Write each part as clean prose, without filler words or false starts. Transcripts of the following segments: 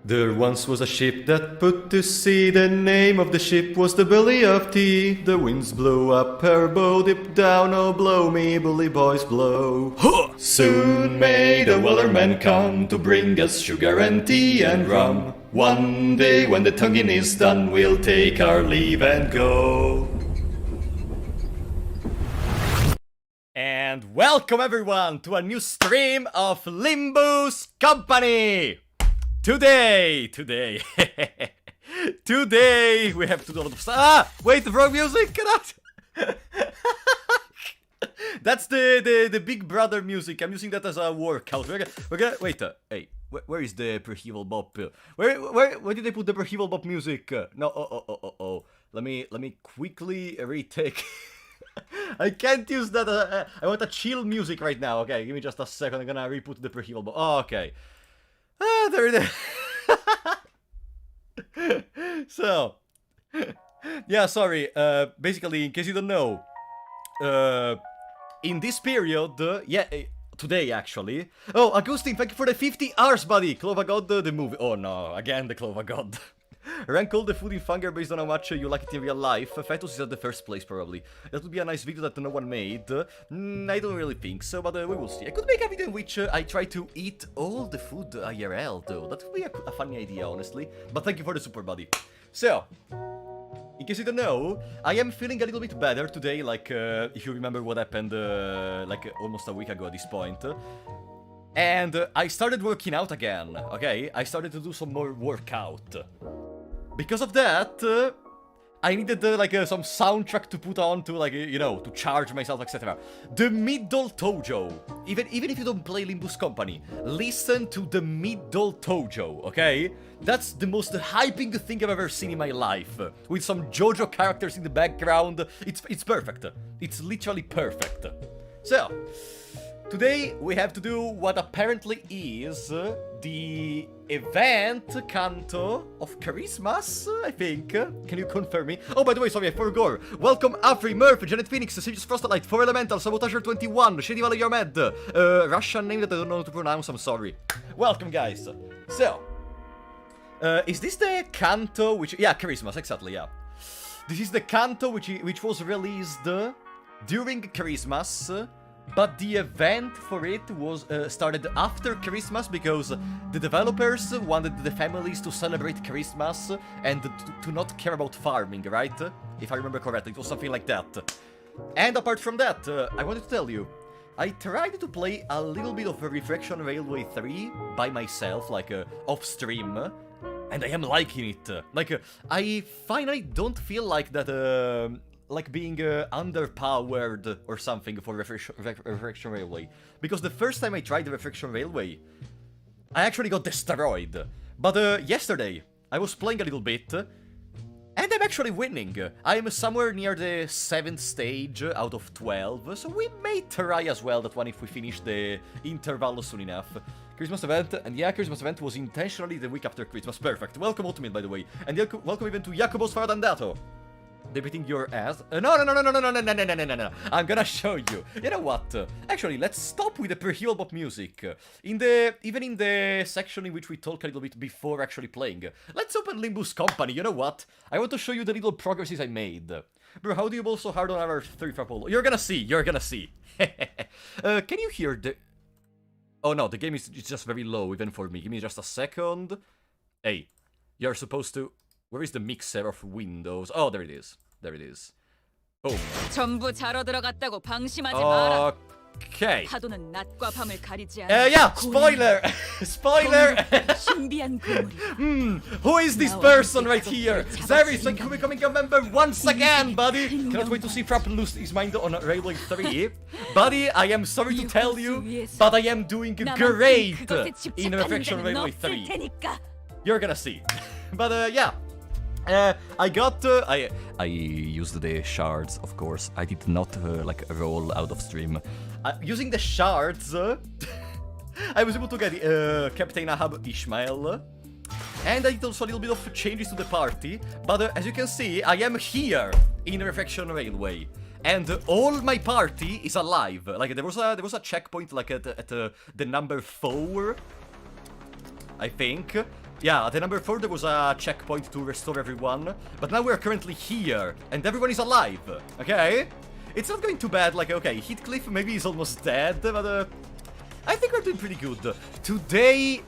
There once was a ship that put to sea. The name of the ship was the Belly of Tea. The winds blew up her bow, dip down, oh blow me, bully boys blow. Huh! Soon may the wellerman come to bring us sugar and tea and rum. One day when the tonguing is done, we'll take our leave and go. And welcome everyone to a new stream of Limbus Company! Today we have to do a lot of stuff. Ah! Wait, the wrong music! Get out! That's the Big Brother music. I'm using that as a workout. We're gonna wait. Hey, where is the Perheval Bop? Where did they put the Perheval Bop music? No. Oh. Let me quickly retake. I can't use that. I want a chill music right now. Okay, give me just a second. I'm gonna re-put the Perheval Bop. Oh, okay. Ah, there it is. So, yeah, sorry. Basically, in case you don't know, in this period, today actually. Oh, Agustin, thank you for the 50 hours, buddy. Clova God, the movie. Oh no, again the Clova God. Rank all the food in Fungar based on how much you like it in real life. Fetus is at the first place, probably. That would be a nice video that no one made. I don't really think so, but we will see. I could make a video in which I try to eat all the food IRL, though. That would be a funny idea, honestly. But thank you for the super, buddy. So, in case you don't know, I am feeling a little bit better today, like, if you remember what happened, like, almost a week ago at this point. And I started working out again, okay? I started to do some more workout. Because of that, I needed, like, some soundtrack to put on to, like, you know, to charge myself, etc. The Middle Tojo. Even if you don't play Limbus Company, listen to the Middle Tojo, okay? That's the most hyping thing I've ever seen in my life. With some JoJo characters in the background. It's perfect. It's literally perfect. So, today we have to do what apparently is the event canto of Christmas, I think. Can you confirm me? Oh, by the way, sorry, I forgot. Welcome Afri, Murph, Janet Phoenix, Sirius Frostlight, 4 Elemental, Sabotager 21, Shady Valley Yarmed, Russian name that I don't know how to pronounce, I'm sorry. Welcome, guys. So, is this the canto which... Yeah, Christmas, exactly, yeah. This is the canto which was released during Christmas. But the event for it was started after Christmas because the developers wanted the families to celebrate Christmas and to not care about farming, right? If I remember correctly, it was something like that. And apart from that, I wanted to tell you, I tried to play a little bit of Refraction Railway 3 by myself, like off-stream, and I am liking it. Like, I finally don't feel like that... like being underpowered or something for Refraction Railway. Because the first time I tried the Refraction Railway, I actually got destroyed. But yesterday, I was playing a little bit, and I'm actually winning. I'm somewhere near the 7th stage out of 12, so we may try as well that one if we finish the Intervallo soon enough. Christmas event, and yeah, Christmas event was intentionally the week after Christmas. Perfect. Welcome, Ultimate, by the way. And welcome even to Jacobos Faradandato. Debating your ass? No. I'm gonna show you. You know what? Actually, let's stop with the per-heal-bop music. Even in the section in which we talk a little bit before actually playing. Let's open Limbus Company. You know what? I want to show you the little progresses I made. Bro, how do you bowl so hard on our 3 frapollo? You're gonna see. Can you hear the... Oh no, the game is just very low, even for me. Give me just a second. Hey, you're supposed to... Where is the mixer of Windows? Oh, there it is. There it is. Boom. Okay. Yeah, spoiler! Spoiler! Who is this person right here? Zeri, thank you for becoming a member once again, buddy! Cannot wait to see Frap lose his mind on Railway 3. Buddy, I am sorry to tell you, but I am doing great in Refraction Railway 3. You're gonna see. But, yeah. I used the shards, of course. I did not, like, roll out of stream. Using the shards, I was able to get Captain Ahab Ishmael. And I did also a little bit of changes to the party. But as you can see, I am here in Refraction Railway. And all my party is alive. Like, there was a checkpoint, like, at the number 4, I think. Yeah, at the number 4 there was a checkpoint to restore everyone, but now we're currently here, and everyone is alive, okay? It's not going too bad, like, okay, Heathcliff maybe is almost dead, but I think we're doing pretty good. Today,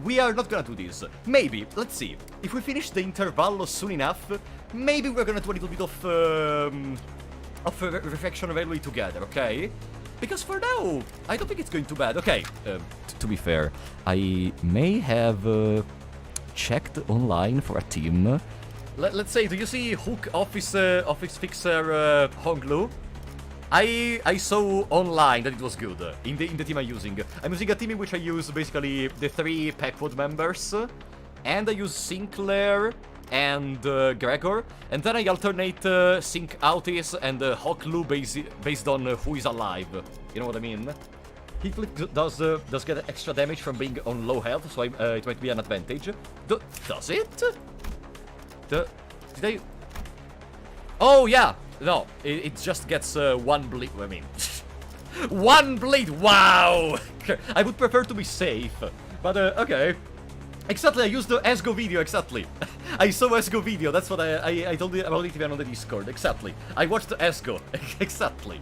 we are not gonna do this. Maybe, let's see. If we finish the Intervallo soon enough, maybe we're gonna do a little bit of Refraction Railway together, okay? Because for now, I don't think it's going too bad. Okay, to be fair, I may have checked online for a team. Let's say, do you see Hook Office Fixer Honglu? I saw online that it was good in the team I'm using. I'm using a team in which I use basically the 3 Packwood members, and I use Sinclair and Gregor, and then I alternate Sync Outis and Hawklu based on who is alive. You know what I mean? Heathcliff does get extra damage from being on low health, so it might be an advantage. Does it? Did I... Oh yeah! No, it just gets 1 bleed. I mean, 1 bleed. Wow! I would prefer to be safe, but okay. Exactly, I used the ESGO video, exactly. I saw ESGO video, that's what I told you about it even on the Discord, exactly. I watched the ESGO, exactly.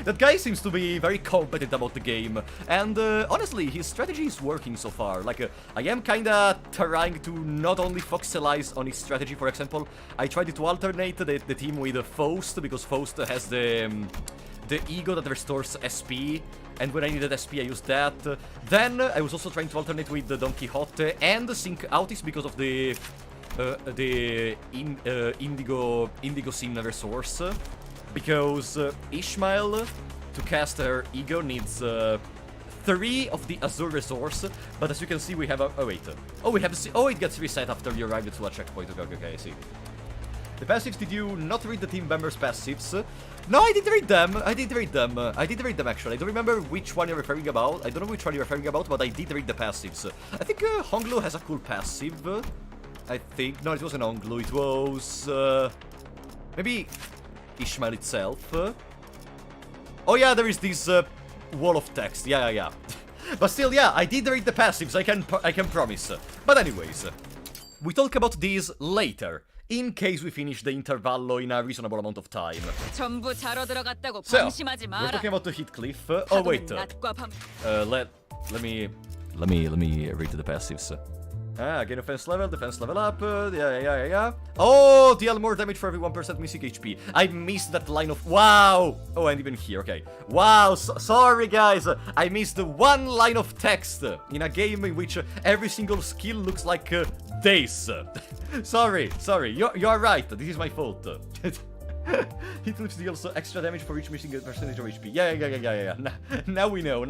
That guy seems to be very competent about the game, and honestly, his strategy is working so far. Like, I am kinda trying to not only foxelize on his strategy, for example. I tried to alternate the team with Faust, because Faust has the ego that restores SP, and when I needed SP I used that. Then I was also trying to alternate with the Don Quixote and sync outis because of the indigo sin resource. Because Ishmael, to cast her ego, needs 3 of the Azure resource, but as you can see we have a... oh wait, it gets reset after you arrive to a checkpoint. Okay, I see. The passives, did you not read the team members' passives? No, I did read them. I did read them actually. I don't remember which one you're referring about. I don't know which one you're referring about, but I did read the passives. I think Honglu has a cool passive. I think. No, it wasn't Honglu. It was maybe Ishmael itself. Oh yeah, there is this wall of text. Yeah. But still, yeah, I did read the passives. I can promise. But anyways, we talk about these later, in case we finish the intervallo in a reasonable amount of time. So, we're talking about the Heathcliff. Oh wait, let me read the passives. Gain offense level, defense level up, yeah. Oh, deal more damage for every 1% missing HP. I missed that line of... wow! Oh, and even here, okay. Wow, sorry guys, I missed one line of text in a game in which every single skill looks like this. Sorry, you're right, this is my fault. Heathcliff deals extra damage for each missing percentage of HP. Yeah. Now we know.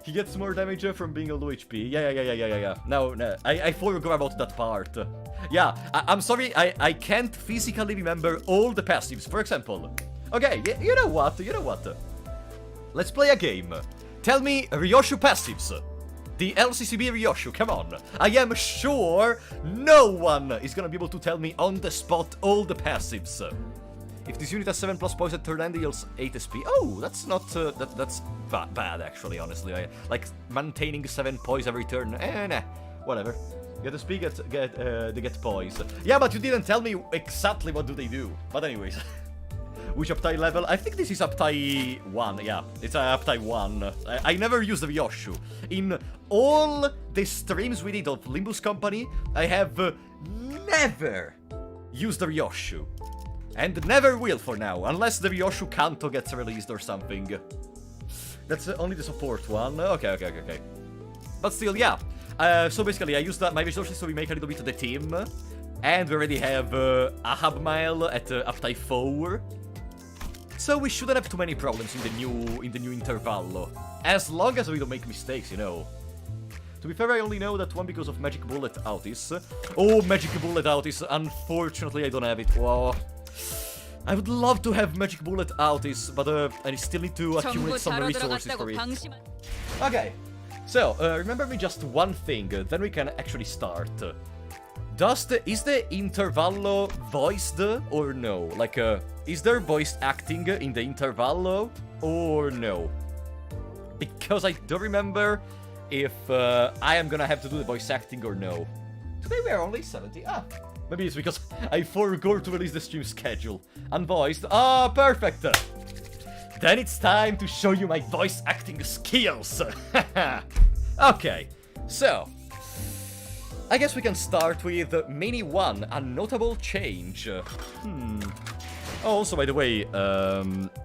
He gets more damage from being a low HP. Yeah. No, I forgot about that part. Yeah, I'm sorry, I can't physically remember all the passives. For example, okay, you know what? Let's play a game. Tell me Ryoshu passives. The LCCB Ryoshu, come on. I am sure no one is gonna be able to tell me on the spot all the passives. If this unit has 7+ points at turn end, it deals 8 SP. Oh, that's not... that's bad, actually, honestly. Like, maintaining 7 points every turn. Nah, whatever. Get SP, they get points. Yeah, but you didn't tell me exactly what do they do. But anyways. Which uptie level? I think this is uptie 1, yeah. It's uptie 1. I never used the Ryoshu. In all the streams we did of Limbus Company, I have never used the Ryoshu. And never will for now, unless the Ryoshu Kanto gets released or something. That's only the support one. Okay. But still, yeah. So basically, I used my resources to remake a little bit of the team. And we already have Ahab Mile at uptie 4. So we shouldn't have too many problems in the new Intervallo. As long as we don't make mistakes, you know. To be fair, I only know that one because of Magic Bullet outis. Oh, Magic Bullet outis. Unfortunately, I don't have it. Wow. I would love to have Magic Bullet outis, but I still need to accumulate some resources for it. Okay, so remember me just one thing, then we can actually start. Is the Intervallo voiced or no? Like, is there voice acting in the Intervallo or no? Because I don't remember if I am gonna have to do the voice acting or no. Today we are only 70. Maybe it's because I forgot to release the stream schedule. Unvoiced. Ah, perfect! Then it's time to show you my voice acting skills. Okay, so... I guess we can start with Mini 1, a notable change. Oh, also, by the way,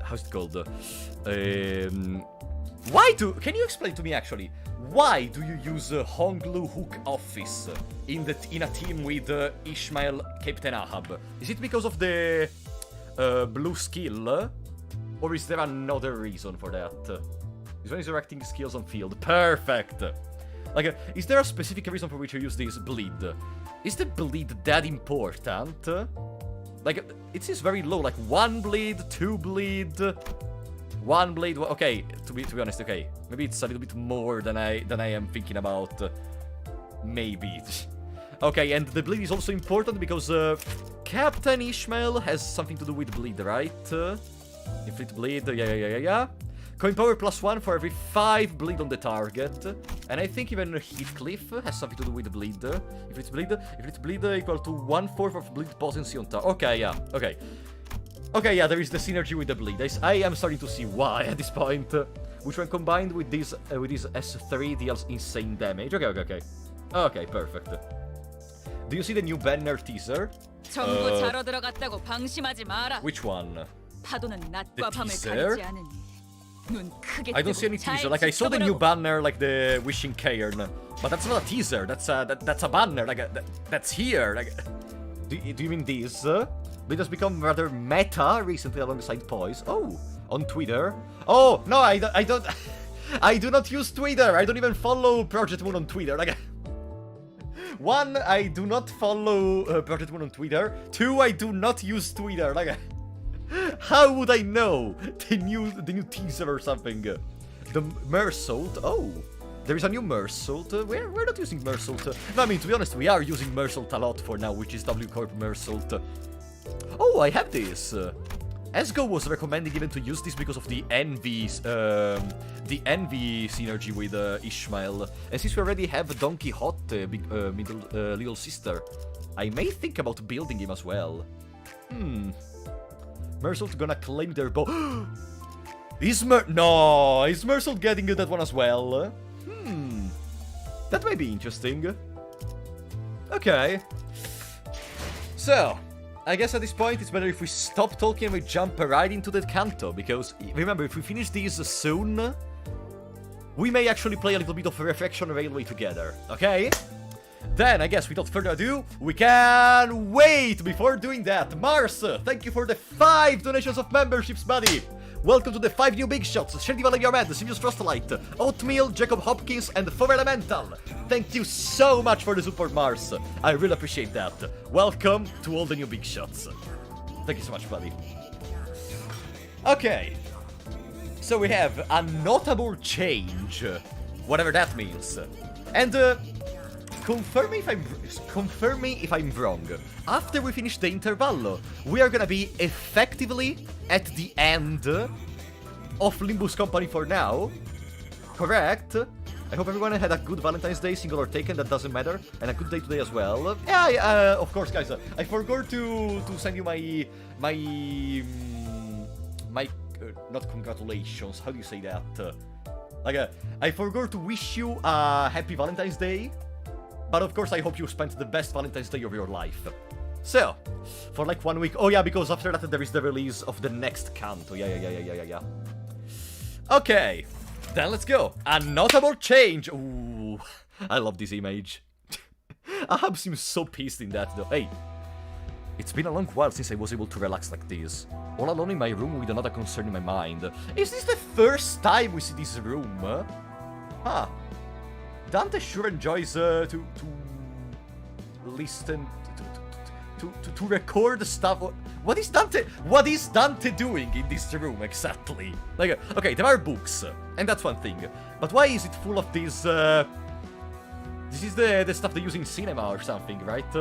how's it called? Can you explain to me, actually, why do you use Honglu Hook Office in a team with Ishmael, Captain Ahab? Is it because of the blue skill? Or is there another reason for that? Is one resurrecting skills on field. Perfect! Like, is there a specific reason for which you use this bleed? Is the bleed that important? Like, it seems very low, like 1 bleed, 2 bleed... 1 blade, okay, to be honest, okay. Maybe it's a little bit more than I am thinking about. Maybe. Okay, and the bleed is also important because Captain Ishmael has something to do with bleed, right? Inflict bleed, yeah. Coin power +1 for every 5 bleed on the target. And I think even Heathcliff has something to do with bleed. If it's bleed equal to 1/4 of bleed potency on target. Okay, yeah, okay. Okay, yeah, there is the synergy with the bleed. I am starting to see why at this point. Which when combined with this S3 deals insane damage. Okay. Okay, perfect. Do you see the new banner teaser? Which one? The teaser? I don't see any teaser. Like, I saw the new banner, like the wishing cairn, but that's not a teaser. That's a banner. Like, that's here. Like, do you mean this? It has become rather meta recently alongside Poise. Oh, on Twitter. Oh no, I don't. I do not use Twitter. I don't even follow Project Moon on Twitter. Like, one, I do not follow Project Moon on Twitter. Two, I do not use Twitter. Like, how would I know the new teaser or something? The mersault. Oh, there is a new mersault. We're not using mersault. No, I mean, to be honest, we are using mersault a lot for now, which is W Corp mersault. Oh, I have this. Esgo was recommending even to use this because of the envy synergy with Ishmael. And since we already have Don Quixote, little sister, I may think about building him as well. Mersault gonna claim their bow. Is Mersault getting that one as well? That might be interesting. Okay. So, I guess at this point it's better if we stop talking and we jump right into the canto, because remember, if we finish these soon, we may actually play a little bit of Reflection Railway together, okay? Then, I guess, without further ado, we can wait before doing that. Mars, thank you for the 5 donations of memberships, buddy. Welcome to the 5 new big shots. Shady Valeriamed, Sirius Frostlight, Oatmeal, Jacob Hopkins, and Four Elemental. Thank you so much for the support, Mars. I really appreciate that. Welcome to all the new big shots. Thank you so much, buddy. Okay. So we have a notable change, whatever that means. And, confirm me if I'm wrong. After we finish the Intervallo, we are gonna be effectively at the end of Limbus Company for now. Correct? I hope everyone had a good Valentine's Day, single or taken, that doesn't matter. And a good day today as well. Yeah, of course, guys. I forgot to send you my not congratulations, how do you say that? I forgot to wish you a happy Valentine's Day. But of course, I hope you spent the best Valentine's Day of your life. So, for like 1 week. Oh yeah, because after that there is the release of the next canto. Yeah. Okay, then let's go. A notable change. Ooh, I love this image. Ahab seems so pissed in that though. Hey, it's been a long while since I was able to relax like this. All alone in my room with another concern in my mind. Is this the first time we see this room? Huh. Dante sure enjoys to listen to record stuff. What is Dante doing in this room exactly? Like, okay, there are books, and that's one thing. But why is it full of these? This is the stuff they use in cinema or something, right?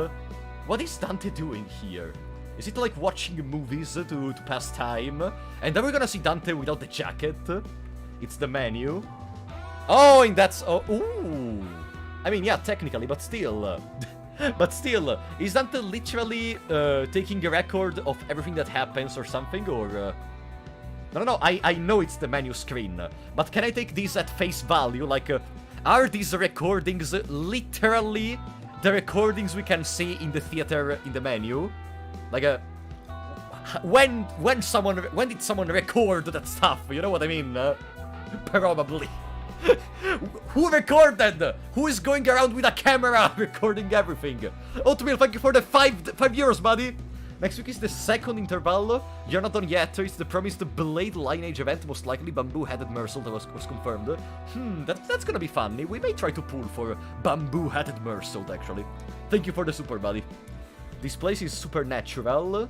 What is Dante doing here? Is it like watching movies to pass time? And then we're gonna see Dante without the jacket. It's the menu. Oh, and that's... Oh, ooh. I mean, yeah, technically, but still... is Dante literally taking a record of everything that happens or something, or... No, I know it's the menu screen, but can I take this at face value? Like, are these recordings literally the recordings we can see in the theater in the menu? Like, when did someone record that stuff? You know what I mean? Probably. Who recorded? Who is going around with a camera recording everything? Oatmeal, thank you for the 5 euros, buddy. Next week is the second Intervallo. You're not done yet. It's the promised Blade Lineage event, most likely bamboo-headed mersault that was confirmed. That's gonna be funny. We may try to pull for bamboo-headed mersault, actually. Thank you for the super, buddy. This place is supernatural.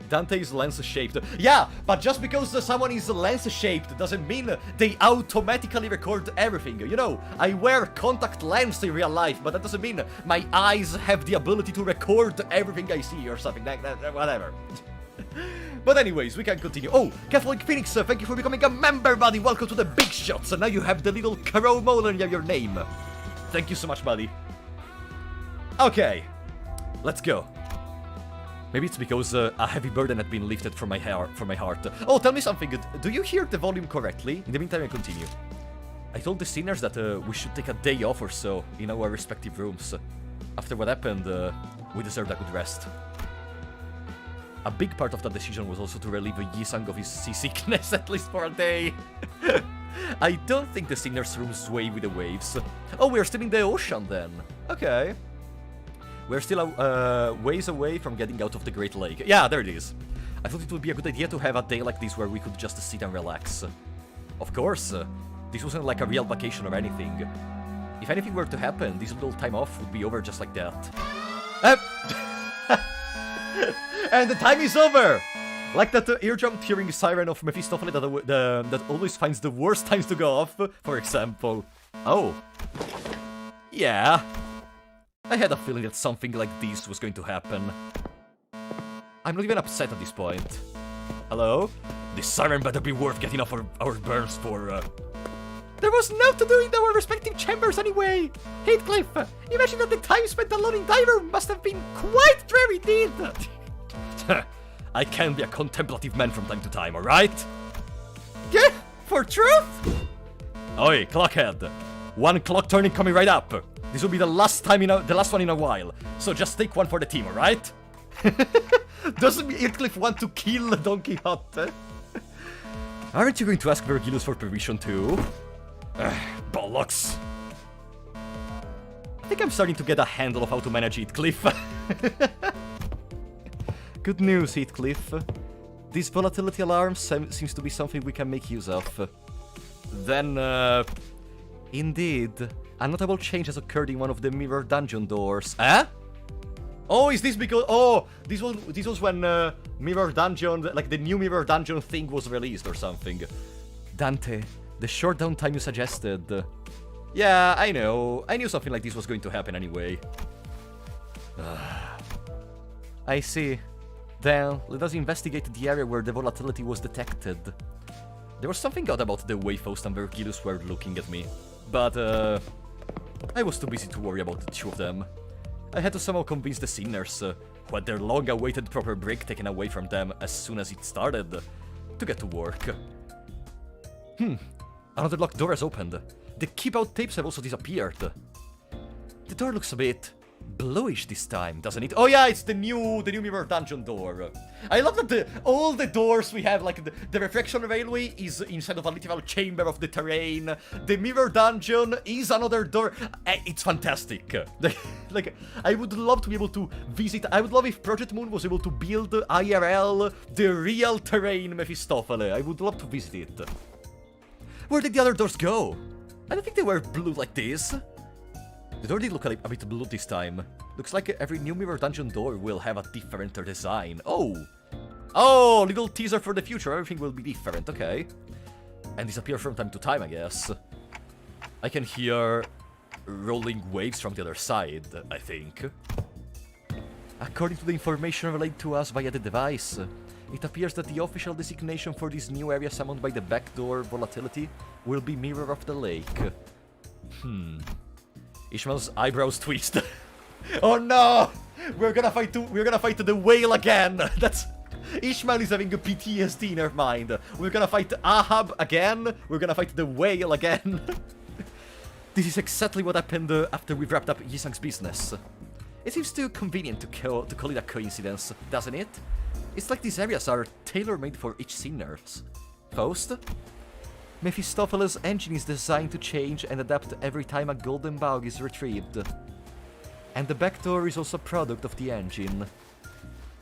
Dante is lens-shaped. Yeah, but just because someone is lens-shaped doesn't mean they automatically record everything. You know, I wear contact lens in real life, but that doesn't mean my eyes have the ability to record everything I see or something like that, whatever. But anyways, we can continue. Oh, Catholic Phoenix, thank you for becoming a member, buddy. Welcome to the big shots. And now you have the little crow mole in your name. Thank you so much, buddy. Okay, let's go. Maybe it's because a heavy burden had been lifted from my heart. Oh, tell me something. Do you hear the volume correctly? In the meantime, I continue. I told the sinners that we should take a day off or so in our respective rooms. After what happened, we deserved a good rest. A big part of that decision was also to relieve Yisang of his seasickness, at least for a day. I don't think the sinners' rooms sway with the waves. Oh, we're still in the ocean then. Okay. We're still ways away from getting out of the Great Lake. Yeah, there it is. I thought it would be a good idea to have a day like this where we could just sit and relax. Of course, this wasn't like a real vacation or anything. If anything were to happen, this little time off would be over just like that. And the time is over! Like that eardrum-tearing siren of Mephistopheles that always finds the worst times to go off, for example. Oh. Yeah. I had a feeling that something like this was going to happen. I'm not even upset at this point. Hello? This siren better be worth getting off our burns for, There was no to do in our respective chambers anyway! Heathcliff, imagine that the time spent alone in thy room must have been quite dreary indeed! I can be a contemplative man from time to time, alright? Yeah, for truth? Oi, clockhead. One clock turning coming right up. This will be the last one in a while. So just take one for the team, alright? Doesn't Heathcliff want to kill Don Quixote? Aren't you going to ask Vergilius for permission too? Bollocks. I think I'm starting to get a handle of how to manage Heathcliff. Good news, Heathcliff. This volatility alarm seems to be something we can make use of. Then, indeed, a notable change has occurred in one of the mirror dungeon doors. Eh? Oh, is this because... Oh, this was when mirror dungeon, like the new mirror dungeon thing was released or something. Dante, the short downtime you suggested. Yeah, I know. I knew something like this was going to happen anyway. I see. Then, let us investigate the area where the volatility was detected. There was something odd about the way Faust and Vergilius were looking at me. But, I was too busy to worry about the two of them. I had to somehow convince the sinners, who had their long-awaited proper break taken away from them as soon as it started, to get to work. Another locked door has opened. The keep-out tapes have also disappeared. The door looks a bit bluish this time, doesn't it? Oh yeah, it's the new mirror dungeon door. I love that all the doors we have, like the refraction railway is inside of a literal chamber of the terrain. The mirror dungeon is another door. It's fantastic. Like, I would love to be able to visit. I would love if Project Moon was able to build IRL, the real terrain Mephistopheles. I would love to visit it. Where did the other doors go? I don't think they were blue like this. The door did look a bit blue this time. Looks like every new mirror dungeon door will have a different design. Oh! Oh, little teaser for the future. Everything will be different, okay. And disappear from time to time, I guess. I can hear rolling waves from the other side, I think. According to the information relayed to us via the device, it appears that the official designation for this new area summoned by the backdoor volatility will be Mirror of the Lake. Ishmael's eyebrows twist. Oh no! We're gonna fight the whale again! That's... Ishmael is having a PTSD in her mind. We're gonna fight Ahab again. We're gonna fight the whale again. This is exactly what happened after we wrapped up Yisang's business. It seems too convenient to call it a coincidence, doesn't it? It's like these areas are tailor-made for each sinners. Faust? Mephistopheles' engine is designed to change and adapt every time a golden bough is retrieved. And the backdoor is also a product of the engine.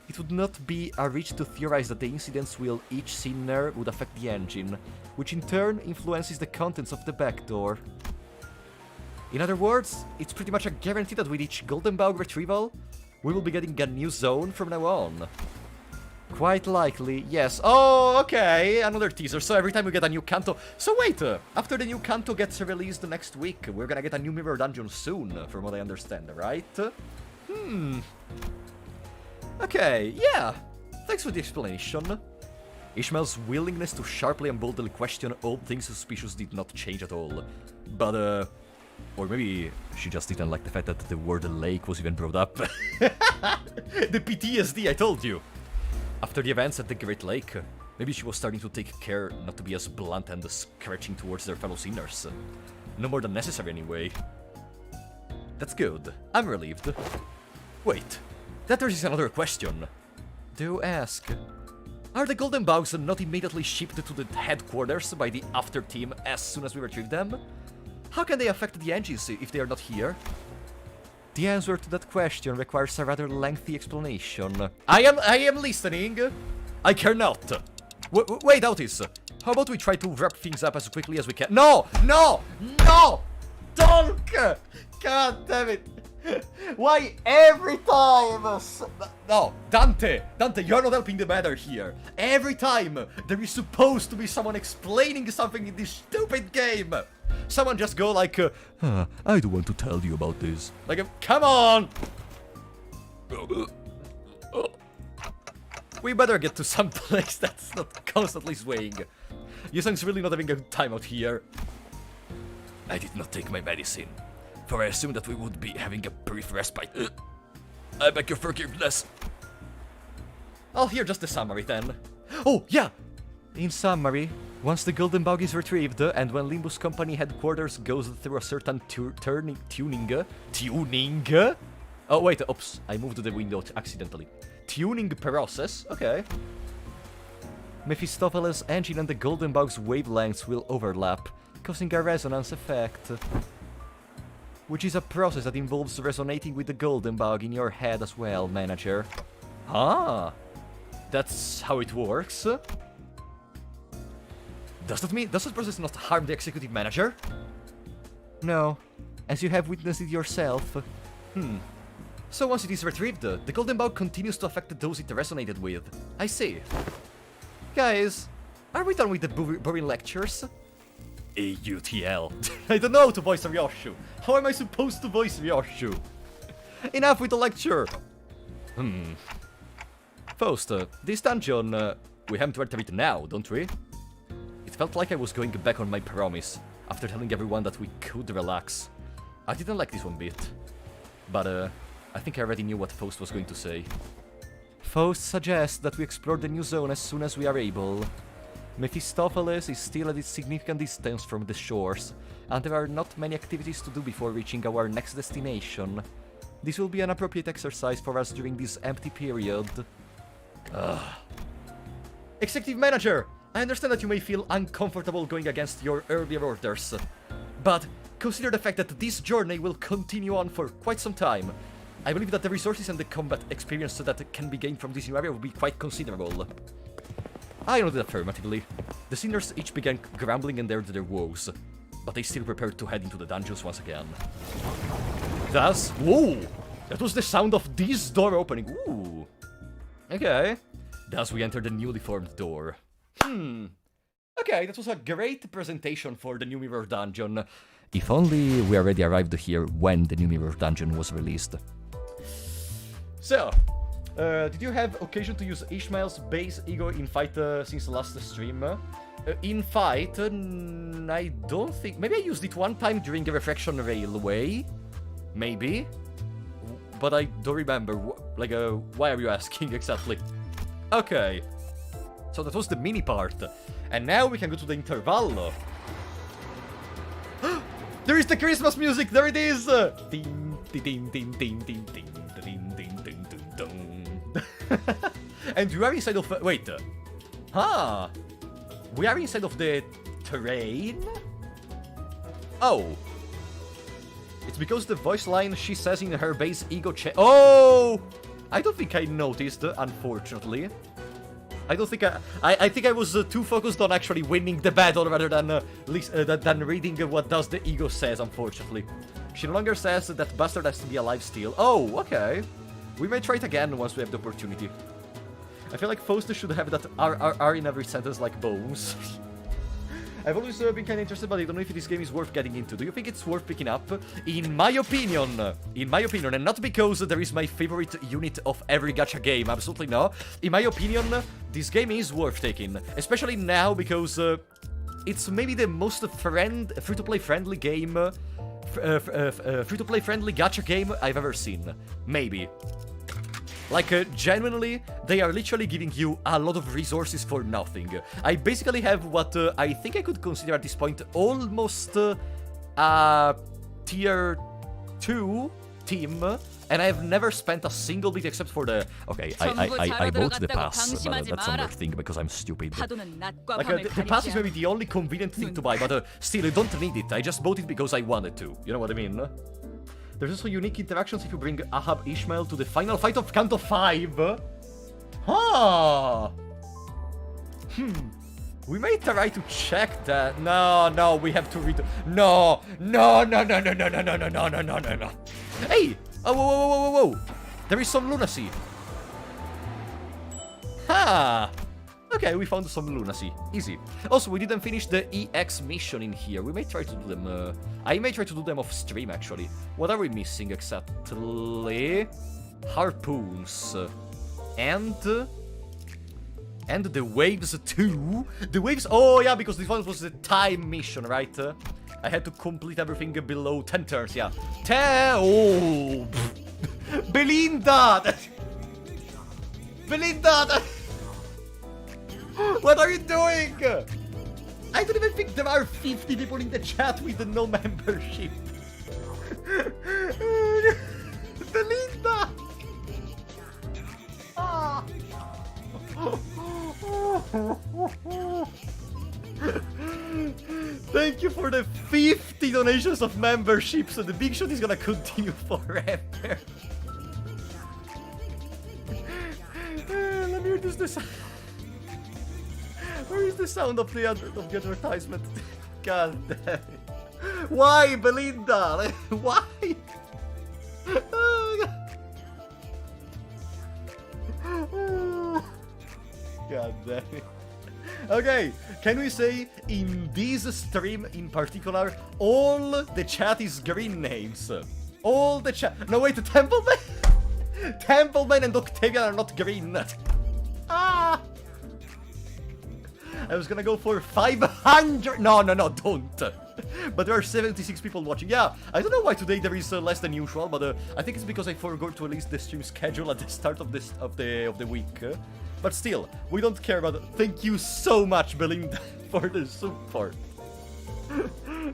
It would not be a reach to theorize that the incidents with each sinner would affect the engine, which in turn influences the contents of the backdoor. In other words, it's pretty much a guarantee that with each golden bough retrieval, we will be getting a new zone from now on. Quite likely, yes. Oh, okay, another teaser. So every time we get a new canto... So wait, after the new canto gets released next week, we're gonna get a new mirror dungeon soon, from what I understand, right? Okay, yeah. Thanks for the explanation. Ishmael's willingness to sharply and boldly question all things suspicious did not change at all. But, Or maybe she just didn't like the fact that the word lake was even brought up. The PTSD, I told you! After the events at the Great Lake, maybe she was starting to take care not to be as blunt and scratching towards their fellow sinners. No more than necessary anyway. That's good. I'm relieved. Wait, that raises another question. Do ask, are the golden bugs not immediately shipped to the headquarters by the after team as soon as we retrieve them? How can they affect the engines if they are not here? The answer to that question requires a rather lengthy explanation. I am listening. I care not. Wait, outis. How about we try to wrap things up as quickly as we can? No! No! No! Don't! God damn it! Why every time? No, Dante! Dante, you're not helping the matter here. Every time there is supposed to be someone explaining something in this stupid game. Someone just go like, I don't want to tell you about this. Like, come on! We better get to some place that's not constantly swaying. Yusung's really not having a good time out here. I did not take my medicine, for I assumed that we would be having a brief respite. I beg your forgiveness. I'll hear just the summary then. Oh, yeah! In summary, once the golden bug is retrieved, and when Limbus Company headquarters goes through a certain tuning? Oh wait, oops, I moved the window accidentally. Tuning process, okay. Mephistopheles' engine and the golden bug's wavelengths will overlap, causing a resonance effect. Which is a process that involves resonating with the golden bug in your head as well, manager. Ah, that's how it works. Does that mean, does this process not harm the executive manager? No, as you have witnessed it yourself. So once it is retrieved, the golden bug continues to affect those it resonated with. I see. Guys, are we done with the boring lectures? AUTL. I don't know how to voice Ryoshu. How am I supposed to voice Ryoshu? Enough with the lecture! Faust, this dungeon, we have to enter it now, don't we? It felt like I was going back on my promise, after telling everyone that we could relax. I didn't like this one bit. But, I think I already knew what Faust was going to say. Faust suggests that we explore the new zone as soon as we are able. Mephistopheles is still at a significant distance from the shores, and there are not many activities to do before reaching our next destination. This will be an appropriate exercise for us during this empty period. Executive Manager! I understand that you may feel uncomfortable going against your earlier orders, but consider the fact that this journey will continue on for quite some time. I believe that the resources and the combat experience that can be gained from this new area will be quite considerable. I nodded affirmatively. The sinners each began grumbling and aired their woes, but they still prepared to head into the dungeons once again. Thus, whoa! That was the sound of this door opening. Ooh. Okay. Thus we entered the newly formed door. Okay, that was a great presentation for the new Mirror Dungeon. If only we already arrived here when the new Mirror Dungeon was released. So, did you have occasion to use Ishmael's base ego in fight since the last stream? In fight, I don't think... Maybe I used it one time during the Refraction Railway? Maybe? But I don't remember. Why are you asking exactly? Okay. So that was the mini part. And now we can go to the Intervallo. There is the Christmas music! There it is! Ding, ding, ding, ding, ding, ding. And we are inside of... wait. We are inside of the train? Oh. It's because the voice line she says in her base ego Oh! I don't think I noticed, unfortunately. I don't think I think I was too focused on actually winning the battle rather than reading what does the ego says, unfortunately. She no longer says that Bastard has to be alive still. Oh, okay. We may try it again once we have the opportunity. I feel like Faust should have that R in every sentence like Bones. I've always been kind of interested, but I don't know if this game is worth getting into. Do you think it's worth picking up? In my opinion, and not because there is my favorite unit of every gacha game, absolutely no. In my opinion, this game is worth taking, especially now because it's maybe the most free-to-play friendly game free-to-play friendly gacha game I've ever seen. Maybe. Like, genuinely, they are literally giving you a lot of resources for nothing. I basically have what I think I could consider at this point almost tier 2 team, and I have never spent a single bit except for the... Okay, I bought the pass, but that's another thing because I'm stupid. Like, the pass is maybe the only convenient thing to buy, but still, you don't need it. I just bought it because I wanted to. You know what I mean? There's also unique interactions if you bring Ahab Ishmael to the final fight of Count of 5. Huh. We may try to check that. No, we have to read. No. Hey! Oh, whoa. There is some lunacy. Ha! Okay, we found some lunacy. Easy. Also, we didn't finish the EX mission in here. We may try to do them... I may try to do them off stream, actually. What are we missing, exactly? Harpoons. And the waves, too. The waves... Oh, yeah, because this one was the time mission, right? I had to complete everything below 10 turns, yeah. Oh! Belinda! Belinda! What are you doing? I don't even think there are 50 people in the chat with no membership. Belinda! Ah. Thank you for the 50 donations of membership, so the big shot is gonna continue forever. Let me reduce this. Where is the sound of the advertisement? God damn it. Why, Belinda? Why? God damn it. Okay, can we say in this stream in particular, all the chat is green names? All the chat. No, wait, Templeman? Templeman and Octavian are not green. Ah! I was gonna go for 500. No, don't. But there are 76 people watching. Yeah, I don't know why today there is less than usual, but I think it's because I forgot to release the stream schedule at the start of the week. But still, we don't care about it. Thank you so much, Belinda, for the support.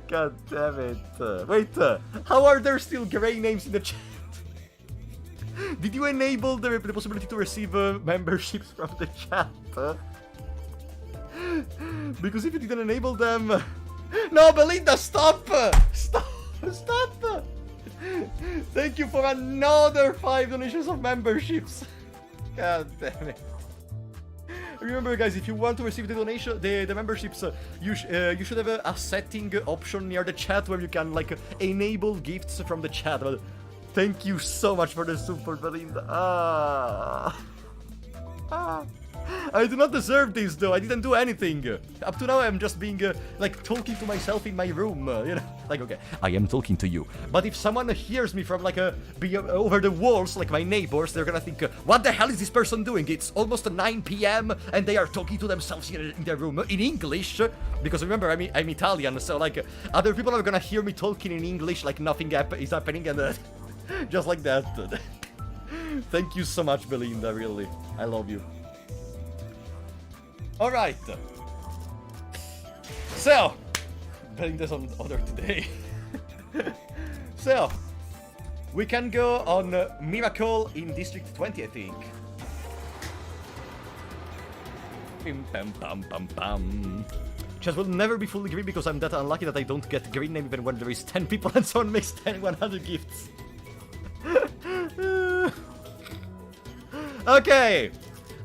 God damn it. Wait, how are there still gray names in the chat? Did you enable the possibility to receive memberships from the chat? Because if you didn't enable them... No, Belinda, stop! Stop! Thank you for another 5 donations of memberships. God damn it. Remember, guys, if you want to receive the donation, the memberships, you should have a setting option near the chat where you can, like, enable gifts from the chat. But thank you so much for the support, Belinda. I do not deserve this, though. I didn't do anything. Up to now, I'm just being, like, talking to myself in my room, you know? Like, okay, I am talking to you. But if someone hears me from, like, over the walls, like my neighbors, they're gonna think, what the hell is this person doing? It's almost 9 p.m. and they are talking to themselves here in their room in English. Because remember, I'm Italian, so, like, other people are gonna hear me talking in English like nothing is happening, and just like that. Thank you so much, Belinda, really. I love you. Alright. So, Belinda's on order today. So, we can go on Miracle in District 20, I think. Pim pam pam pam pam. Chess will never be fully green because I'm that unlucky that I don't get green name even when there is 10 people and someone makes 100 gifts. Okay,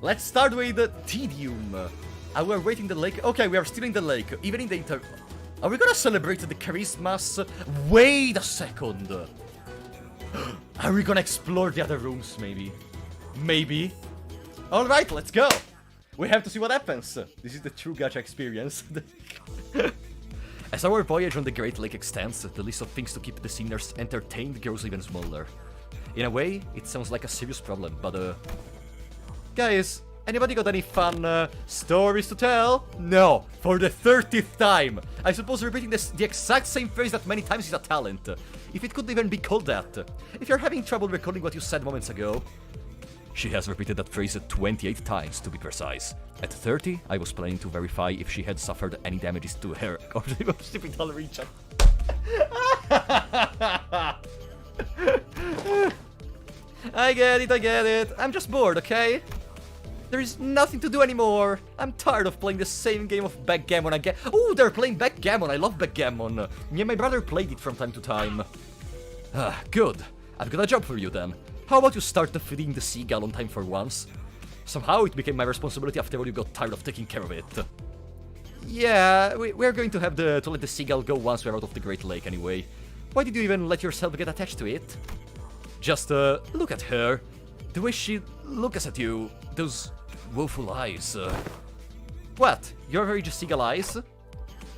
let's start with the tedium. We're waiting the lake. Okay, we are still in the lake, even in the inter... Are we gonna celebrate the Christmas? Wait a second. Are we gonna explore the other rooms, maybe? Maybe. Alright, let's go. We have to see what happens. This is the true gacha experience. As our voyage on the Great Lake extends, the list of things to keep the sinners entertained grows even smaller. In a way, it sounds like a serious problem, but guys, Anybody got any fun stories to tell? No, for the 30th time. I suppose repeating the exact same phrase that many times is a talent. If it could even be called that. If you're having trouble recalling what you said moments ago. She has repeated that phrase 28 times, to be precise. At 30, I was planning to verify if she had suffered any damages to her occipital region. I get it. I'm just bored, okay? There is nothing to do anymore. I'm tired of playing the same game of backgammon again. Oh, they're playing backgammon. I love backgammon. Me and my brother played it from time to time. Good. I've got a job for you then. How about you start feeding the seagull on time for once? Somehow it became my responsibility after all you got tired of taking care of it. Yeah, we're going to have to let the seagull go once we're out of the Great Lake anyway. Why did you even let yourself get attached to it? Just, look at her. The way she looks at you. Those woeful eyes. What? Your very just seagull eyes?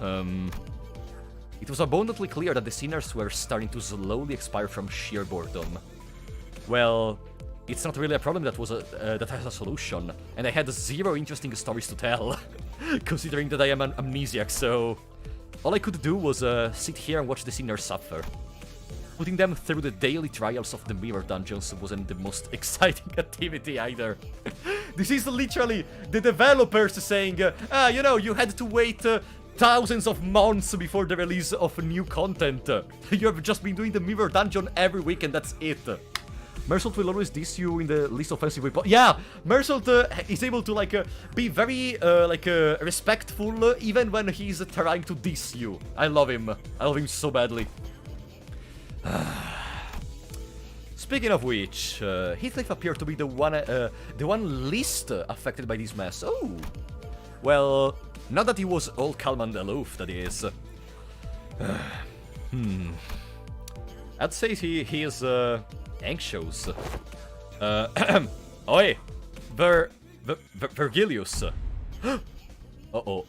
It was abundantly clear that the sinners were starting to slowly expire from sheer boredom. Well, it's not really a problem that has a solution, and I had zero interesting stories to tell, considering that I am an amnesiac, so all I could do was sit here and watch the sinners suffer. Putting them through the daily trials of the mirror dungeons wasn't the most exciting activity either. This is literally the developers saying, you know, you had to wait thousands of months before the release of new content. You have just been doing the mirror dungeon every week and that's it. Mersault will always diss you in the least offensive way. Yeah, Mersault is able to be very respectful even when he's trying to diss you. I love him. I love him so badly. Speaking of which, Heathcliff appeared to be the one least affected by this mess. Oh, well, not that he was all calm and aloof. That is. I'd say he is anxious. Oi, Vergilius. Uh-oh.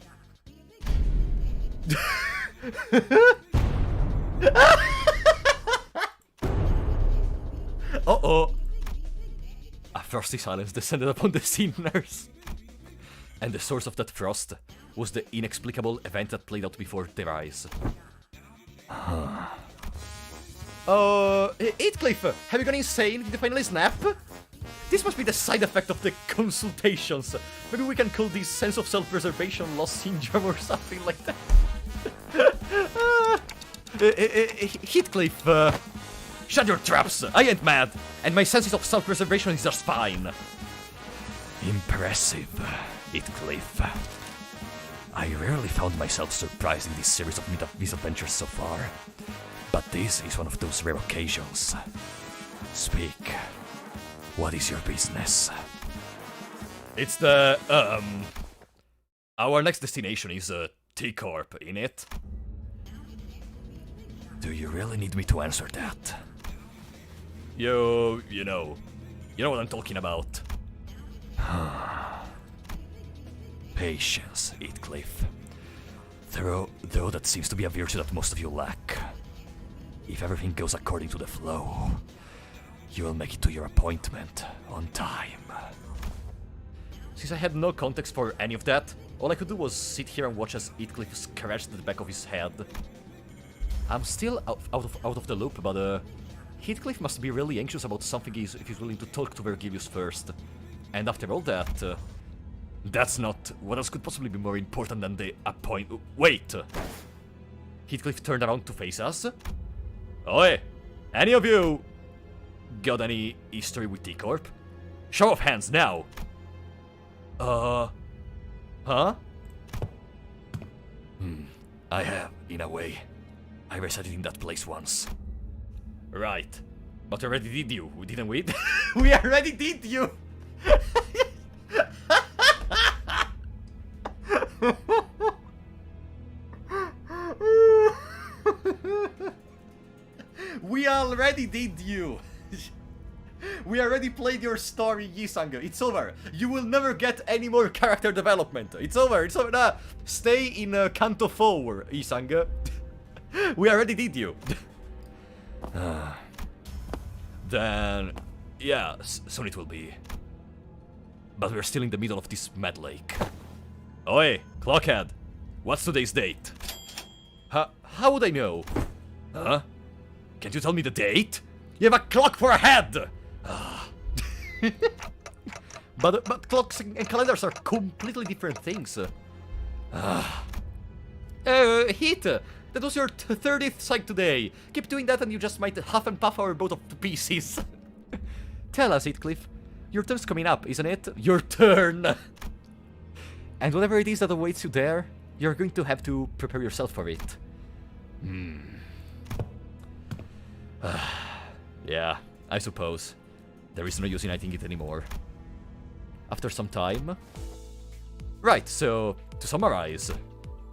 Uh-oh. A frosty silence descended upon the sinners. And the source of that frost was the inexplicable event that played out before their eyes. Heathcliff, have you gone insane? Did you finally snap? This must be the side effect of the consultations. Maybe we can call this sense of self-preservation loss syndrome or something like that. Heathcliff, shut your traps! I ain't mad, and my sense of self-preservation is just fine. Impressive, Heathcliff. I rarely found myself surprised in this series of misadventures so far, but this is one of those rare occasions. Speak. What is your business? It's the, our next destination is, T-Corp, innit? Do you really need me to answer that? You know what I'm talking about. Patience, Heathcliff. Though that seems to be a virtue that most of you lack. If everything goes according to the flow, you will make it to your appointment on time. Since I had no context for any of that, all I could do was sit here and watch as Heathcliff scratched the back of his head. I'm still out of the loop, but Heathcliff must be really anxious about something if he's willing to talk to Vergilius first. And after all that, that's not... What else could possibly be more important than the appointment... Wait! Heathcliff turned around to face us. Oi! Any of you got any history with T-Corp? Show of hands now! Huh? I have, in a way. I resided in that place once. Right. But we already did you, didn't we? We already did you! We already did you! We already played your story, Yisang. It's over. You will never get any more character development. It's over. It's over. Nah, stay in Canto 4, Yisang. We already did you. Then, yeah, soon it will be. but we're still in the middle of this mad lake. Oi, clockhead, what's today's date? How would I know? Huh? Can't you tell me the date? You have a clock for a head! But clocks and calendars are completely different things. Heath, that was your 30th sight today. Keep doing that and you just might huff and puff our boat to pieces. Tell us, Heathcliff. Your turn's coming up, isn't it? Your turn! And whatever it is that awaits you there, you're going to have to prepare yourself for it. Yeah, I suppose. There is no use uniting it anymore. After some time... Right, so, to summarize,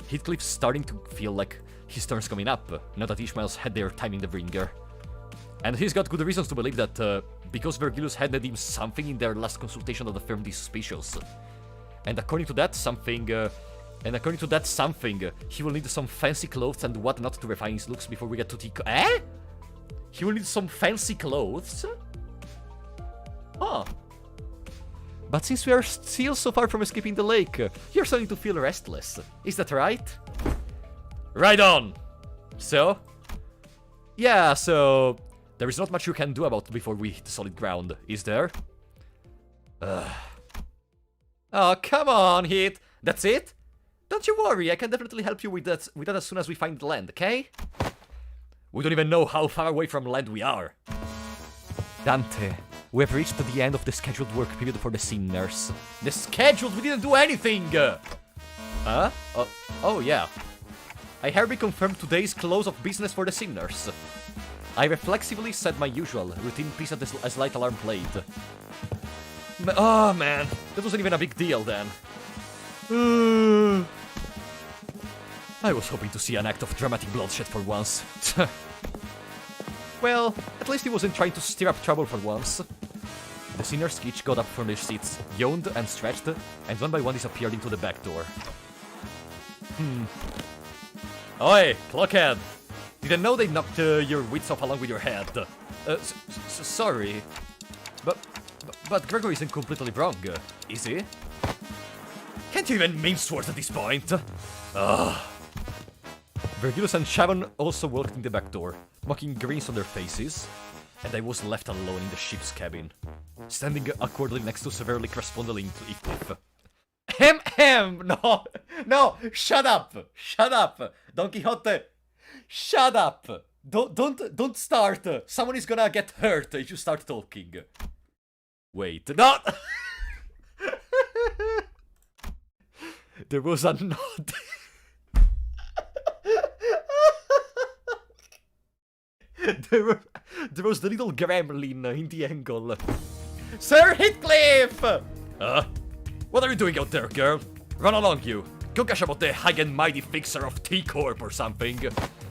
Heathcliff's starting to feel like his turn's coming up, now that Ishmael's had their time in the ringer. And he's got good reasons to believe that, because Vergilius handed him something in their last consultation that affirmed he's suspicious. And according to that something, he will need some fancy clothes and whatnot to refine his looks before we get to the... He will need some fancy clothes? Huh. But since we are still so far from escaping the lake, you're starting to feel restless. Is that right? Right on! So? Yeah, so... There is not much you can do about it before we hit solid ground, is there? Oh, come on, Heath! That's it? Don't you worry, I can definitely help you with that as soon as we find land, okay? We don't even know how far away from land we are. Dante, we have reached the end of the scheduled work period for the sinners. The scheduled? We didn't do anything! Huh? Oh yeah. I hereby confirm today's close of business for the sinners. I reflexively said my usual routine piece as light alarm played. Oh man, that wasn't even a big deal then. I was hoping to see an act of dramatic bloodshed for once. Well, at least he wasn't trying to stir up trouble for once. The sinners each got up from their seats, yawned and stretched, and one by one disappeared into the back door. Oi, clockhead! Didn't know they knocked your wits off along with your head. Sorry. But Gregory isn't completely wrong, is he? Can't you even maim swords at this point? Vergilius and Sharon also walked in the back door, mocking grins on their faces, and I was left alone in the ship's cabin, standing awkwardly next to severely crestfallen Heathcliff. No, shut up, Don Quixote, shut up, don't start, someone is gonna get hurt if you start talking. Wait, no! There was a nod. There was the little gremlin in the angle. Sir Heathcliff! What are you doing out there, girl? Run along, you. Go gush about the high and mighty fixer of T-Corp or something.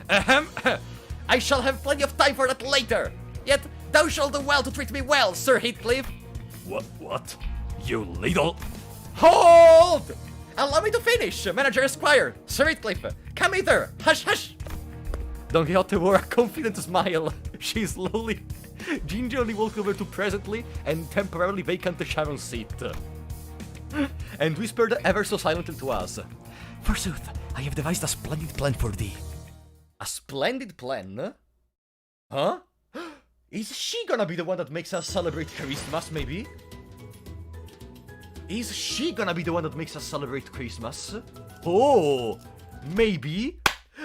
I shall have plenty of time for that later. Yet thou shalt do well to treat me well, Sir Heathcliff. What? You little... Hold! Allow me to finish, Manager Esquire. Sir Heathcliff, come hither. Hush, hush. Don Quixote wore a confident smile. She slowly, gingerly walked over to presently and temporarily vacant the Sharon's seat. And whispered ever so silently to us. Forsooth, I have devised a splendid plan for thee. A splendid plan? Huh? Is she gonna be the one that makes us celebrate Christmas, maybe? Is she gonna be the one that makes us celebrate Christmas? Oh, maybe.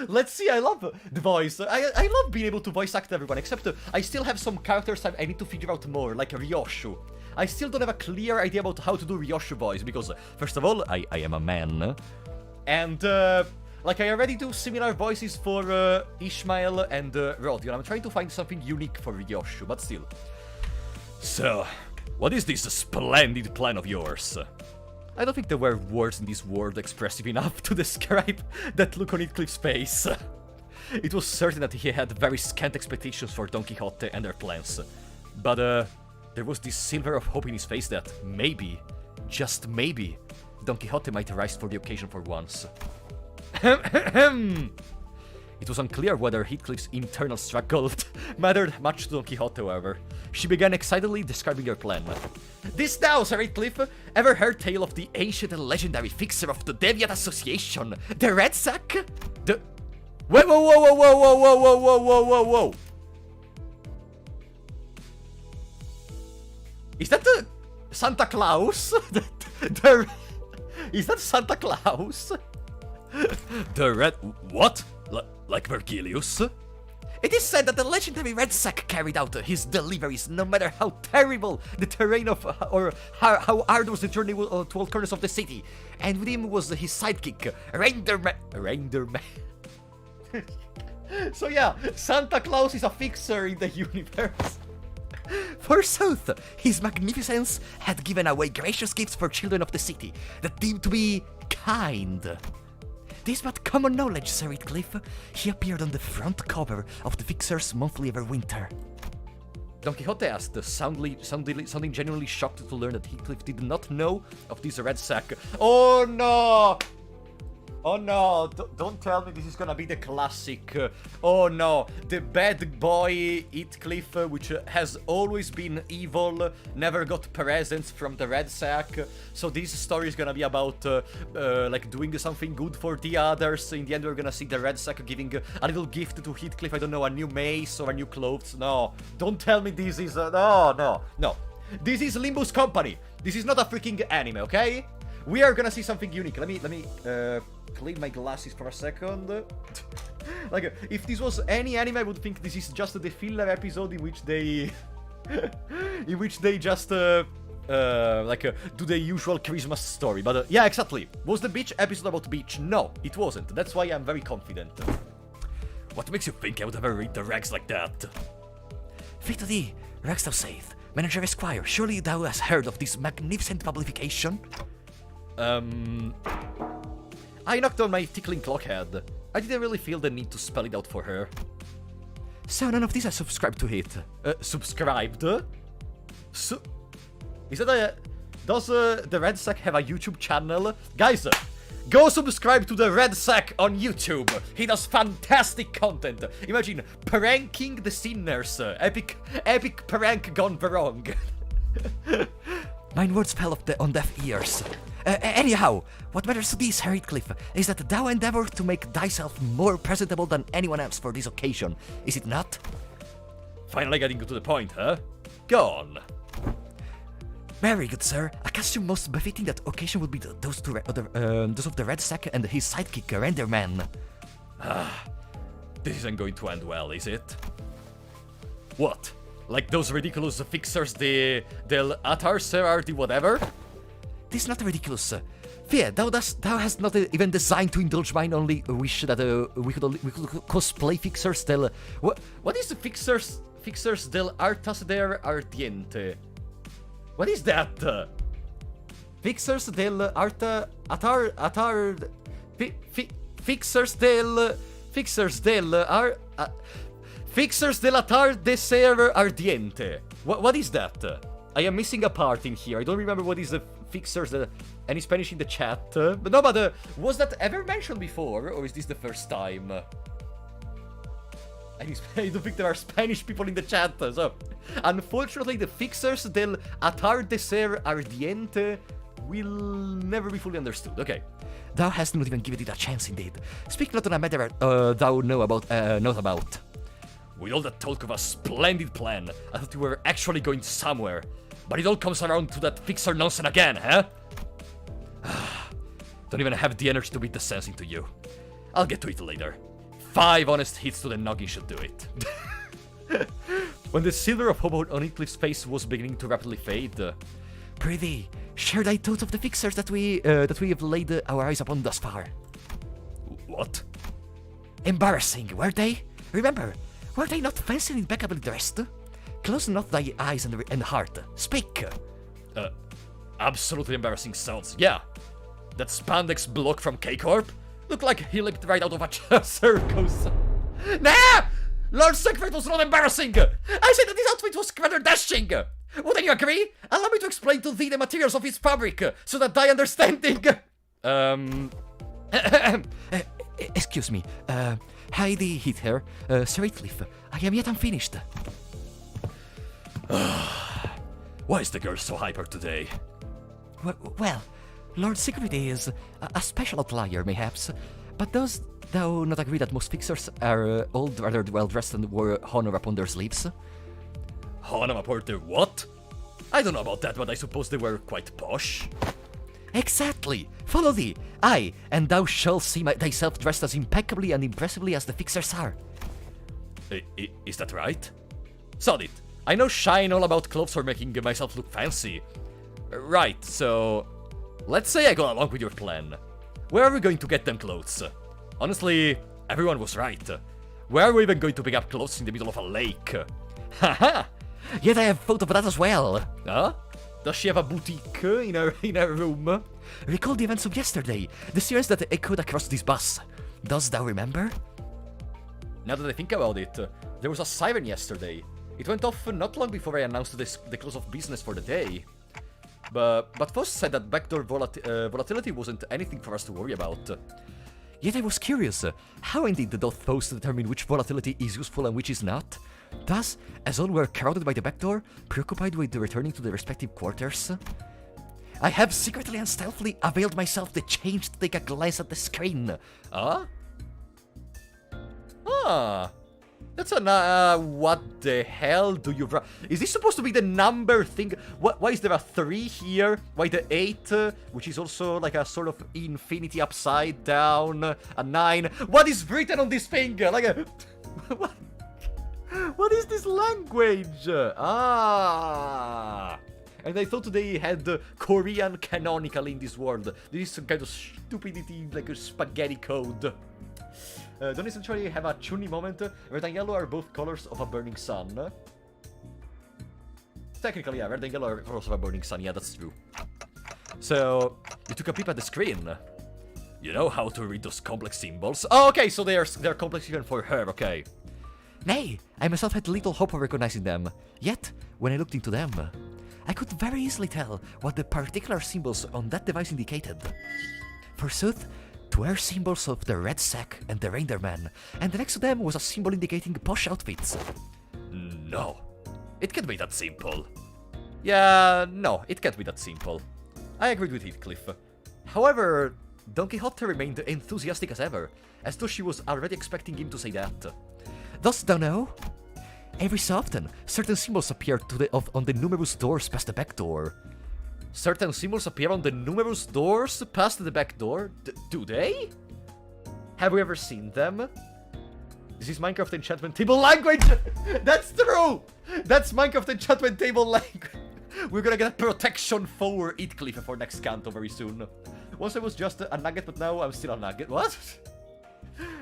Let's see, I love the voice. I love being able to voice act everyone, except I still have some characters I need to figure out more, like Ryoshu. I still don't have a clear idea about how to do Ryoshu voice, because, first of all, I am a man. And, like, I already do similar voices for Ishmael and Rodion. I'm trying to find something unique for Ryoshu, but still. So, what is this splendid plan of yours? I don't think there were words in this world expressive enough to describe that look on Heathcliff's face. It was certain that he had very scant expectations for Don Quixote and their plans. But, there was this silver of hope in his face that maybe, just maybe, Don Quixote might rise for the occasion for once. It was unclear whether Heathcliff's internal struggle mattered much to Don Quixote, however. She began excitedly describing her plan. "This now, Sir Heathcliff, ever heard tale of the ancient and legendary fixer of the Deviant Association, the Red Sack? The... Whoa, whoa, whoa, whoa, whoa, whoa, whoa, whoa, whoa, whoa, whoa. Is that the Santa Claus? Is that Santa Claus? The Red... What? Like Vergilius? It is said that the legendary Red Sack carried out his deliveries no matter how terrible the terrain of... or how arduous the journey to all corners of the city. And with him was his sidekick, Reinderman. So yeah, Santa Claus is a fixer in the universe. Forsooth, his magnificence had given away gracious gifts for children of the city that deemed to be kind. This but common knowledge, Sir Heathcliff. He appeared on the front cover of the Fixer's Monthly every winter. Don Quixote asked, sounding genuinely shocked to learn that Heathcliff did not know of this Red Sack. Oh no! Oh no, don't tell me this is gonna be the classic, oh no, the bad boy Heathcliff, which has always been evil, never got presents from the Red Sack, so this story is gonna be about, like, doing something good for the others. In the end, we're gonna see the Red Sack giving a little gift to Heathcliff, I don't know, a new mace or a new clothes. No, don't tell me this is, no. This is Limbus Company. This is not a freaking anime, okay? We are gonna see something unique. Let me clean my glasses for a second. Like, if this was any anime, I would think this is just the filler episode in which they... just, do the usual Christmas story. But, yeah, exactly. Was the beach episode about beach? No, it wasn't. That's why I'm very confident. What makes you think I would ever read the rags like that? Faith to thee, rags thou sayest. Manager Esquire, surely thou hast heard of this magnificent publication? I knocked on my tickling clock head. I didn't really feel the need to spell it out for her. So none of these are subscribed to it. Subscribed? Is that a... Does the Red Sack have a YouTube channel? Guys, go subscribe to the Red Sack on YouTube. He does fantastic content. Imagine pranking the sinners. Epic prank gone wrong. Mine words fell on deaf ears. Anyhow, what matters to thee, Sir Heathcliff, is that thou endeavour to make thyself more presentable than anyone else for this occasion, is it not? Finally getting to the point, huh? Go on. Very good, sir. A costume most befitting that occasion would be those of the Red Sack and his sidekick, Renderman. This isn't going to end well, is it? What? Like those ridiculous fixers, the Atars or the whatever? This is not ridiculous. Fear, thou hast not even designed to indulge mine only wish that we could cosplay fixers del... What is the fixers del artas der ardiente? What is that? Fixers del atar... Fixers del atar de ser ardiente. What is that? I am missing a part in here. I don't remember what is the fixers, any Spanish in the chat. But no, was that ever mentioned before? Or is this the first time? I don't think there are Spanish people in the chat. So, unfortunately, the fixers del atardecer ardiente will never be fully understood. Okay. Thou hast not even given it a chance, indeed. Speak not on a matter thou know about, not about. With all that talk of a splendid plan, I thought we were actually going somewhere. But it all comes around to that fixer nonsense again, huh? Don't even have the energy to beat the sense into you. I'll get to it later. 5 honest hits to the noggin should do it. When the silver of hope on Heathcliff's face was beginning to rapidly fade, prithee, share thy thoughts of the fixers that we have laid our eyes upon thus far. What? Embarrassing, were they? Remember, were they not fancy impeccably dressed? Close not thy eyes and heart. Speak. Absolutely embarrassing sounds. Yeah. That spandex bloke from K-Corp looked like he leaped right out of a circus. Nah! Lord Secret was not embarrassing! I said that his outfit was rather dashing! Wouldn't you agree? Allow me to explain to thee the materials of his fabric, so that thy understanding... Excuse me. Hi, the Heath here. Sir Heathcliff, I am yet unfinished. Why is the girl so hyper today? Well, Lord Security is a special outlier, mayhaps. But does thou not agree that most fixers are all rather well dressed and wear honor upon their sleeves? Honor upon their what? I don't know about that, but I suppose they were quite posh. Exactly! Follow thee! Aye, and thou shalt see thyself dressed as impeccably and impressively as the fixers are. Is that right? Sod it. I know shine all about clothes for making myself look fancy. Right, so... let's say I go along with your plan. Where are we going to get them clothes? Honestly, everyone was right. Where are we even going to pick up clothes in the middle of a lake? Haha! Yet I have thought of that as well. Huh? Does she have a boutique in her room? Recall the events of yesterday, the sirens that echoed across this bus. Dost thou remember? Now that I think about it, there was a siren yesterday. It went off not long before I announced the close of business for the day. But Faust said that backdoor volatility wasn't anything for us to worry about. Yet I was curious, how indeed doth Faust determine which volatility is useful and which is not? Thus, as all were crowded by the back door, preoccupied with returning to their respective quarters, I have secretly and stealthily availed myself the change to take a glance at the screen. Ah? Ah. That's a, what the hell do you... Is this supposed to be the number thing? Why is there a 3 here? Why the 8, which is also like a sort of infinity upside down, a 9? What is written on this thing? Like a... What is this language? Ah... And I thought they had Korean canonically in this world. This is some kind of stupidity, like a spaghetti code. Don't essentially have a chunny moment. Red and yellow are both colors of a burning sun. Technically, yeah, red and yellow are colors of a burning sun. Yeah, that's true. So, you took a peep at the screen. You know how to read those complex symbols? Oh, okay, so they're complex even for her, okay. Nay, I myself had little hope of recognizing them. Yet, when I looked into them, I could very easily tell what the particular symbols on that device indicated. Forsooth, 2 were symbols of the red sack and the reindeer man, and next to them was a symbol indicating posh outfits. No, it can't be that simple. Yeah, no, it can't be that simple. I agreed with Heathcliff. However, Don Quixote remained enthusiastic as ever, as though she was already expecting him to say that. Dost thou know? Every so often, certain symbols appear on the numerous doors past the back door. Certain symbols appear on the numerous doors past the back door? Do they? Have we ever seen them? This is Minecraft enchantment table language! That's true! That's Minecraft enchantment table language! We're gonna get a protection for Heathcliff for next canto very soon. Once I was just a nugget, but now I'm still a nugget. What?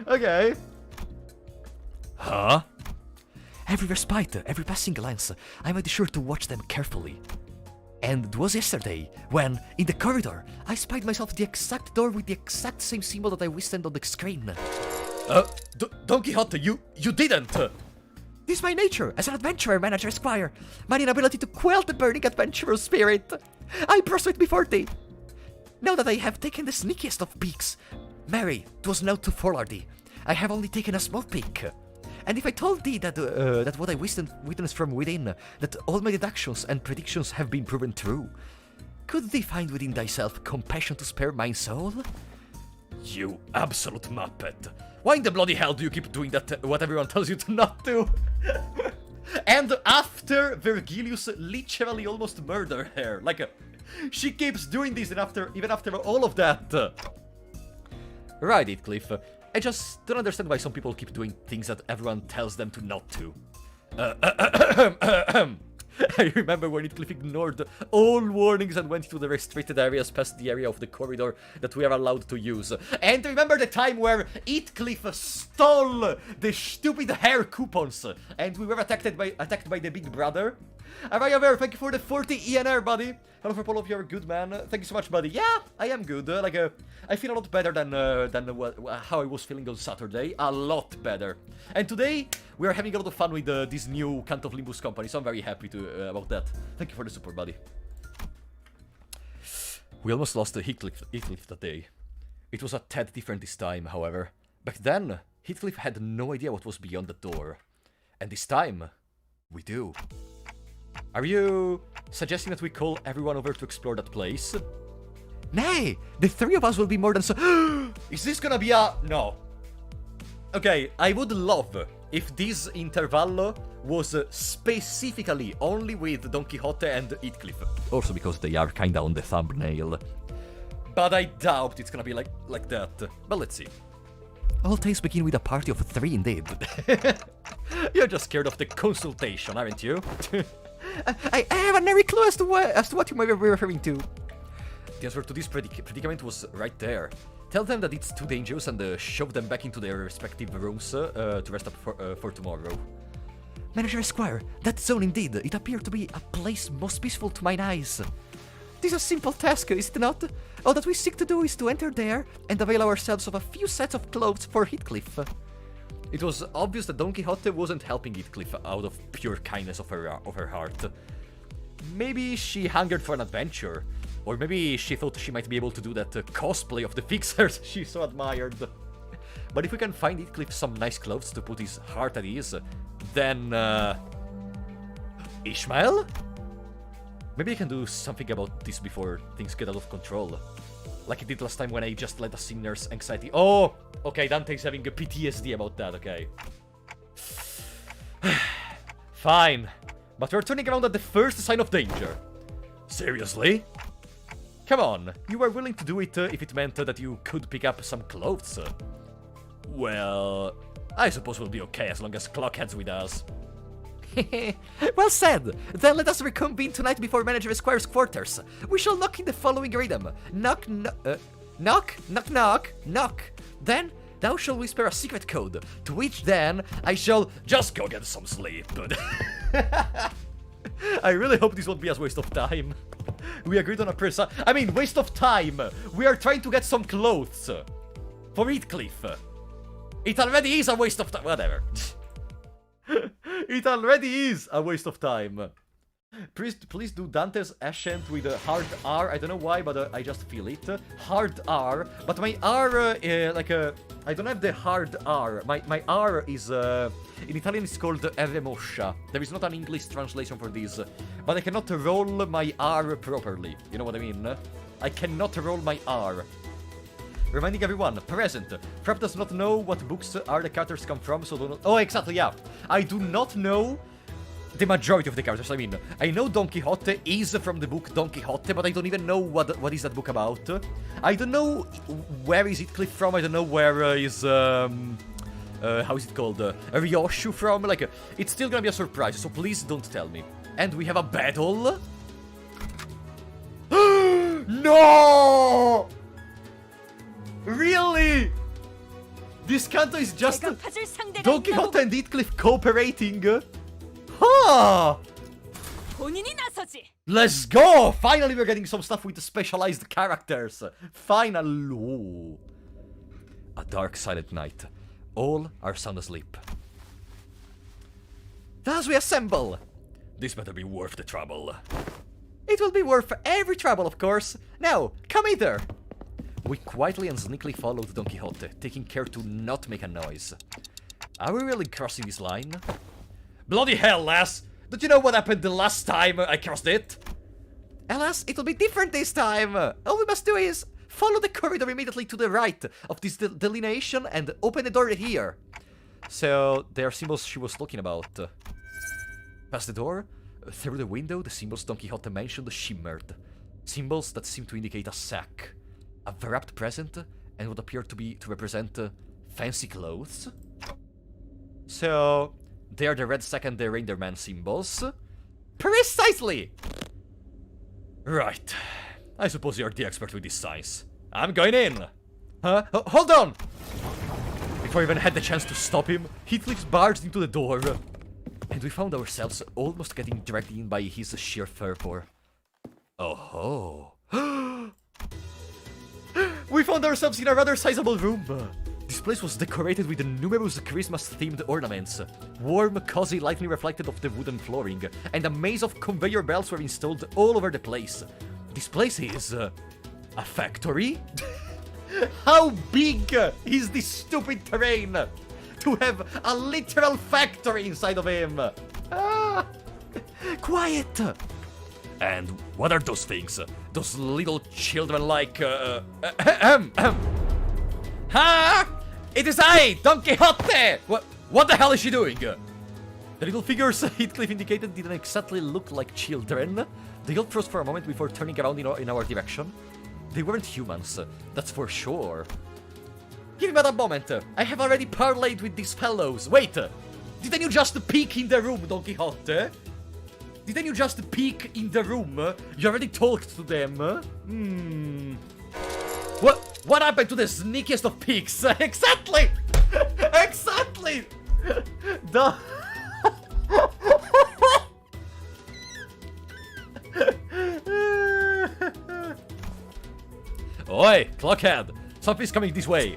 Okay. Huh? Every respite, every passing glance, I made sure to watch them carefully. And it was yesterday, when, in the corridor, I spied myself the exact door with the exact same symbol that I witnessed on the screen. Don Quixote, you didn't! This is my nature, as an adventurer, manager, esquire, my inability to quell the burning adventurous spirit. I prostrate before thee. Now that I have taken the sneakiest of peeks, Mary, 'twas now too foolhardy. I have only taken a small peek. And if I told thee that that what I witnessed from within, that all my deductions and predictions have been proven true, could thee find within thyself compassion to spare my soul? You absolute muppet. Why in the bloody hell do you keep doing that, what everyone tells you to not do? And after Vergilius literally almost murdered her, like, she keeps doing this even after all of that. Right, Heathcliff. I just don't understand why some people keep doing things that everyone tells them to not to. I remember when Heathcliff ignored all warnings and went to the restricted areas past the area of the corridor that we are allowed to use. And remember the time where Heathcliff stole the stupid hair coupons and we were attacked by the big brother? Arriver, thank you for the 40 ENR, buddy. Hello, frapollo, you're a good man. Thank you so much, buddy. Yeah, I am good. I feel a lot better than how I was feeling on Saturday. A lot better. And today, we are having a lot of fun with this new Cant of Limbus company, so I'm very happy about that. Thank you for the support, buddy. We almost lost Heathcliff that day. It was a tad different this time, however. Back then, Heathcliff had no idea what was beyond the door. And this time, we do. Are you suggesting that we call everyone over to explore that place? Nay, the three of us will be more than so. Is this gonna be a... No. Okay, I would love if this Intervallo was specifically only with Don Quixote and Heathcliff. Also because they are kinda on the thumbnail. But I doubt it's gonna be like that. But let's see. All tales begin with a party of three indeed. You're just scared of the consultation, aren't you? I have a nary clue as to what you might be referring to. The answer to this predicament was right there. Tell them that it's too dangerous and shove them back into their respective rooms to rest up for tomorrow. Manager Esquire, that zone indeed. It appeared to be a place most peaceful to mine eyes. This is a simple task, is it not? All that we seek to do is to enter there and avail ourselves of a few sets of clothes for Heathcliff. It was obvious that Don Quixote wasn't helping Heathcliff out of pure kindness of her heart. Maybe she hungered for an adventure, or maybe she thought she might be able to do that cosplay of the fixers she so admired. But if we can find Heathcliff some nice clothes to put his heart at ease, then... Ishmael? Maybe I can do something about this before things get out of control. Like I did last time when I just let the sinner's anxiety... Oh! Okay, Dante's having a PTSD about that, okay. Fine. But we're turning around at the first sign of danger. Seriously? Come on, you were willing to do it if it meant that you could pick up some clothes. Well, I suppose we'll be okay as long as Clockhead's with us. Well said! Then let us reconvene tonight before Manager Esquire's quarters. We shall knock in the following rhythm. Knock, knock, knock, knock. Then thou shalt whisper a secret code, to which then I shall just go get some sleep. I really hope this won't be a waste of time. We agreed on a waste of time. We are trying to get some clothes for Heathcliff. It already is a waste of time. Whatever. It already is a waste of time. Please do Dante's accent with a hard R. I don't know why, but I just feel it. Hard R. But my R, I don't have the hard R. My R is, in Italian it's called R moscia. There is not an English translation for this. But I cannot roll my R properly. You know what I mean? I cannot roll my R. Reminding everyone, present. Frap does not know what books are the characters come from, so do not... Oh, exactly, yeah. I do not know the majority of the characters. I mean, I know Don Quixote is from the book Don Quixote, but I don't even know what is that book about. I don't know where is Heathcliff from. I don't know where is... how is it called? Ryoshu from. Like, it's still gonna be a surprise, so please don't tell me. And we have a battle? No! Really? This canto is just Don Quixote and Heathcliff cooperating? Huh! Let's go! Finally we're getting some stuff with specialized characters. Finally. Ooh. A dark silent night. All are sound asleep. Thus we assemble. This better be worth the trouble. It will be worth every trouble, of course. Now, come hither. We quietly and sneakily followed Don Quixote, taking care to not make a noise. Are we really crossing this line? Bloody hell, lass! Don't you know what happened the last time I crossed it? Alas, it'll be different this time! All we must do is follow the corridor immediately to the right of this delineation and open the door here. So, they are symbols she was talking about. Past the door, through the window, the symbols Don Quixote mentioned shimmered. Symbols that seemed to indicate a sack. A wrapped present, and what appeared to represent fancy clothes. So, they are the red sack and the reindeer man symbols. Precisely! Right. I suppose you're the expert with these signs. I'm going in! Huh? Hold on! Before I even had the chance to stop him, Heathcliff barged into the door. And we found ourselves almost getting dragged in by his sheer fervor. Oh ho! We found ourselves in a rather sizable room. This place was decorated with numerous Christmas-themed ornaments. Warm, cozy lighting reflected off the wooden flooring, and a maze of conveyor belts were installed all over the place. This place is... a factory? How big is this stupid terrain? to have a literal factory inside of him. Ah. Quiet. And what are those things? Those little children like, Ha! It is I, Don Quixote! What the hell is she doing? The little figures Heathcliff indicated didn't exactly look like children. They all froze for a moment before turning around in our direction. They weren't humans, that's for sure. Give me but a moment. I have already parlayed with these fellows. Wait, didn't you just peek in the room, Don Quixote? Didn't you just peek in the room? You already talked to them. What happened to the sneakiest of peaks? Exactly! Exactly! The... Oi, clockhead! Something's coming this way.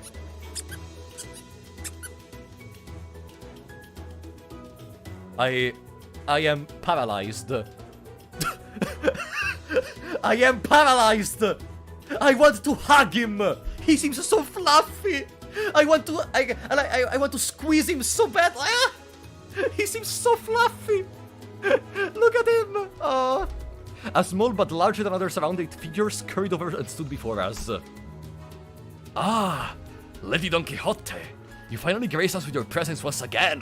I am paralyzed. I am paralyzed! I want to hug him! He seems so fluffy! I want to squeeze him so bad! Ah! He seems so fluffy! Look at him! Oh. A small but larger than other surrounded figure scurried over and stood before us. Ah, Lady Don Quixote, you finally grace us with your presence once again,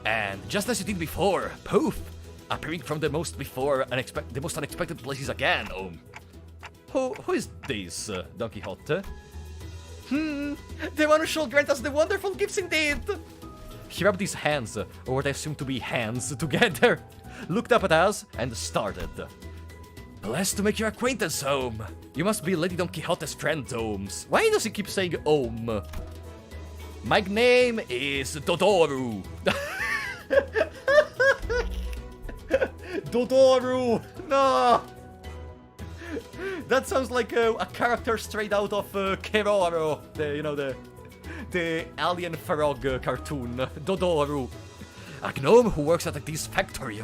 And just as you did before, poof, appearing from the most unexpected places again, Who is this, Don Quixote? The one who shall grant us the wonderful gifts indeed! He rubbed his hands, or what I assume to be hands, together, looked up at us, and started. Blessed to make your acquaintance, You must be Lady Don Quixote's friend, Why does he keep saying My name is Dodoru. Dodoru! No! That sounds like a character straight out of Keroro, the alien frog cartoon, Dodoru. A gnome who works at this factory,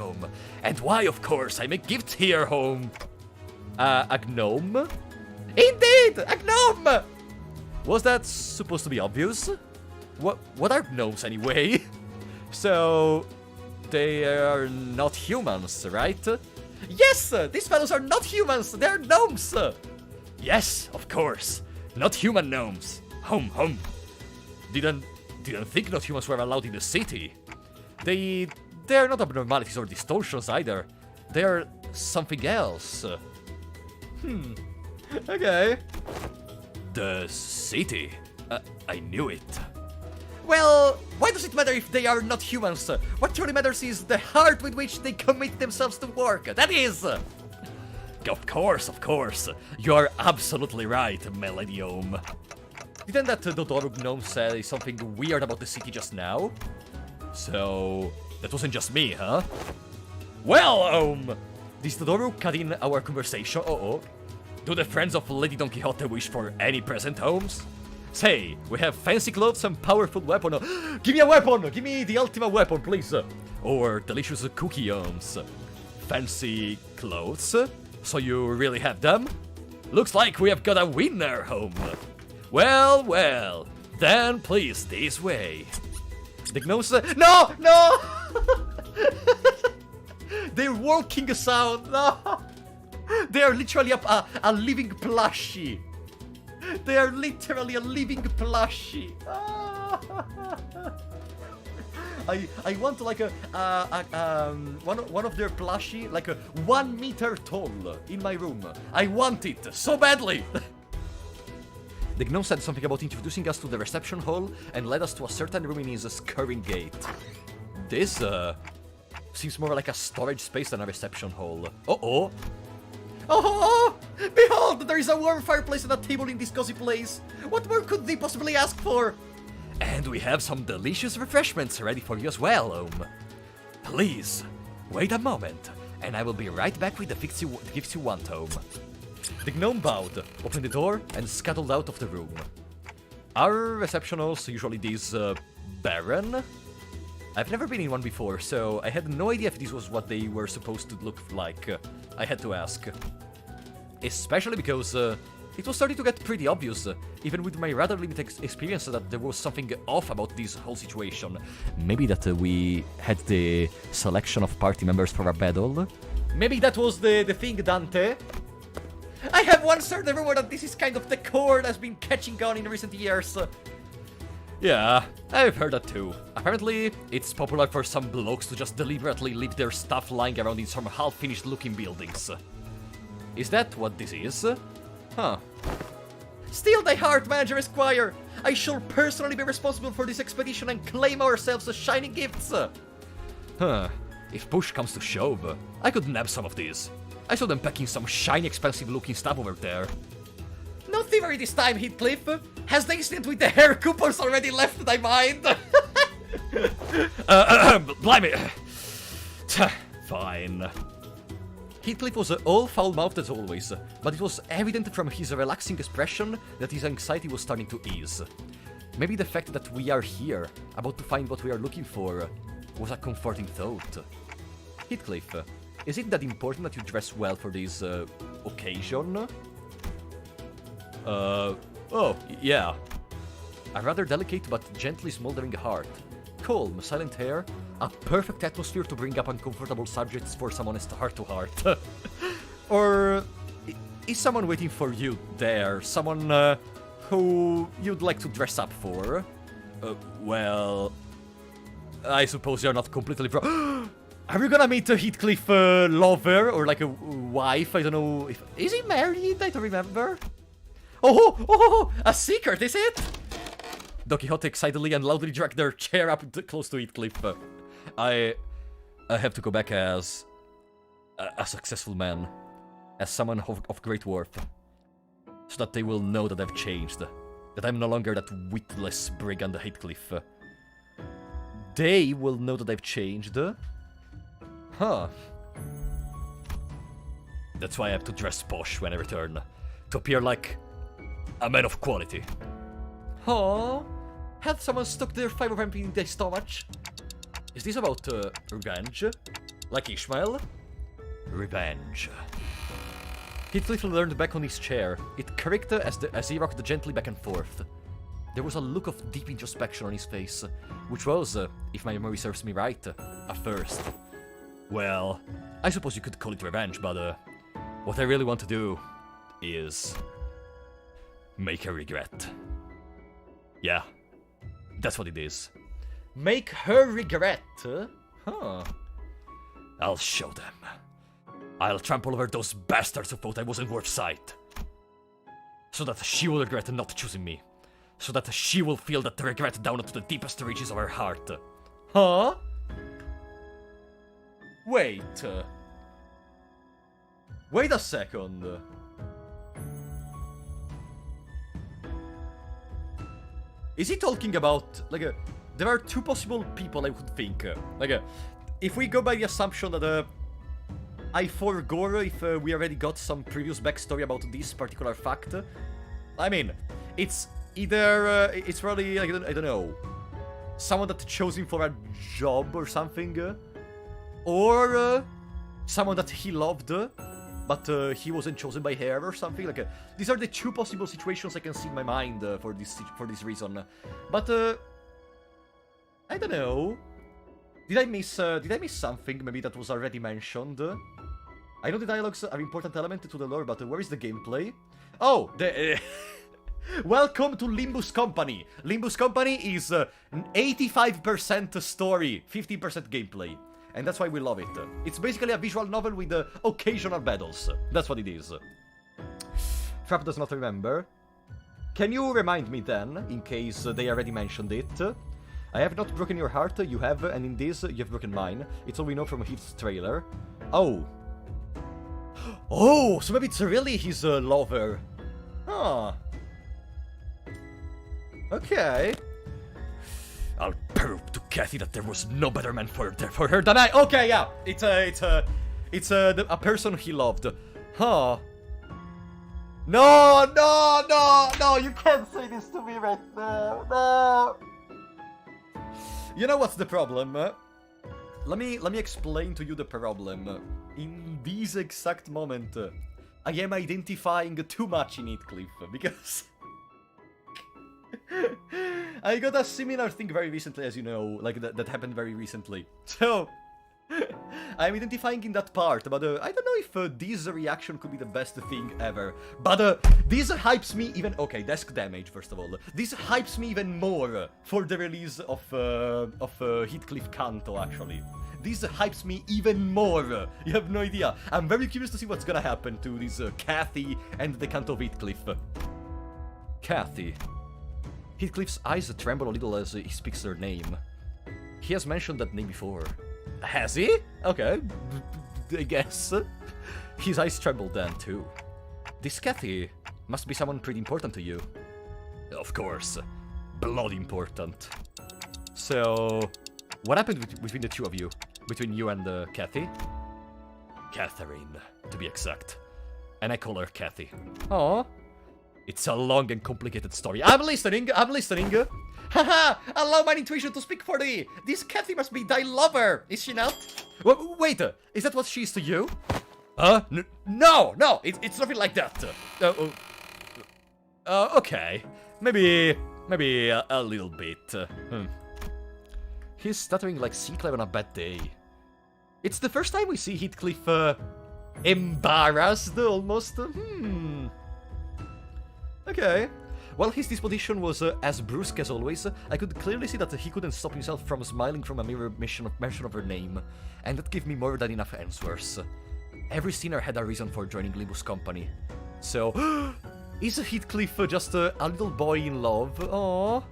And why, of course, I make gifts here, a gnome? Indeed, a gnome! Was that supposed to be obvious? What are gnomes, anyway? So, they are not humans, right? Yes! These fellows are not humans! They're gnomes! Yes, of course. Not human gnomes. Home. Didn't think not humans were allowed in the city. They're not abnormalities or distortions either. They're something else. Okay. The city? I knew it. Well, why does it matter if they are not humans? What truly matters is the heart with which they commit themselves to work. That is... Of course. You are absolutely right, Melody Didn't that Dodoru gnome say something weird about the city just now? So... that wasn't just me, huh? Well, This Dodoru cut in our conversation. Do the friends of Lady Don Quixote wish for any present, Holmes? Say, we have fancy clothes and powerful weapon. Give me a weapon! Give me the ultimate weapon, please! Or delicious cookie, Holmes. Fancy clothes? So you really have them? Looks like we have got a winner, Holmes. Well, then please, this way. The gnomes... No! They're walking sound, no! They are literally a living plushie. They are literally a living plushie. I want like one of their plushie, like 1 meter tall, in my room. I want it so badly. The gnome said something about introducing us to the reception hall and led us to a certain room in his scurrying gait. This seems more like a storage space than a reception hall. Oh! Behold, there is a warm fireplace and a table in this cozy place. What more could they possibly ask for? And we have some delicious refreshments ready for you as well, Please, wait a moment, and I will be right back with the gifts you want, The gnome bowed, opened the door, and scuttled out of the room. Are reception halls usually these, barren? I've never been in one before, so I had no idea if this was what they were supposed to look like. I had to ask. Especially because it was starting to get pretty obvious, even with my rather limited experience, that there was something off about this whole situation. Maybe that we had the selection of party members for a battle? Maybe that was the thing, Dante? I have once heard the rumor that this is kind of the core that's been catching on in recent years. Yeah, I've heard that too. Apparently, it's popular for some blokes to just deliberately leave their stuff lying around in some half-finished looking buildings. Is that what this is? Huh. Steal thy heart, Manager Esquire! I shall personally be responsible for this expedition and claim ourselves as shining gifts! Huh. If push comes to shove, I could nab some of these. I saw them packing some shiny, expensive-looking stuff over there. No thievery this time, Heathcliff! Has the incident with the hair coupons already left thy mind? Blimey! Fine. Heathcliff was all foul-mouthed as always, but it was evident from his relaxing expression that his anxiety was starting to ease. Maybe the fact that we are here, about to find what we are looking for, was a comforting thought. Heathcliff, is it that important that you dress well for this, occasion? Oh, yeah. A rather delicate but gently smoldering heart. Calm, silent hair, a perfect atmosphere to bring up uncomfortable subjects for some honest heart-to-heart. Or is someone waiting for you there? Someone, who you'd like to dress up for? Well, I suppose you're not completely Are we gonna meet a Heathcliff lover or like a wife? I don't know. Is he married? I don't remember. Oh, a secret, is it? Don Quixote excitedly and loudly dragged their chair up close to Heathcliff. I have to go back as a successful man, as someone of great worth, so that they will know that I've changed, that I'm no longer that witless brigand Heathcliff. They will know that I've changed. Huh. That's why I have to dress posh when I return, to appear like a man of quality. Huh? Had someone stuck their fiber vamp in their stomach? Is this about revenge? Like Ishmael? Revenge. Heathcliff leaned back on his chair. It creaked as he rocked gently back and forth. There was a look of deep introspection on his face, which was, if my memory serves me right, a first. Well, I suppose you could call it revenge, but what I really want to do is make her regret. Yeah, that's what it is. Make her regret? Huh. I'll show them. I'll trample over those bastards who thought I wasn't worth sight. So that she will regret not choosing me. So that she will feel that regret down into the deepest reaches of her heart. Huh? Wait. Wait a second. Is he talking about, like, there are two possible people I would think. If we go by the assumption that, I forego if we already got some previous backstory about this particular fact. I mean, it's either, it's probably, like, I don't know, someone that chose him for a job or something, or someone that he loved, but he wasn't chosen by her or something. Like, these are the two possible situations I can see in my mind for this reason. But I don't know. Did I miss something? Maybe that was already mentioned. I know the dialogues are an important element to the lore, but where is the gameplay? Oh, the welcome to Limbus Company. Limbus Company is an 85% story, 15% gameplay. And that's why we love it. It's basically a visual novel with occasional battles. That's what it is. Trap does not remember. Can you remind me then, in case they already mentioned it? I have not broken your heart, you have, and in this, you have broken mine. It's all we know from Heath's trailer. Oh. Oh, so maybe it's really his lover. Huh. Okay. I'll prove to Kathy that there was no better man for her than I. Okay, yeah, it's a person he loved. Huh? No! You can't say this to me right now. No. You know what's the problem? Let me explain to you the problem. In this exact moment, I am identifying too much in Heathcliff, because... I got a similar thing very recently, as you know, like that happened very recently. So, I'm identifying in that part, but I don't know if this reaction could be the best thing ever. But this hypes me even... Okay, desk damage, first of all. This hypes me even more for the release of Heathcliff Canto, actually. This hypes me even more. You have no idea. I'm very curious to see what's gonna happen to this Cathy and the Canto of Heathcliff. Cathy. Heathcliff's eyes tremble a little as he speaks her name. He has mentioned that name before. Has he? Okay, I guess. His eyes tremble then, too. This Cathy must be someone pretty important to you. Of course. Blood important. So, what happened between the two of you? Between you and Cathy? Catherine, to be exact. And I call her Cathy. Aww. It's a long and complicated story. I'm listening! Haha! Allow my intuition to speak for thee! This Cathy must be thy lover, is she not? Wait, is that what she is to you? No, it's nothing like that. Okay. Maybe a little bit. He's stuttering like Heathcliff on a bad day. It's the first time we see Heathcliff, embarrassed, almost. Okay. While his disposition was as brusque as always, I could clearly see that he couldn't stop himself from smiling from a mere mention of her name, and that gave me more than enough answers. Every sinner had a reason for joining Limbus company. So, is Heathcliff just a little boy in love? Aww.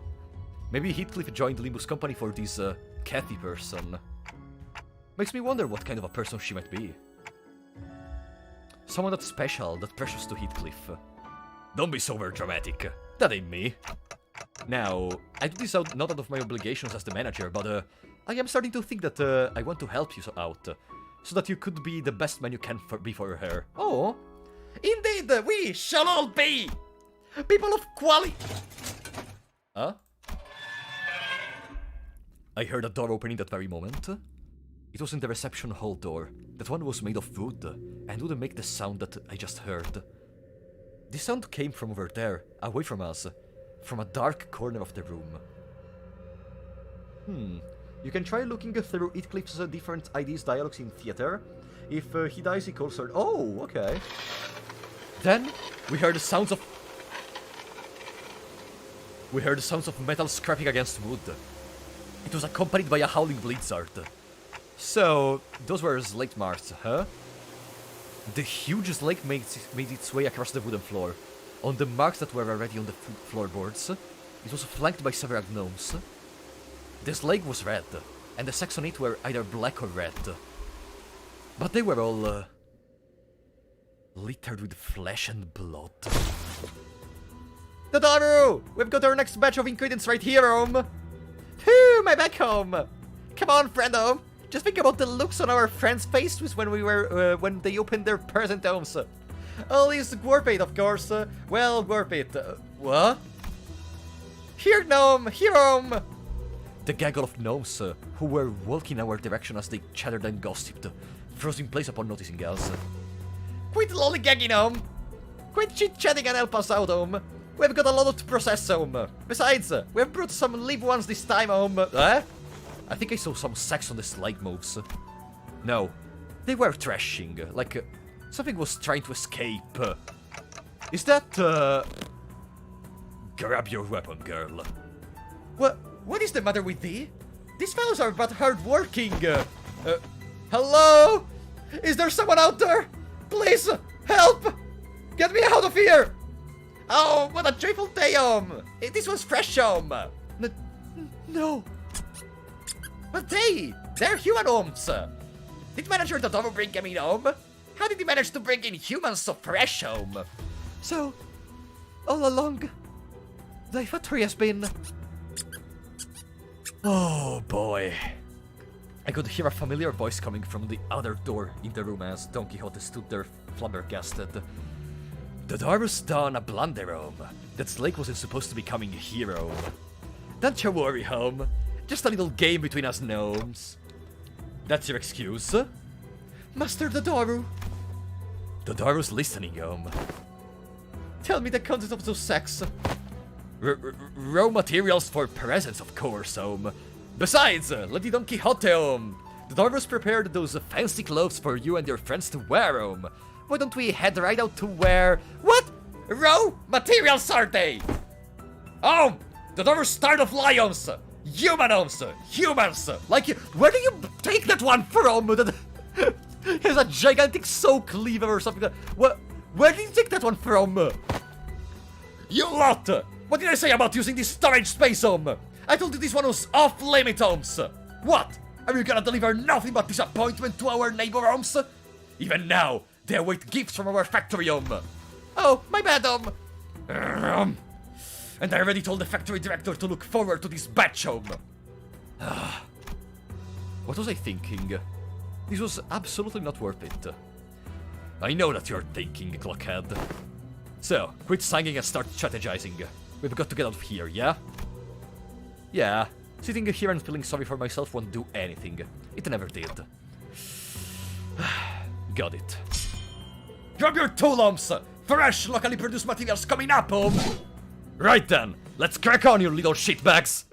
Maybe Heathcliff joined Limbus company for this Cathy person. Makes me wonder what kind of a person she might be. Someone that's special, that precious to Heathcliff. Don't be so over dramatic. That ain't me. Now, I do this not out of my obligations as the manager, but I am starting to think that I want to help you out, so that you could be the best man you can be for her. Oh, indeed, we shall all be people of quality. Huh? I heard a door opening that very moment. It was in the reception hall door. That one was made of wood, and wouldn't make the sound that I just heard. This sound came from over there, away from us, from a dark corner of the room. You can try looking through Heathcliff's different ideas dialogues in theater. If he dies, he calls her... Oh, okay. Then, we heard the sounds of metal scraping against wood. It was accompanied by a howling blizzard. So, those were slate marks, huh? The huge slate made its way across the wooden floor. On the marks that were already on the floorboards, it was flanked by several gnomes. The slate was red, and the sacks on it were either black or red. But they were all littered with flesh and blood. Dodaru! We've got our next batch of ingredients right here, home! Phew, my back home! Come on, friendo! Just think about the looks on our friends' faces when they opened their present homes. All is Gorpate, of course. Well, Gorpate. What? Here, gnome! Here, home! The gaggle of gnomes who were walking our direction as they chattered and gossiped, froze in place upon noticing us. Quit lollygagging, home! Quit chit-chatting and help us out, home! We've got a lot to process, home! Besides, we've brought some live ones this time, home! I think I saw some sacks on the slide moves. No, they were thrashing, like something was trying to escape. Is that, Grab your weapon, girl. What is the matter with thee? These fellows are but hard working. Hello? Is there someone out there? Please, help! Get me out of here! Oh, what a joyful day, This was fresh, No. But they're human homes. Did Manager Dodovo bring him in home? How did he manage to bring in humans so fresh home? So, all along, thy factory has been... Oh boy. I could hear a familiar voice coming from the other door in the room as Don Quixote stood there flabbergasted. Dodaro's done a blunder, home. That Slake wasn't supposed to be coming here, home. Don't you worry, home. Just a little game between us gnomes. That's your excuse? Master Dodaru. Dodoru's listening, Tell me the content of those sacks. Raw materials for presents, of course, Besides, Lady Don Quixote, Dodoru's prepared those fancy clothes for you and your friends to wear, Why don't we head right out to where... What? Raw materials are they? Dodoru's start of lions! Humans! Like, where do you take that one from? That has a gigantic soul cleaver or something. Where did you take that one from? You lot! What did I say about using this storage space, I told you this one was off-limit, What? Are you gonna deliver nothing but disappointment to our neighbor, Even now, they await gifts from our factory, Oh, my bad, And I already told the factory director to look forward to this batch, What was I thinking? This was absolutely not worth it. I know that you're thinking, Clockhead. So, quit singing and start strategizing. We've got to get out of here, yeah? Yeah, sitting here and feeling sorry for myself won't do anything. It never did. Got it. Grab your tool, Fresh, locally produced materials coming up, Right then, let's crack on, you little shitbags!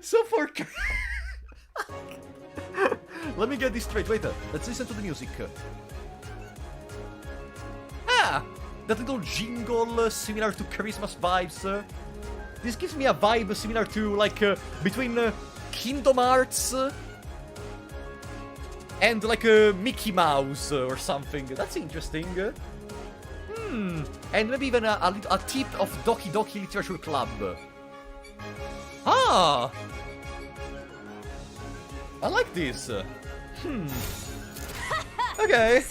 So for... Let me get this straight, wait, let's listen to the music. That little jingle similar to Christmas vibes. This gives me a vibe similar to, like, between Kingdom Hearts and, like, Mickey Mouse or something. That's interesting. And maybe even a tip of Doki Doki Literature Club. I like this. Okay.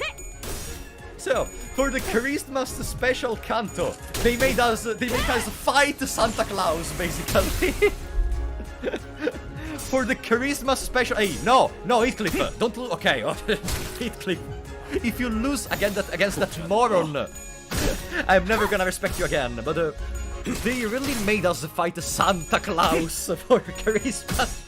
So, for the Christmas special canto, they made us fight Santa Claus, basically. For the Christmas special... Hey, no, Heathcliff, don't lose... Okay, Heathcliff, if you lose against that moron, I'm never gonna respect you again, but they really made us fight Santa Claus for Christmas.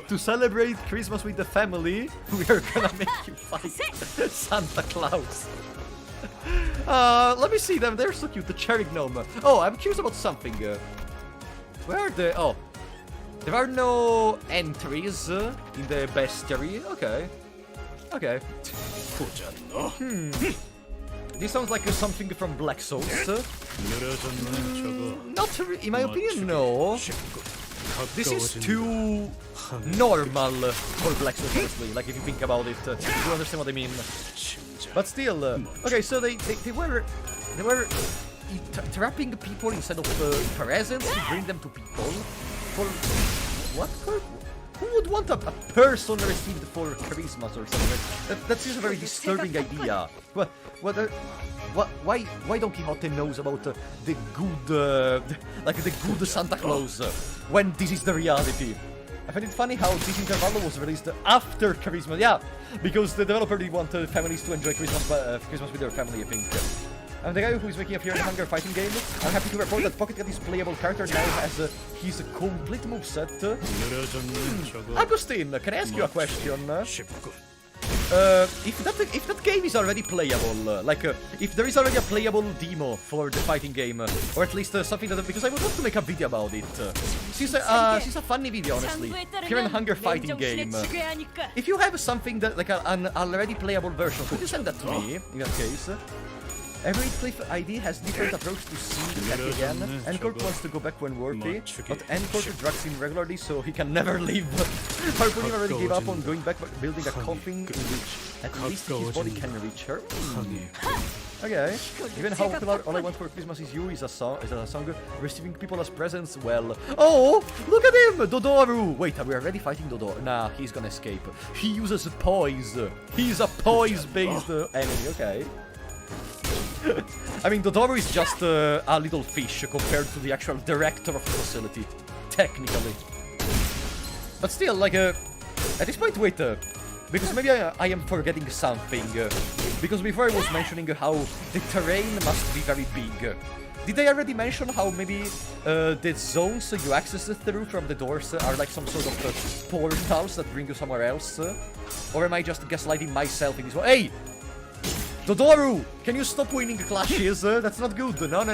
To celebrate Christmas with the family, we are gonna make you fight Santa Claus. Let me see them, they're so cute, the cherry gnome. Oh, I'm curious about something. Where are the... Oh, there are no entries in the bestiary. Okay. This sounds like something from Black Souls. Not in my opinion, no. This is too normal for Black Souls, honestly. Like, if you think about it, you understand what I mean. But still, okay, so they were trapping people instead of presents to bring them to people. For what? Who would want a person received for Christmas or something? That seems a very disturbing idea. Why Don Quixote knows about the good, like the good Santa Claus, when this is the reality? I find it funny how this Intervallo was released after Christmas. Yeah, because the developer didn't want families to enjoy Christmas with their family, I think. I'm the guy who is making a Fear and Hunger fighting game. I'm happy to report that Pocket Cat is playable character now has his complete moveset. Agustin, can I ask you a question? If that game is already playable, if there is already a playable demo for the fighting game, or at least something that, because I would love to make a video about it. Since a funny video, honestly. Fear and Hunger fighting game. If you have something that, like an already playable version, could you send that to me, in that case? Every Cliff ID has different approach to see back again. Encorp wants to go back when worthy, but Encorp drags him regularly so he can never leave. Harpoon already gave up on going back but building a coffin in which at least his body can reach her. Okay. Given how popular All I Want for Christmas Is You is a song receiving people as presents, well... Oh! Look at him! Dodoru! Wait, are we already fighting Dodoru? Nah, he's gonna escape. He uses poise. He's a poise-based enemy, okay. I mean, Dodoru is just a little fish compared to the actual director of the facility, technically. But still, like, at this point, wait, Because maybe I am forgetting something. Because before I was mentioning how the terrain must be very big. Did I already mention how maybe the zones you access through from the doors are like some sort of portals that bring you somewhere else? Or am I just gaslighting myself in this way? Hey! Dodoru! Can you stop winning clashes? That's not good. No.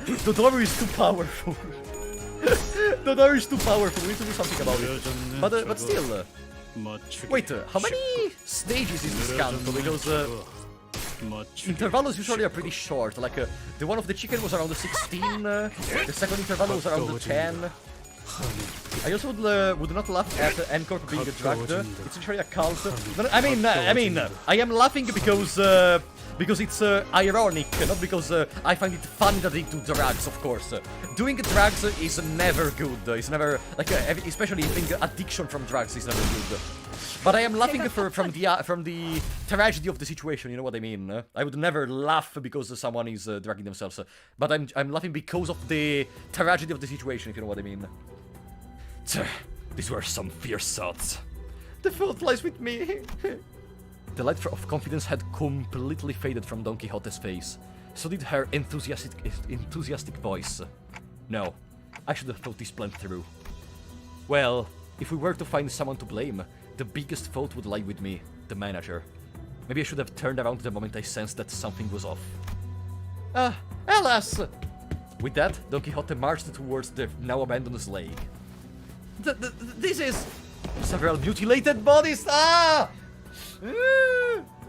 Dodoru is too powerful. Dodoru is too powerful. We need to do something about it. But still. Wait, how many stages is this canto? Because intervallos usually are pretty short. Like the one of the chicken was around the 16. The second intervallo was around the 10. I also would not laugh at N-Corp being dragged. It's usually a cult. No, I mean, I am laughing because it's ironic, not because I find it funny that they do drugs, of course. Doing drugs is never good. It's never, like, especially being addiction from drugs is never good. But I am laughing from the tragedy of the situation, you know what I mean? I would never laugh because someone is drugging themselves. But I'm laughing because of the tragedy of the situation, if you know what I mean. These were some fierce thoughts. The fault lies with me. The light of confidence had completely faded from Don Quixote's face. So did her enthusiastic voice. No, I should have thought this plan through. Well, if we were to find someone to blame, the biggest fault would lie with me, the manager. Maybe I should have turned around the moment I sensed that something was off. Alas! With that, Don Quixote marched towards the now abandoned sleigh. This is... Several mutilated bodies!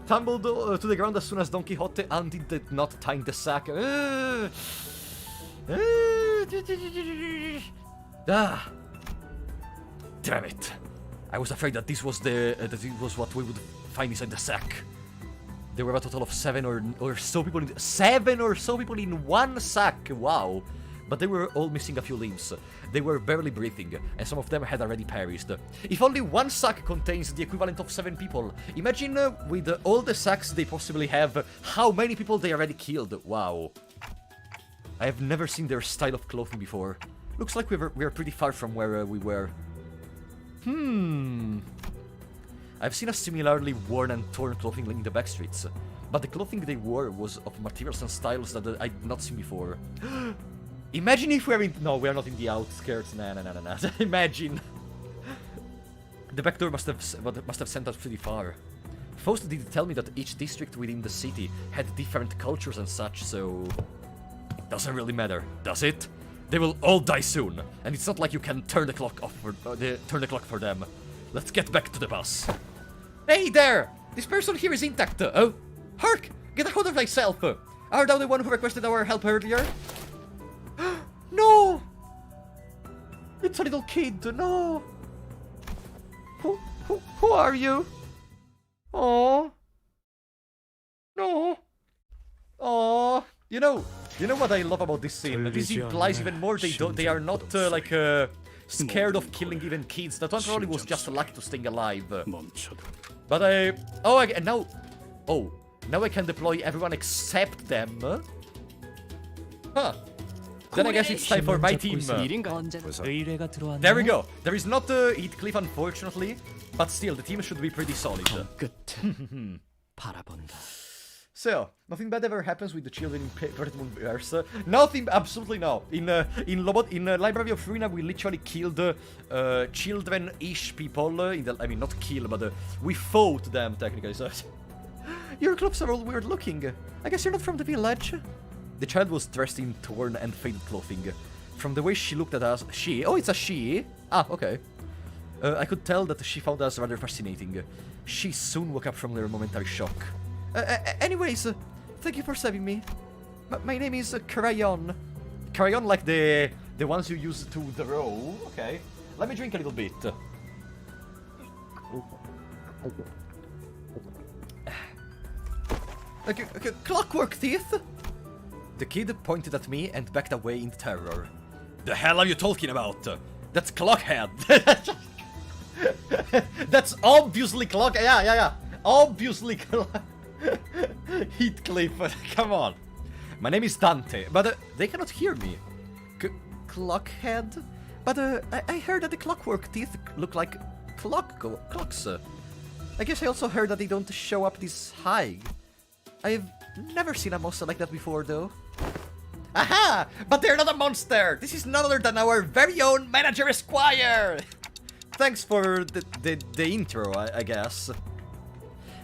Tumbled to the ground as soon as Don Quixote undid the knot tying the sack. Damn it! I was afraid that this was what we would find inside the sack. There were a total of seven or so people in one sack. Wow! But they were all missing a few limbs. They were barely breathing, and some of them had already perished. If only one sack contains the equivalent of 7 people, imagine with all the sacks they possibly have, how many people they already killed. Wow. I have never seen their style of clothing before. Looks like we are pretty far from where we were. I've seen a similarly worn and torn clothing in the back streets, but the clothing they wore was of materials and styles that I'd not seen before. Imagine if we're in... No, we're not in the outskirts. Nah. Imagine. The back door must have sent us pretty far. Faust did tell me that each district within the city had different cultures and such, so... Doesn't really matter, does it? They will all die soon, and it's not like you can turn the clock off for them. Let's get back to the bus. Hey there! This person here is intact. Oh, hark! Get a hold of thyself. Art thou the one who requested our help earlier? No! It's a little kid, no! Who are you? Oh, no! Oh, you know what I love about this scene? This implies even more they are not scared of killing even kids. That one probably was just lucky to staying alive. But now I can deploy everyone except them. Huh. Then I guess it's time for my team. There we go. There is not Heathcliff, unfortunately, but still, the team should be pretty solid. So, nothing bad ever happens with the children in Pertmund verse. Nothing, absolutely no. In Library of Ruina, we literally killed children-ish people. I mean, not kill, but we fought them technically. So, your clothes are all weird looking. I guess you're not from the village. The child was dressed in torn and faded clothing. From the way she looked at us, oh, it's a she? Ah, okay. I could tell that she found us rather fascinating. She soon woke up from her momentary shock. Anyways, thank you for saving me. My name is Crayon. Crayon like the ones you use to draw. Okay. Let me drink a little bit. Clockwork teeth? The kid pointed at me and backed away in terror. The hell are you talking about? That's Clockhead. That's obviously Clock. Yeah. Obviously Heathcliff. Come on. My name is Dante, but they cannot hear me. Clockhead? But I heard that the clockwork teeth look like clocks. I guess I also heard that they don't show up this high. I've never seen a monster like that before, though. Aha! But they're not a monster! This is none other than our very own Manager Esquire! Thanks for the intro, I guess.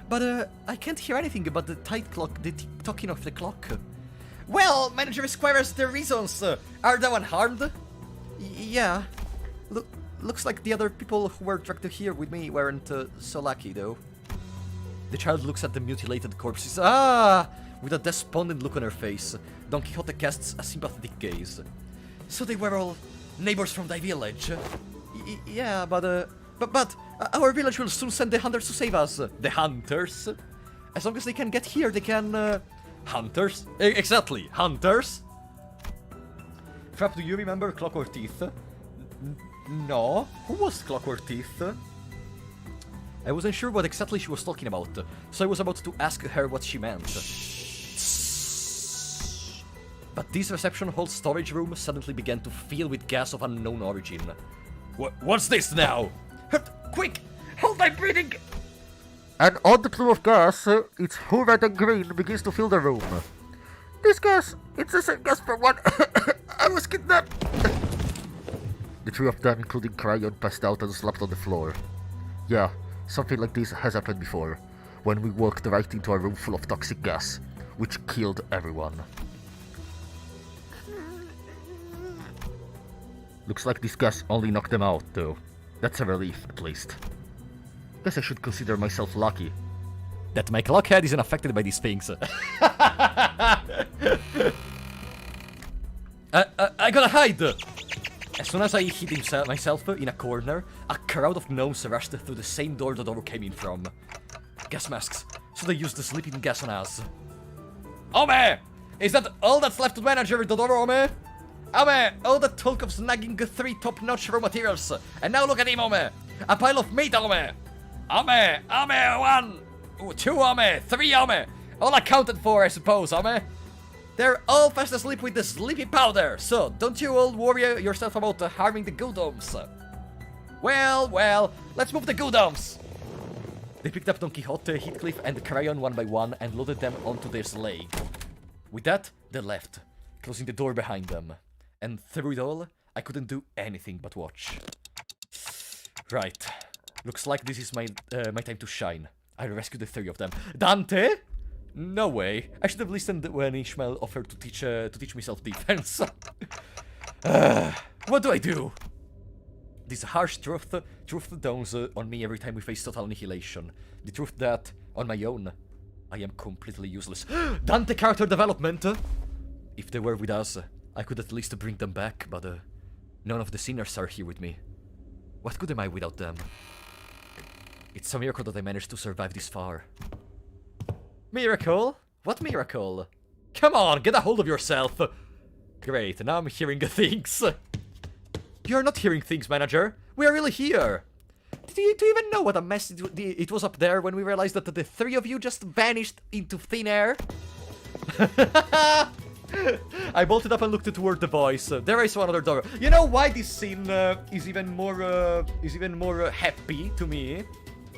But, I can't hear anything about the tight clock, the tick-tocking of the clock. Well, Manager Esquire has their reasons. Are they unharmed? Yeah. Looks like the other people who were dragged here with me weren't so lucky, though. The child looks at the mutilated corpses. With a despondent look on her face, Don Quixote casts a sympathetic gaze. So they were all neighbors from thy village? Yeah, but our village will soon send the hunters to save us. The hunters? As long as they can get here, they can, Hunters? Exactly, hunters? Frap, do you remember Clockwork Teeth? No? Who was Clockwork Teeth? I wasn't sure what exactly she was talking about, so I was about to ask her what she meant. But this reception hall storage room suddenly began to fill with gas of unknown origin. What's this now? Quick! Hold my breathing! An odd plume of gas, its whole red and green, begins to fill the room. This gas, it's the same gas from one I was kidnapped! The three of them, including Cryon, passed out and slept on the floor. Yeah, something like this has happened before, when we walked right into a room full of toxic gas, which killed everyone. Looks like this gas only knocked them out, though. That's a relief, at least. Guess I should consider myself lucky. That my clockhead isn't affected by these things. I gotta hide! As soon as I hid myself in a corner, a crowd of gnomes rushed through the same door the door came in from. Gas masks, so they used the sleeping gas on us. Ome! Is that all that's left to manage the door, Ome? Ome! All the talk of snagging 3 top-notch raw materials, and now look at him, Ome! A pile of meat, Ome! Ome! Ome! 1! 2, Ome! 3, Ome! All accounted for, I suppose, Ome! They're all fast asleep with the sleepy powder, so don't you all worry yourself about harming the goodoms. Well, let's move the goodoms! They picked up Don Quixote, Heathcliff, and Cryon one by one and loaded them onto their sleigh. With that, they left, closing the door behind them. And through it all, I couldn't do anything but watch. Right. Looks like this is my time to shine. I'll rescue the 3 of them. Dante? No way. I should have listened when Ishmael offered to teach me self-defense. What do I do? This harsh truth dawns on me every time we face total annihilation. The truth that, on my own, I am completely useless. Dante character development! If they were with us, I could at least bring them back, but none of the sinners are here with me. What good am I without them? It's a miracle that I managed to survive this far. Miracle? What miracle? Come on, get a hold of yourself! Great, now I'm hearing things. You're not hearing things, Manager. We are really here. Do you even know what a mess it was up there when we realized that the 3 of you just vanished into thin air? I bolted up and looked toward the voice. There I saw another door. You know why this scene is even more happy to me?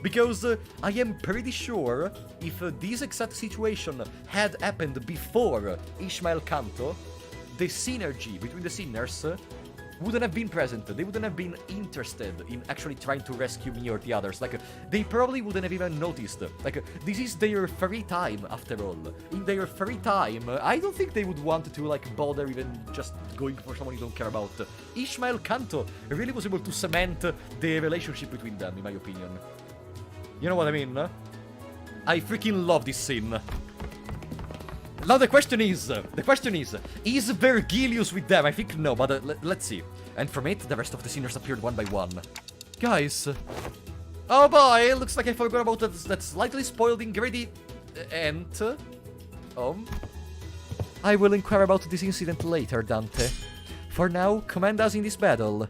Because I am pretty sure if this exact situation had happened before Ishmael Canto, the synergy between the sinners wouldn't have been present. They wouldn't have been interested in actually trying to rescue me or the others. Like, they probably wouldn't have even noticed. Like, this is their free time, after all. In their free time, I don't think they would want to, like, bother even just going for someone you don't care about. Ishmael Canto really was able to cement the relationship between them, in my opinion. You know what I mean? I freaking love this scene. Now the question is Vergilius with them? I think no, but let's see. And from it, the rest of the sinners appeared one by one. Guys. Oh boy, looks like I forgot about that slightly spoiled ingredient. I will inquire about this incident later, Dante. For now, command us in this battle.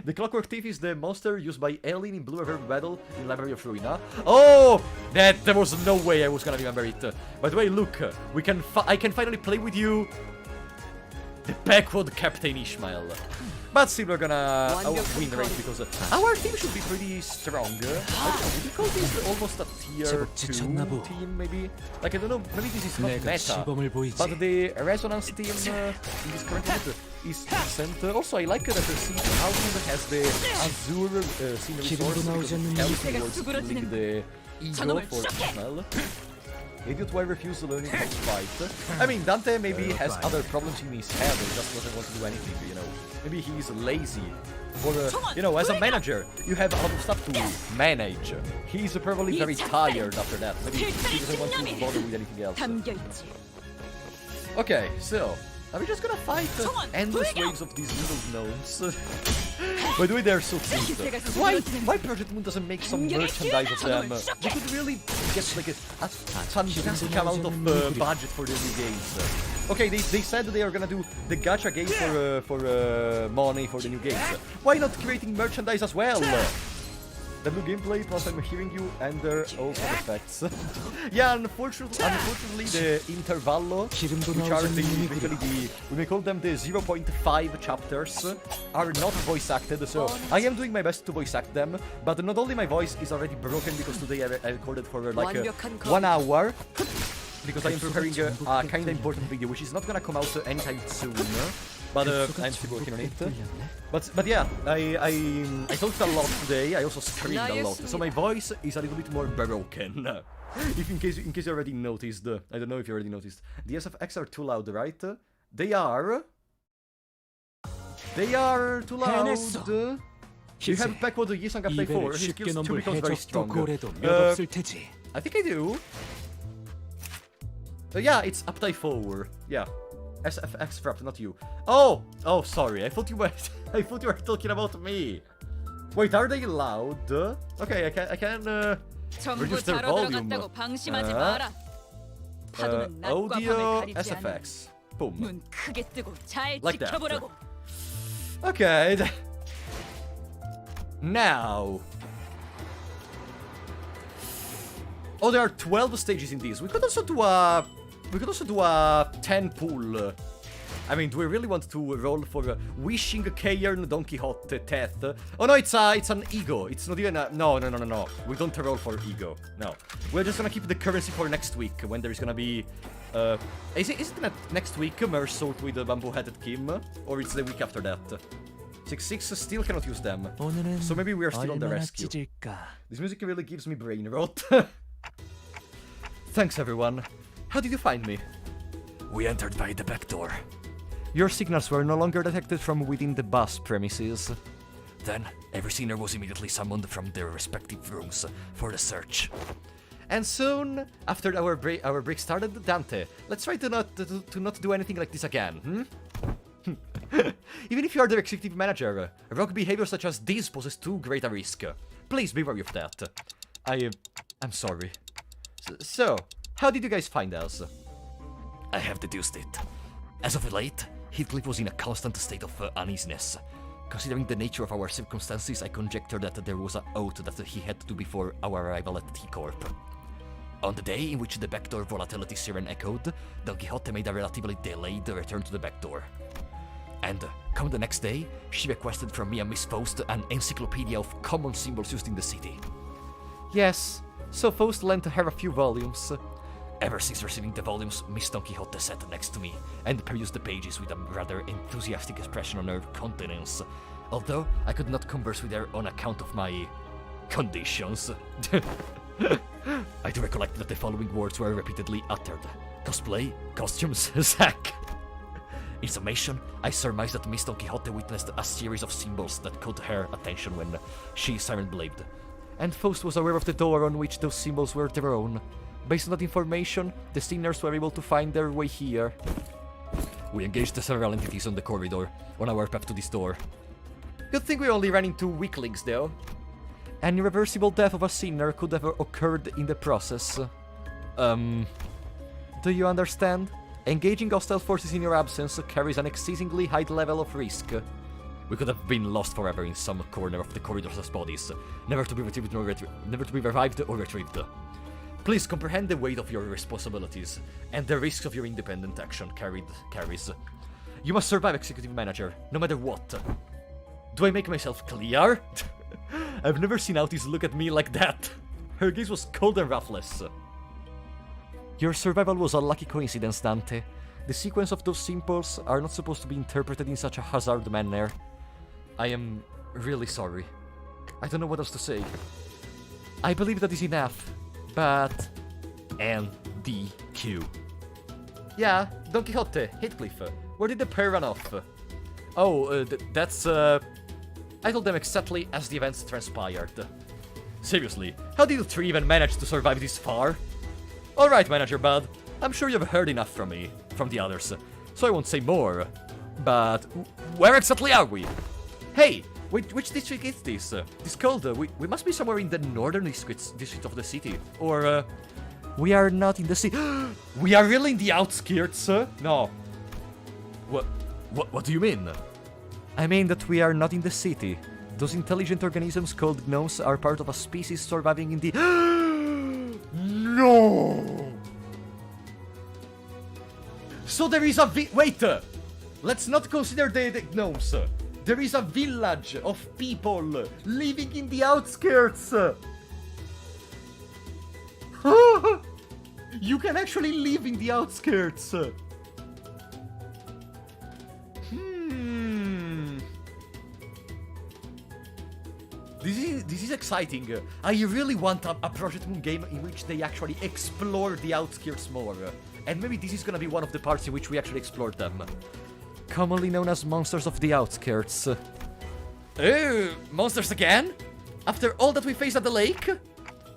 The Clockwork Thief is the monster used by Alien in Blue River Battle in Library of Ruina. Oh! There was no way I was gonna remember it. By the way, look, I can finally play with you the backward Captain Ishmael. But still, we're gonna win the race because our team should be pretty strong. I don't know, would you call this almost a tier 2 team, maybe? Like, I don't know, maybe this is not meta, but the resonance team in this current unit is decent. Also, I like that the our team has the Azure scenery source, because everything works killing the ego for Ishmael. Idiot why refuse to learn how to fight. I mean, Dante maybe has other problems in his head and just doesn't want to do anything, you know. Maybe he's lazy. Or, you know, as a manager, you have a lot of stuff to manage. He's probably very tired after that. Maybe he doesn't want to bother with anything else. Okay, so, are we just gonna fight endless waves of these little gnomes? By the way, they're so cute. Why Project Moon doesn't make some merchandise of them? They could really get like a fantastic amount of budget for the new games. Okay, they said they are gonna do the gacha game for money for the new games. Why not creating merchandise as well? The new gameplay, plus I'm hearing you, and there are also effects. Yeah, unfortunately the Intervallo, which are we may call them the 0.5 chapters, are not voice acted, so I am doing my best to voice act them, but not only my voice is already broken because today I recorded for like 1 hour, because I am preparing a kinda important video, which is not gonna come out anytime soon. But I'm still working on it. But yeah, I talked a lot today. I also screamed a lot, so my voice is a little bit more broken. If in case you already noticed, I don't know if you already noticed. The SFX are too loud, right? They are too loud. You have backward Yisang after 4. His skills 2 becomes very strong. I think I do. Yeah, it's up to 4. Yeah. SFX frapped, not you. Oh, sorry. I thought you were talking about me. Wait, are they loud? Okay, I can reduce their volume. Audio SFX. Boom. Like that. Okay. Now. Oh, there are 12 stages in this. We could also do a 10 pool. I mean, do we really want to roll for Wishing, Cairn, Don Quixote, Teth? Oh no, it's an ego. It's not even a... No. We don't roll for ego. No. We're just gonna keep the currency for next week, when there is gonna be... Is it next week, mersault with the bamboo-headed Kim? Or it's the week after that? 6-6 still cannot use them. So maybe we are still on the rescue. This music really gives me brain rot. Thanks, everyone. How did you find me? We entered by the back door. Your signals were no longer detected from within the bus premises. Then, every sinner was immediately summoned from their respective rooms for the search. And soon, after our break started, Dante, let's try to not do anything like this again, Even if you are the executive manager, rogue behavior such as this poses too great a risk. Please be wary of that. I'm sorry. So, how did you guys find us? I have deduced it. As of late, Heathcliff was in a constant state of uneasiness. Considering the nature of our circumstances, I conjectured that there was an oath that he had to do before our arrival at T-Corp. On the day in which the backdoor volatility siren echoed, Don Quixote made a relatively delayed return to the backdoor. And, come the next day, she requested from me and Miss Faust an encyclopedia of common symbols used in the city. Yes, so Faust lent her a few volumes. Ever since receiving the volumes, Miss Don Quixote sat next to me and perused the pages with a rather enthusiastic expression on her countenance, although I could not converse with her on account of my... conditions. I do recollect that the following words were repeatedly uttered. Cosplay, costumes, sack. In summation, I surmised that Miss Don Quixote witnessed a series of symbols that caught her attention when she siren-blaved. And Faust was aware of the door on which those symbols were thrown. Based on that information, the sinners were able to find their way here. We engaged several entities on the corridor, on our path to this door. Good thing we only ran into weaklings, though. An irreversible death of a sinner could have occurred in the process. Do you understand? Engaging hostile forces in your absence carries an exceedingly high level of risk. We could have been lost forever in some corner of the corridors as bodies, never to be revived or retrieved. Please comprehend the weight of your responsibilities, and the risks of your independent action carries. You must survive, executive manager, no matter what. Do I make myself clear? I've never seen outis look at me like that. Her gaze was cold and ruthless. Your survival was a lucky coincidence, Dante. The sequence of those symbols are not supposed to be interpreted in such a hazard manner. I am really sorry. I don't know what else to say. I believe that is enough, but... NDQ. Yeah, Don Quixote, Heathcliff. Where did the pair run off? Oh, that's, I told them exactly as the events transpired. Seriously, how did you three even manage to survive this far? Alright, Manager Bud. I'm sure you've heard enough from me, from the others, so I won't say more. But where exactly are we? Hey, which district is this? This cold, we must be somewhere in the northern district of the city. Or, we are not in the city. We are really in the outskirts? No. What do you mean? I mean that we are not in the city. Those intelligent organisms called gnomes are part of a species surviving in the... No! So there is a wait! Let's not consider the gnomes. There is a village of people living in the outskirts. You can actually live in the outskirts. This is exciting. I really want a Project Moon game in which they actually explore the outskirts more. And maybe this is gonna be one of the parts in which we actually explore them. Commonly known as monsters of the outskirts. Oh, monsters again? After all that we faced at the lake?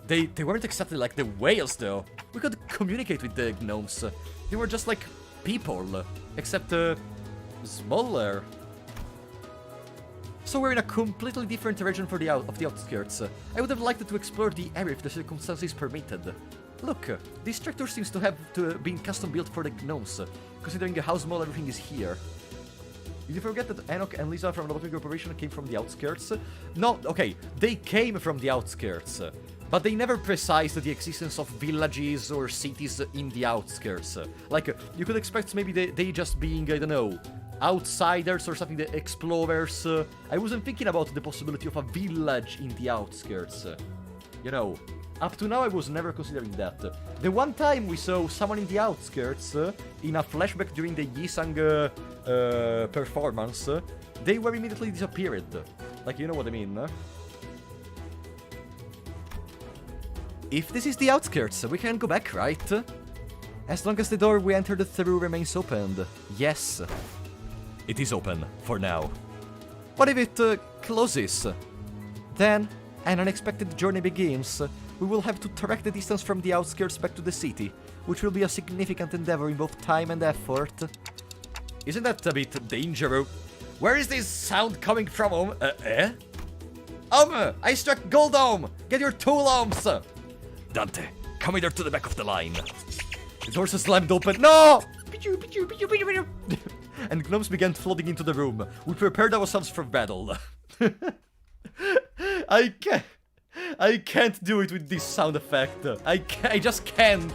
They weren't exactly like the whales though. We could communicate with the gnomes. They were just like people, except smaller. So we're in a completely different region of the outskirts. I would have liked to explore the area if the circumstances permitted. Look, this tractor seems to have been custom built for the gnomes, considering how small everything is here. Did you forget that Enoch and Lisa from Lobotomy Corporation came from the outskirts? No, okay, they came from the outskirts, but they never precised the existence of villages or cities in the outskirts. Like, you could expect maybe they just being, I don't know, outsiders or something, the explorers. I wasn't thinking about the possibility of a village in the outskirts. You know, up to now I was never considering that. The one time we saw someone in the outskirts, in a flashback during the Yisang performance, they were immediately disappeared. Like, you know what I mean? If this is the outskirts, we can go back, right? As long as the door we entered through remains opened. Yes. It is open, for now. What if it closes? Then, an unexpected journey begins. We will have to trek the distance from the outskirts back to the city, which will be a significant endeavor in both time and effort. Isn't that a bit dangerous? Where is this sound coming from, I struck gold Get your tool Dante, come either to the back of the line. The doors are slammed open. No! And gnomes began flooding into the room. We prepared ourselves for battle. I can't do it with this sound effect. I just can't.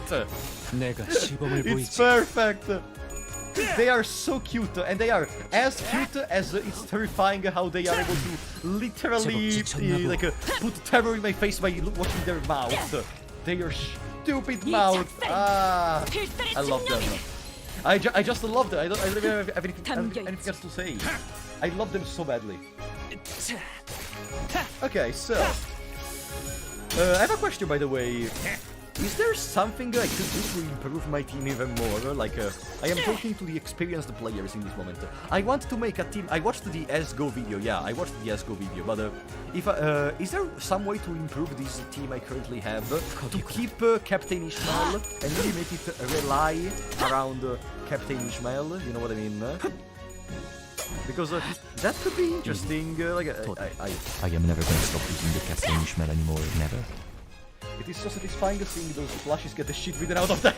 It's perfect. They are so cute, and they are as cute as it's terrifying how they are able to literally put terror in my face by watching their mouth. Their stupid mouth. I love them. I just love them. I don't even have anything else to say. I love them so badly. Okay, so I have a question, by the way. Is there something I could do to improve my team even more? Like, I am talking to the experienced players in this moment. I want to make a team. I watched the SGO video. Yeah, I watched the SGO video. But if is there some way to improve this team I currently have to keep Captain Ishmael and really make it rely around Captain Ishmael? You know what I mean? Because that could be interesting. I am never going to stop using the Captain Ishmael anymore. Never. It is so satisfying seeing those flashes get the shit beaten out of them.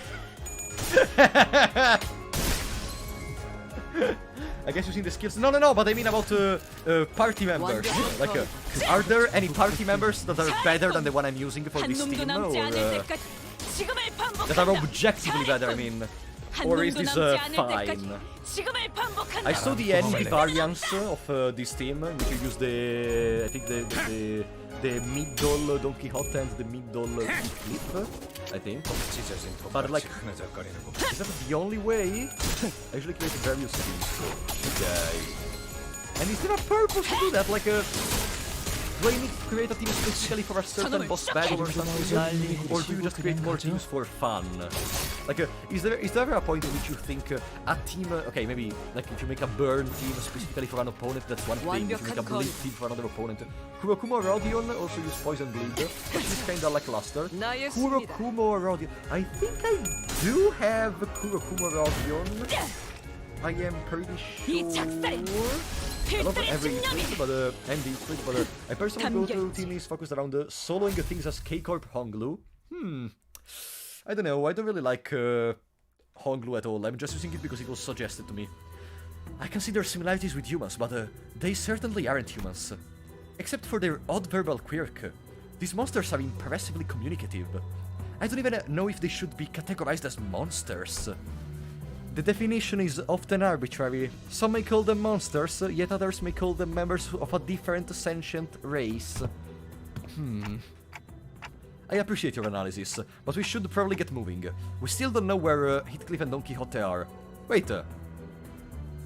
I guess using the skills. No, but I mean about party members. Like, are there any party members that are better than the one I'm using for this team? Or, that are objectively better, I mean. Or is this fine? I saw the envy variants of this team, which you use the, I think the middle Don Quixote and the middle Heathcliff, I think. But like, is that the only way? I usually create various teams. Okay. And is there a purpose to do that? Like do I need to create a team specifically for a certain boss battle or something? Or do you just create more teams for fun? Like, is there ever a point in which you think a team... okay, maybe, like, if you make a burn team specifically for an opponent, that's one thing. If you make a bleed team for another opponent. Kurokumo Rodion also use Poison Bleed, but she's kinda lackluster. Kurokumo Rodion... I think I do have Kurokumo Rodion. I am pretty sure... I love every split, but and the split, but I personally go to teams focused around soloing things as K-Corp Honglu. I don't know, I don't really like Honglu at all. I'm just using it because it was suggested to me. I can see their similarities with humans, but they certainly aren't humans. Except for their odd verbal quirk. These monsters are impressively communicative. I don't even know if they should be categorized as monsters. The definition is often arbitrary. Some may call them monsters, yet others may call them members of a different sentient race. I appreciate your analysis, but we should probably get moving. We still don't know where Heathcliff and Don Quixote are. Wait,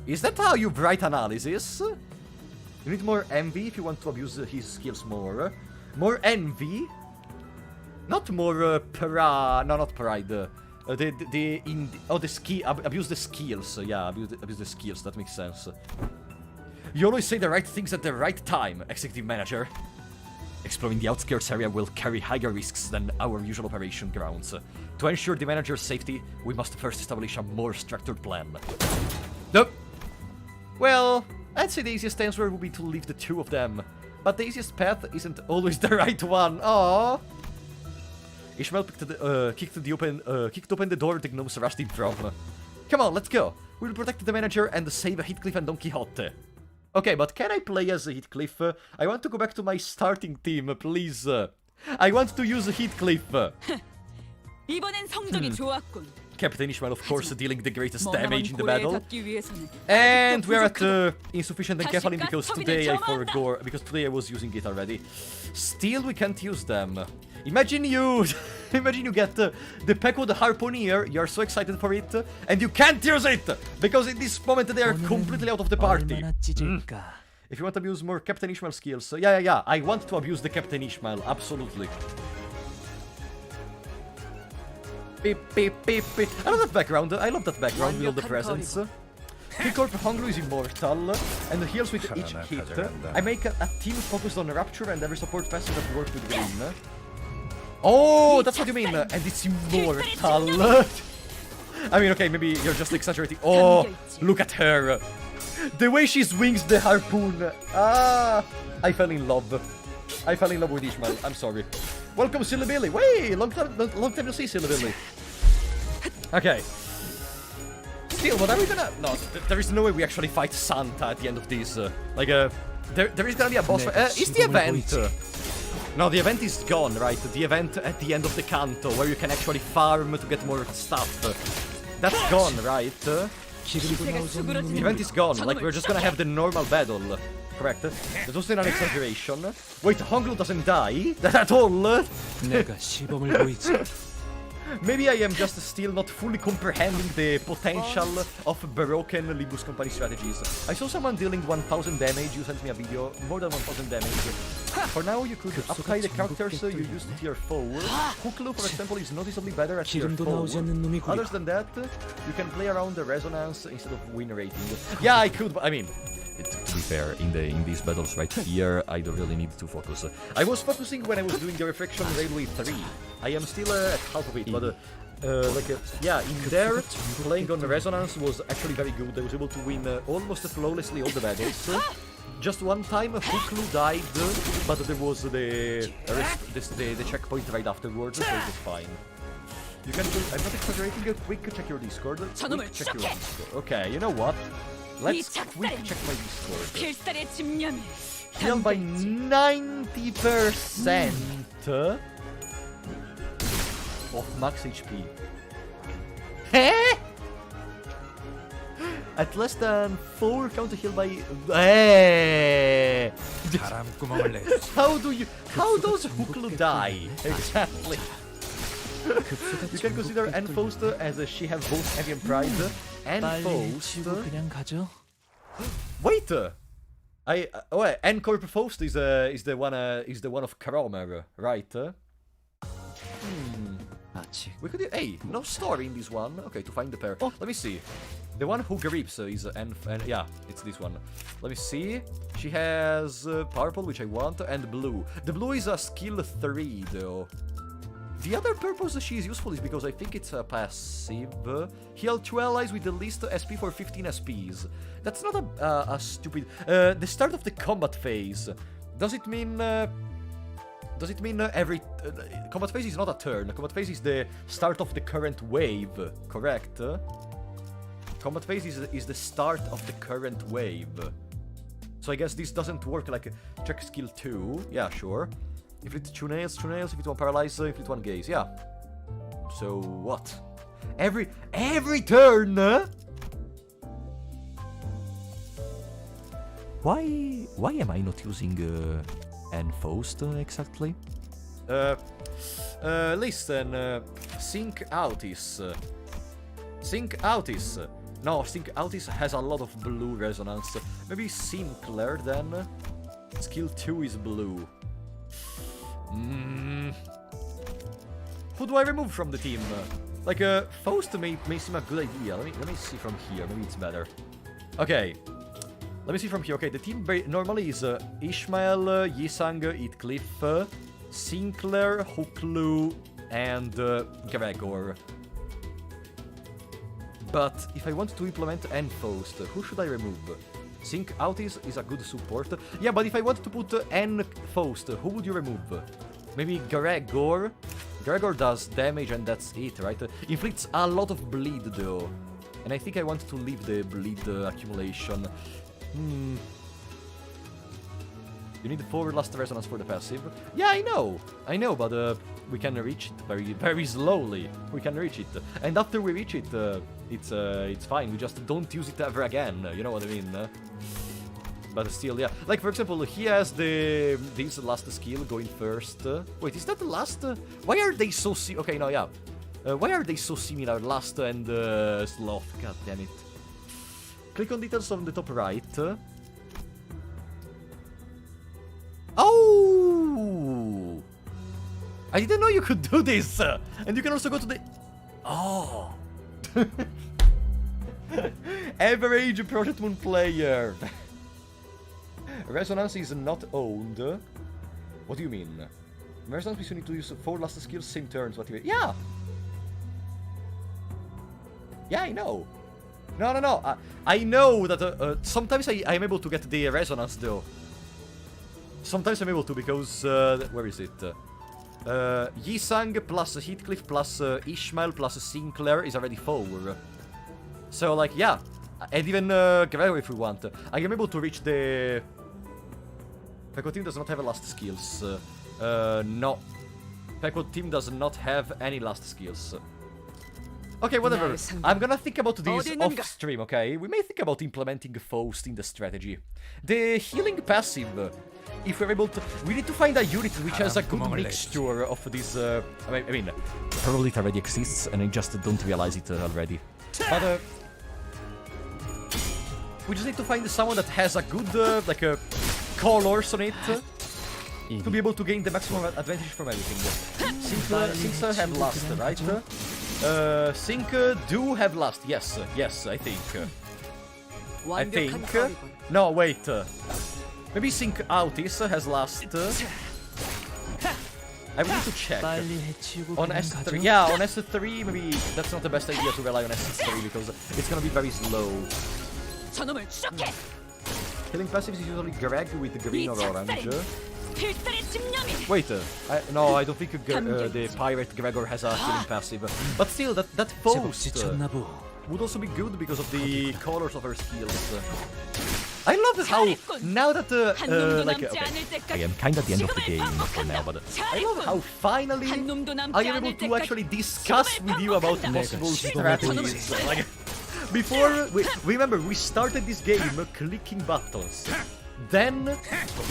is that how you write analysis? You need more envy if you want to abuse his skills more. More envy? Not more pride. No, not pride. Abuse the skills. Yeah, abuse the skills. That makes sense. You always say the right things at the right time, Executive Manager. Exploring the outskirts area will carry higher risks than our usual operation grounds. To ensure the manager's safety, we must first establish a more structured plan. Nope. Well, I'd say the easiest answer would be to leave the two of them. But the easiest path isn't always the right one. Aww. Ishmael kicked open the door the gnomes rushed in from. Come on, let's go. We'll protect the manager and save Heathcliff and Don Quixote. Okay, but can I play as Heathcliff? I want to go back to my starting team, please. I want to use Heathcliff. Captain Ishmael, of course, dealing the greatest damage in the battle. And we're at insufficient encaphaline because today I was using it already. Still, we can't use them. Imagine you get the Pecwood Harpooner, you're so excited for it, and you can't use it! Because in this moment they are completely out of the party. If you want to abuse more Captain Ishmael skills, yeah, I want to abuse the Captain Ishmael, absolutely. Beep, beep, beep, beep. I love that background with all the presents. K-Corp Honglu is immortal, and heals with each hit. I make a team focused on Rapture and every support passive that works with Green. Oh, that's what you mean, and it's immortal. I mean, okay, maybe you're just exaggerating. Oh, look at her. The way she swings the harpoon. Ah, I fell in love. With Ishmael, I'm sorry. Welcome, Silly Billy. Wait, long time no see, Silly Billy. Okay. Still, what are we gonna... No, there is no way we actually fight Santa at the end of this. There is gonna be a boss fight. Is the event... No, the event is gone, right? The event at the end of the canto, where you can actually farm to get more stuff. That's gone, right? The event is gone, like we're just gonna have the normal battle. Correct? That's also an exaggeration. Wait, Honglu doesn't die? At all? Maybe I am just still not fully comprehending the potential of broken Limbus company strategies. I saw someone dealing 1000 damage, you sent me a video, more than 1000 damage. For now, you could apply the characters you used to your foe. Hooklu, for example, is noticeably better at your foe. Other than that, you can play around the resonance instead of win rating. Yeah, I could, but I mean... To be fair, in these battles right here, I don't really need to focus. I was focusing when I was doing the Reflection Railway 3. I am still at half of it, but yeah, in there, playing on Resonance was actually very good. I was able to win almost flawlessly all the battles. Just one time, Hooklu died, but there was the checkpoint right afterwards, so it was fine. You can do, I'm not exaggerating, quick check your Discord. Quick check your Discord. Okay, you know what? Let's quick check my Discord. Healed by 90% of max HP. Heh? At less than 4 counter heal by... Hey! How does Hooklu die? Exactly. You can consider N Faust as she have both heavy and pride. N Faust... Wait! Wait, N Corp Faust is the one of Kromer, right? We could... Hey, no story in this one. Okay, to find the pair. Oh, let me see. The one who grips is N... yeah, it's this one. Let me see. She has purple, which I want, and blue. The blue is a skill 3, though. The other purpose she is useful is because I think it's a passive. Heal 2 allies with the least SP for 15 SPs. That's not a stupid... the start of the combat phase. Does it mean... every... combat phase is not a turn. Combat phase is the start of the current wave, correct? Combat phase is the start of the current wave. So I guess this doesn't work like check skill 2. Yeah, sure. Inflict 2 nails, inflict 1 paralyze, inflict 1 gaze, yeah. So what? Every turn? Why am I not using N Faust exactly? Listen, sync outis. Sync outis. No, sync outis has a lot of blue resonance. Maybe Sinclair then. Skill 2 is blue. Who do I remove from the team? Like, Faust may seem a good idea. Let me see from here. Maybe it's better. Okay. Let me see from here. Okay, the team normally is Ishmael, Yisang, Heathcliff, Sinclair, Hooklu, and Gregor. But if I want to implement N Faust, who should I remove? Sync Outis is a good support. Yeah, but if I want to put N Faust, who would you remove? Maybe Gregor? Gregor does damage and that's it, right? Inflicts a lot of bleed though. And I think I want to leave the bleed accumulation. You need 4 last resonance for the passive. Yeah, I know, but we can reach it very, very slowly. We can reach it, and after we reach it, it's fine. We just don't use it ever again. You know what I mean? But still, yeah. Like for example, he has this last skill going first. Wait, is that the last? Why are they so okay? No, yeah. Why are they so similar? Last and sloth. God damn it. Click on details on the top right. Oh! I didn't know you could do this! And you can also go to the... Oh! Average Project Moon player! Resonance is not owned. What do you mean? Resonance means you need to use 4 last skills, same turns, what do you mean? Yeah! Yeah, I know! No. I know that sometimes I am able to get the resonance though. Sometimes I'm able to because... where is it? Yisang plus Heathcliff plus Ishmael plus Sinclair is already 4. So, like, yeah. And even Gregor if we want. I am able to reach the... Pekko team does not have a last skills. No. Pekko team does not have any last skills. Okay, whatever. I'm gonna think about this off stream, okay? We may think about implementing Faust in the strategy. The healing passive, if we're able to... We need to find a unit which has a good mixture of this... I mean, probably it already exists and I just don't realize it already. But, we just need to find someone that has a good, like, colors on it. To be able to gain the maximum advantage from everything. Since I have last, right? Sync do have last, yes, I think. No, wait. Maybe Sync Outis has last. I will need to check. On S3, yeah, on S3 maybe that's not the best idea to rely on S3 because it's gonna be very slow. Killing passives is usually Greg with green or orange. Wait, no, I don't think the pirate Gregor has a healing passive. But still, that Faust would also be good because of the colors of her skills. I love how, now that, like, okay, I am kind of at the end of the game for now, but I love how finally I am able to actually discuss with you about possible strategies. Like, Before, remember, we started this game clicking buttons. Then,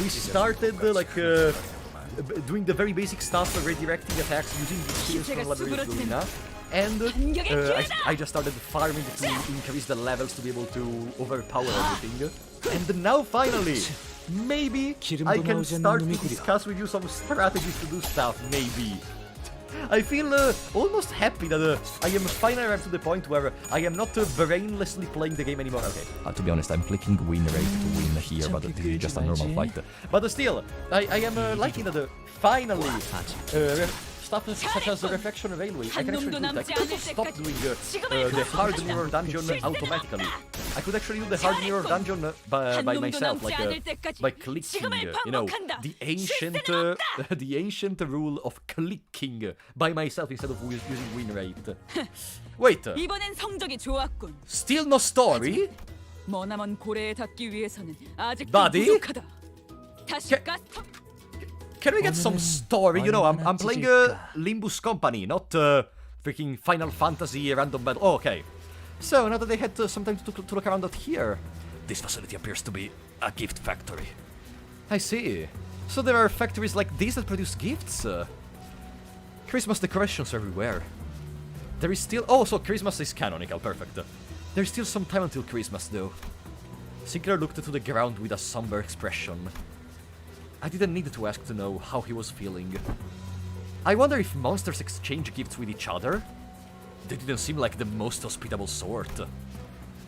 we started, doing the very basic stuff, redirecting attacks using the skills from Limbus Ruina. And I just started farming to increase the levels to be able to overpower everything. And now, finally, maybe I can start to discuss with you some strategies to do stuff, maybe. I feel almost happy that I am finally arrived to the point where I am not brainlessly playing the game anymore. Okay, to be honest, I'm clicking win rate to win here, but this is just a normal fight. But still, I am liking that finally stuff such as the reflection railway, I can actually do it. I could stop doing the hard mirror dungeon automatically. I could actually do the hard mirror dungeon by myself, by clicking, you know, the ancient rule of clicking by myself instead of using win rate. Wait, 이번엔 성적이 좋았군. still no story? 머나먼 고래에 닿기 위해서는 아직도 Buddy? 부족하다. 다시 가스터. Can we get some story? You know, I'm playing Limbus Company, not freaking Final Fantasy random battle. Oh, okay. So, now that they had some time to look around out here, this facility appears to be a gift factory. I see. So there are factories like these that produce gifts? Christmas decorations everywhere. There is still... Oh, so Christmas is canonical, perfect. There's still some time until Christmas, though. Sinclair looked to the ground with a somber expression. I didn't need to ask to know how he was feeling. I wonder if monsters exchange gifts with each other? They didn't seem like the most hospitable sort.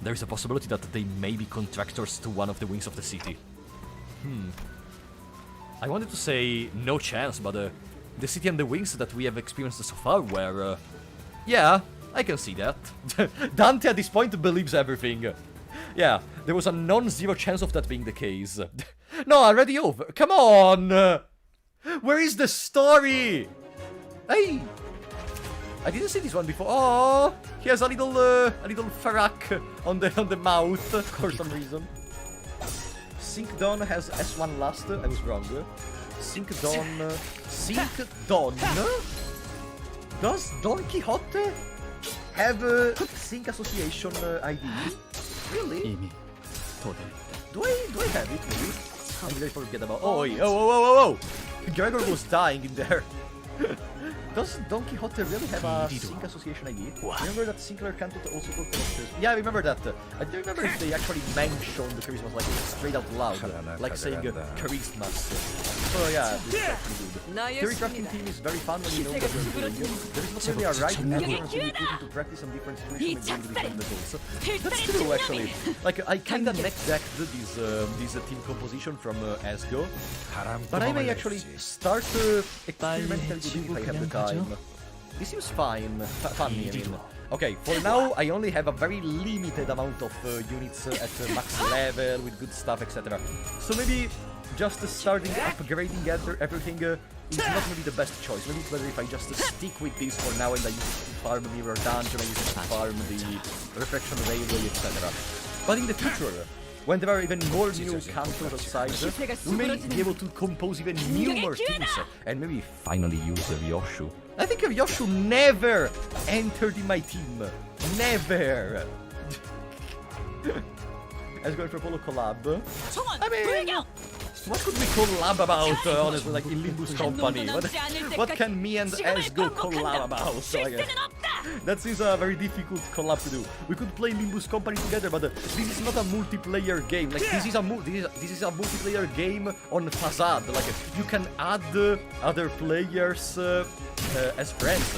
There is a possibility that they may be contractors to one of the wings of the city. I wanted to say no chance, but the city and the wings that we have experienced so far were... yeah, I can see that. Dante at this point believes everything. Yeah, there was a non-zero chance of that being the case. No, already over. Come on! Where is the story? Hey! I didn't see this one before. Oh, he has a little farak on the mouth for some reason. Sink Dawn has S1 last. I was wrong. Sink Dawn. Sink Dawn. Does Don Quixote have a Sink Association ID? Really? Do I have it? Maybe? I'm gonna forget about. Oh, wait. Oh! Gregor was dying in there. Does Don Quixote really have a Sink Association ID? Remember that Sinclair Canto also talked about this? Yeah, I remember that. I don't remember if they actually mentioned the Christmas like straight out loud, like saying Christmas. So yeah, this is actually good. Theory crafting team is very fun when you know what you're doing. There is not really a right answer until you put into practice on different situations and dealing with different levels. That's true, actually. Like, I kinda neck-decked this team composition from Asgo, but I may actually start experimentally if I have the time. This seems fine. Funny, I mean. Okay, for now, I only have a very limited amount of units at max level with good stuff, etc. So maybe just starting upgrading everything is not really the best choice. Maybe it's better if I just stick with this for now and I use it to farm Mirror Dungeon, I use it to farm the Reflection Railway, etc. But in the future, when there are even more new counters outside, we may be able to compose even newer teams and maybe finally use Ryoshu. I think Ryoshu never entered in my team. Never! As going for Frapollo collab. I mean, what could we collab about, honestly, like in Limbus Company? What can me and Asgo collab about? So I guess that seems a very difficult collab to do. We could play Limbus Company together, but this is not a multiplayer game. Like this is a multiplayer game on Facade. Like you can add other players as friends,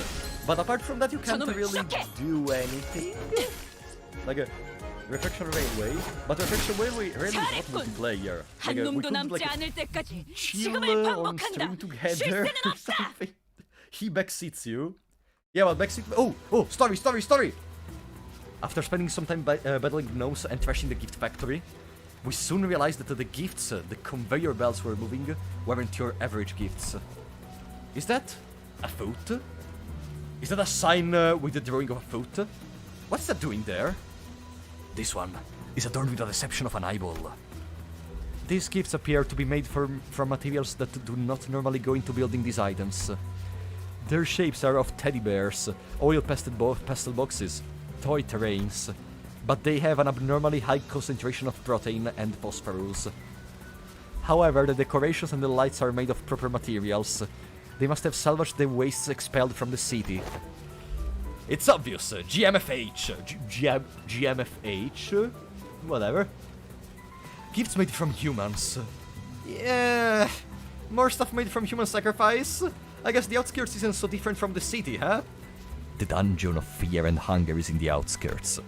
but apart from that, you can't really do anything. Like Reflection Railway, but Reflection Railway really is not multiplayer. Like, we could like chill on stream together or something. He backseats you. Yeah, well, backseat. Oh, story. After spending some time battling gnomes and trashing the gift factory, we soon realized that the gifts, the conveyor belts were moving, weren't your average gifts. Is that a foot? Is that a sign with the drawing of a foot? What is that doing there? This one is adorned with a deception of an eyeball. These gifts appear to be made from materials that do not normally go into building these items. Their shapes are of teddy bears, oil pastel boxes, toy terrains, but they have an abnormally high concentration of protein and phosphorus. However, the decorations and the lights are made of proper materials. They must have salvaged the wastes expelled from the city. It's obvious. GMFH. GMFH? Whatever. Gifts made from humans. Yeah. More stuff made from human sacrifice? I guess the outskirts isn't so different from the city, huh? The dungeon of fear and hunger is in the outskirts.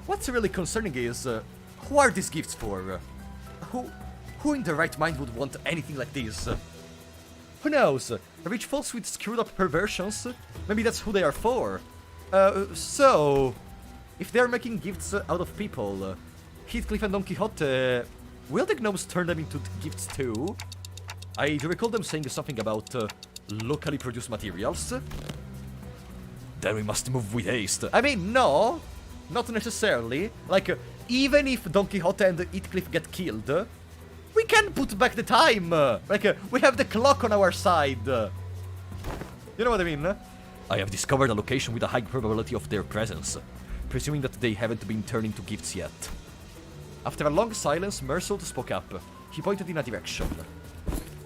What's really concerning is, who are these gifts for? Who in their right mind would want anything like this? Who knows? Rich folks with screwed up perversions? Maybe that's who they are for. So... If they're making gifts out of people, Heathcliff and Don Quixote... Will the gnomes turn them into gifts too? I do recall them saying something about locally produced materials. Then we must move with haste. I mean, no, not necessarily. Like, even if Don Quixote and Heathcliff get killed, we can put back the time. Like, we have the clock on our side. You know what I mean? I have discovered a location with a high probability of their presence, presuming that they haven't been turned into gifts yet. After a long silence, Mersault spoke up. He pointed in a direction.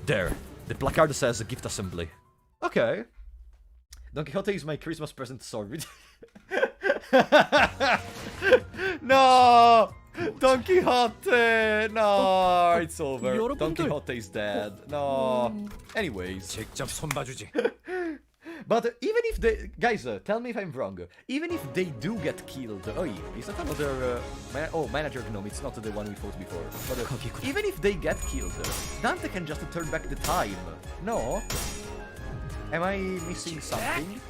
There, the placard says gift assembly. Okay. Don Quixote is my Christmas present sword. No! Don Quixote! No, it's over. Don Quixote is dead. No. Anyways. 직접 손봐주지. But even if they... Guys, tell me if I'm wrong. Even if they do get killed... Oh, is that another... manager gnome. It's not the one we fought before. But even if they get killed, Dante can just turn back the time. No? Am I missing something?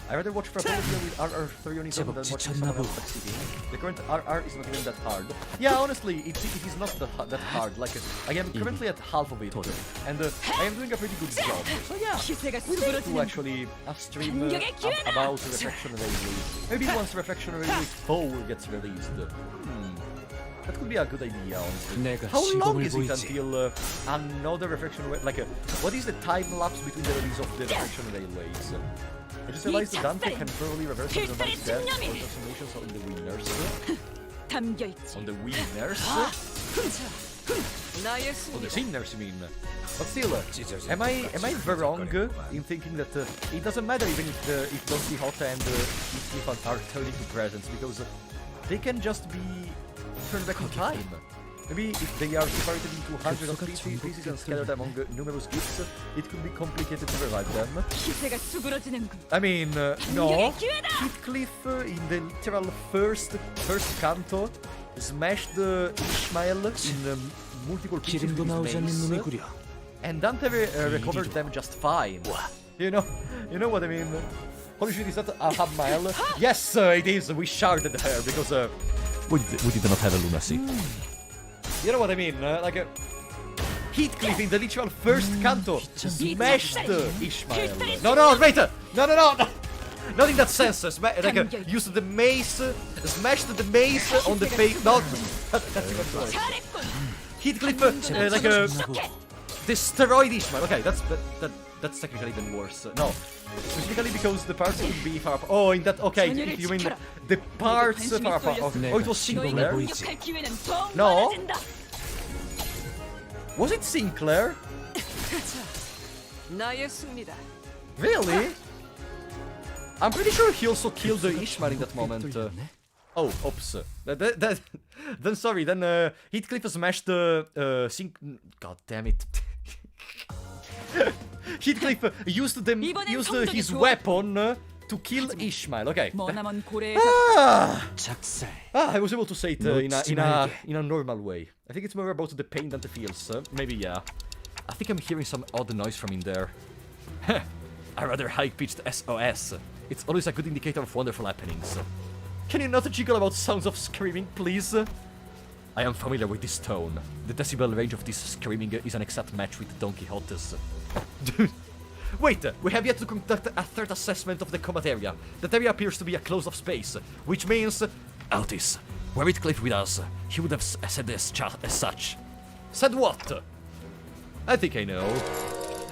I rather watch frapollo with RR3 on its own than watching someone else succeeding. The current RR is not even that hard. Yeah, honestly, it is not that hard. Like, I am currently at half of it, and I am doing a pretty good job. So yeah, we need to actually stream about Reflection Lately. Maybe once Reflection Lately 4 gets released. That could be a good idea, honestly. How long is it until another Reflection Railway... Like, what is the time lapse between the release of the Reflection Railways? I just realized that Dante can thoroughly reverse the device death or transformations on the winners. 담겨있지. On the winners? On the sinners, you mean? But still, am I wrong in thinking that it doesn't matter even if Don Quixote and Heathcliff are turning to presents, because they can just be turned back in time. Maybe if they are separated into hundreds of pieces and scattered among numerous gifts, it could be complicated to revive them. 기세가 수그러지는군. I mean, no. Heathcliff in the literal first canto smashed Ishmael in multiple pieces with his mace, and Dante recovered them just fine. You know what I mean? Holy shit, is that ahab? Yes, it is. We sharded her because we did not have a lunacy. You know what I mean? Heathcliff in the literal first canto smashed Ishmael. No, wait! No! Not in that sense. Used the mace, smashed the mace on the face. No, that's even worse. Heathcliff, destroyed Ishmael. Okay, that's technically even worse. No, specifically because the parts could be far. Oh, in that. Okay, if you mean the parts far. Oh, it was Sinclair. No. Was it Sinclair? 나의 승리다. Really? I'm pretty sure he also killed the Ishmael in that moment. Oh, oops. Then sorry. Then Heathcliff smashed the God damn it. Heathcliff used his weapon to kill Ishmael. Okay. I was able to say it in a normal way. I think it's more about the pain than the feels. Maybe, yeah. I think I'm hearing some odd noise from in there. A rather high-pitched SOS. It's always a good indicator of wonderful happenings. Can you not jiggle about sounds of screaming, please? I am familiar with this tone. The decibel range of this screaming is an exact match with Don Quixote's. Wait, we have yet to conduct a third assessment of the combat area. That area appears to be a closed-off space, which means... Outis, were Heathcliff with us, he would have said as such. Said what? I think I know.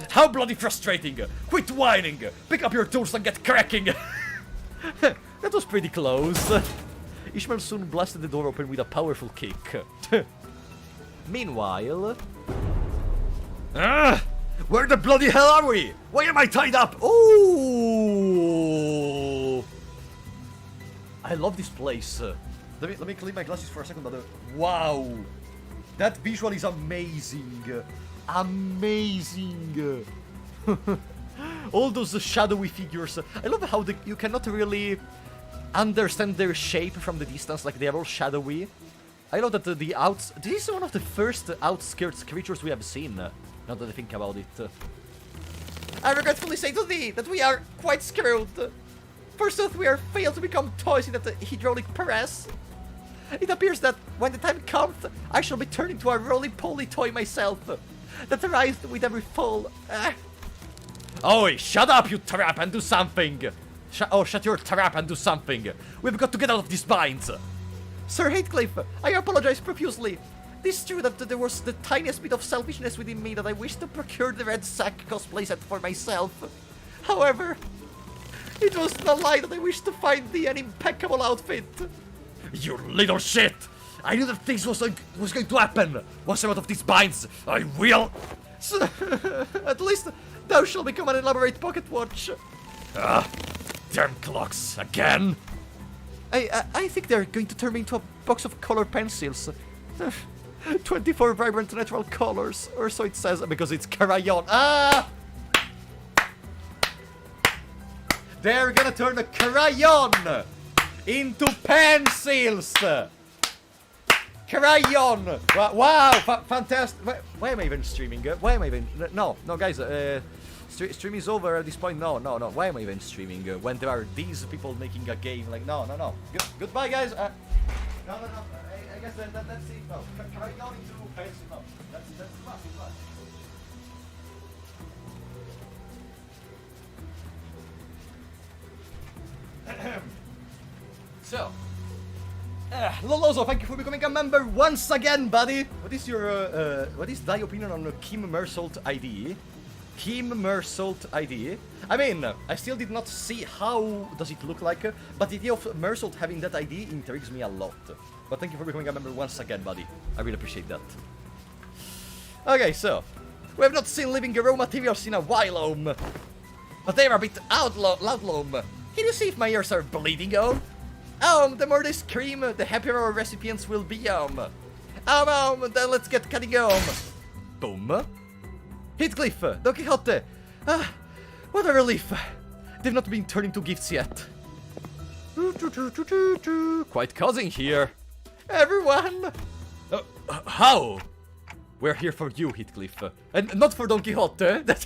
How bloody frustrating! Quit whining! Pick up your tools and get cracking! That was pretty close. Ishmael soon blasted the door open with a powerful kick. Meanwhile... Where the bloody hell are we? Why am I tied up? Oh! I love this place. Let me clean my glasses for a second, but wow! That visual is amazing. Amazing. All those shadowy figures. I love how you cannot really understand their shape from the distance, like they are all shadowy. I love that this is one of the first outskirts creatures we have seen, now that I think about it. I regretfully say to thee that we are quite screwed. Forsooth, we are failed to become toys in that hydraulic press. It appears that when the time comes, I shall be turned into a roly-poly toy myself, that rises with every fall. Oi, shut up, you trap, and do something! Shut your trap and do something! We've got to get out of these binds! Sir Heathcliff, I apologize profusely. It is true that there was the tiniest bit of selfishness within me that I wished to procure the red sack cosplay set for myself. However, it was the lie that I wished to find thee an impeccable outfit. You little shit! I knew that things was going to happen! Once I'm out of these binds, I will... At least, thou shalt become an elaborate pocket watch. Damn clocks, again! I think they're going to turn me into a box of color pencils. 24 vibrant natural colors, or so it says, Because it's crayon. They're gonna turn a crayon into pencils! Crayon! Wow, fantastic! Why am I even streaming? Why am I even... No, guys, stream is over at this point. No. Why am I even streaming when there are these people making a game? Like, no. Goodbye, guys. No. I guess that's it. No. Crayon into pencil. No. That's too much. So, Lolozo, thank you for becoming a member once again, buddy. What is thy opinion on Kim Mersault ID? Kim Mersault ID. I mean, I still did not see how does it look like, but the idea of Mersault having that ID intrigues me a lot. But thank you for becoming a member once again, buddy. I really appreciate that. Okay, so we have not seen living raw materials in a while, but they are a bit loud, Can you see if my ears are bleeding, the more they scream, the happier our recipients will be, then let's get cutting, Boom. Heathcliff, Don Quixote. What a relief. They've not been turned into gifts yet. Quite cousin here. Everyone. How? We're here for you, Heathcliff, and not for Don Quixote. That's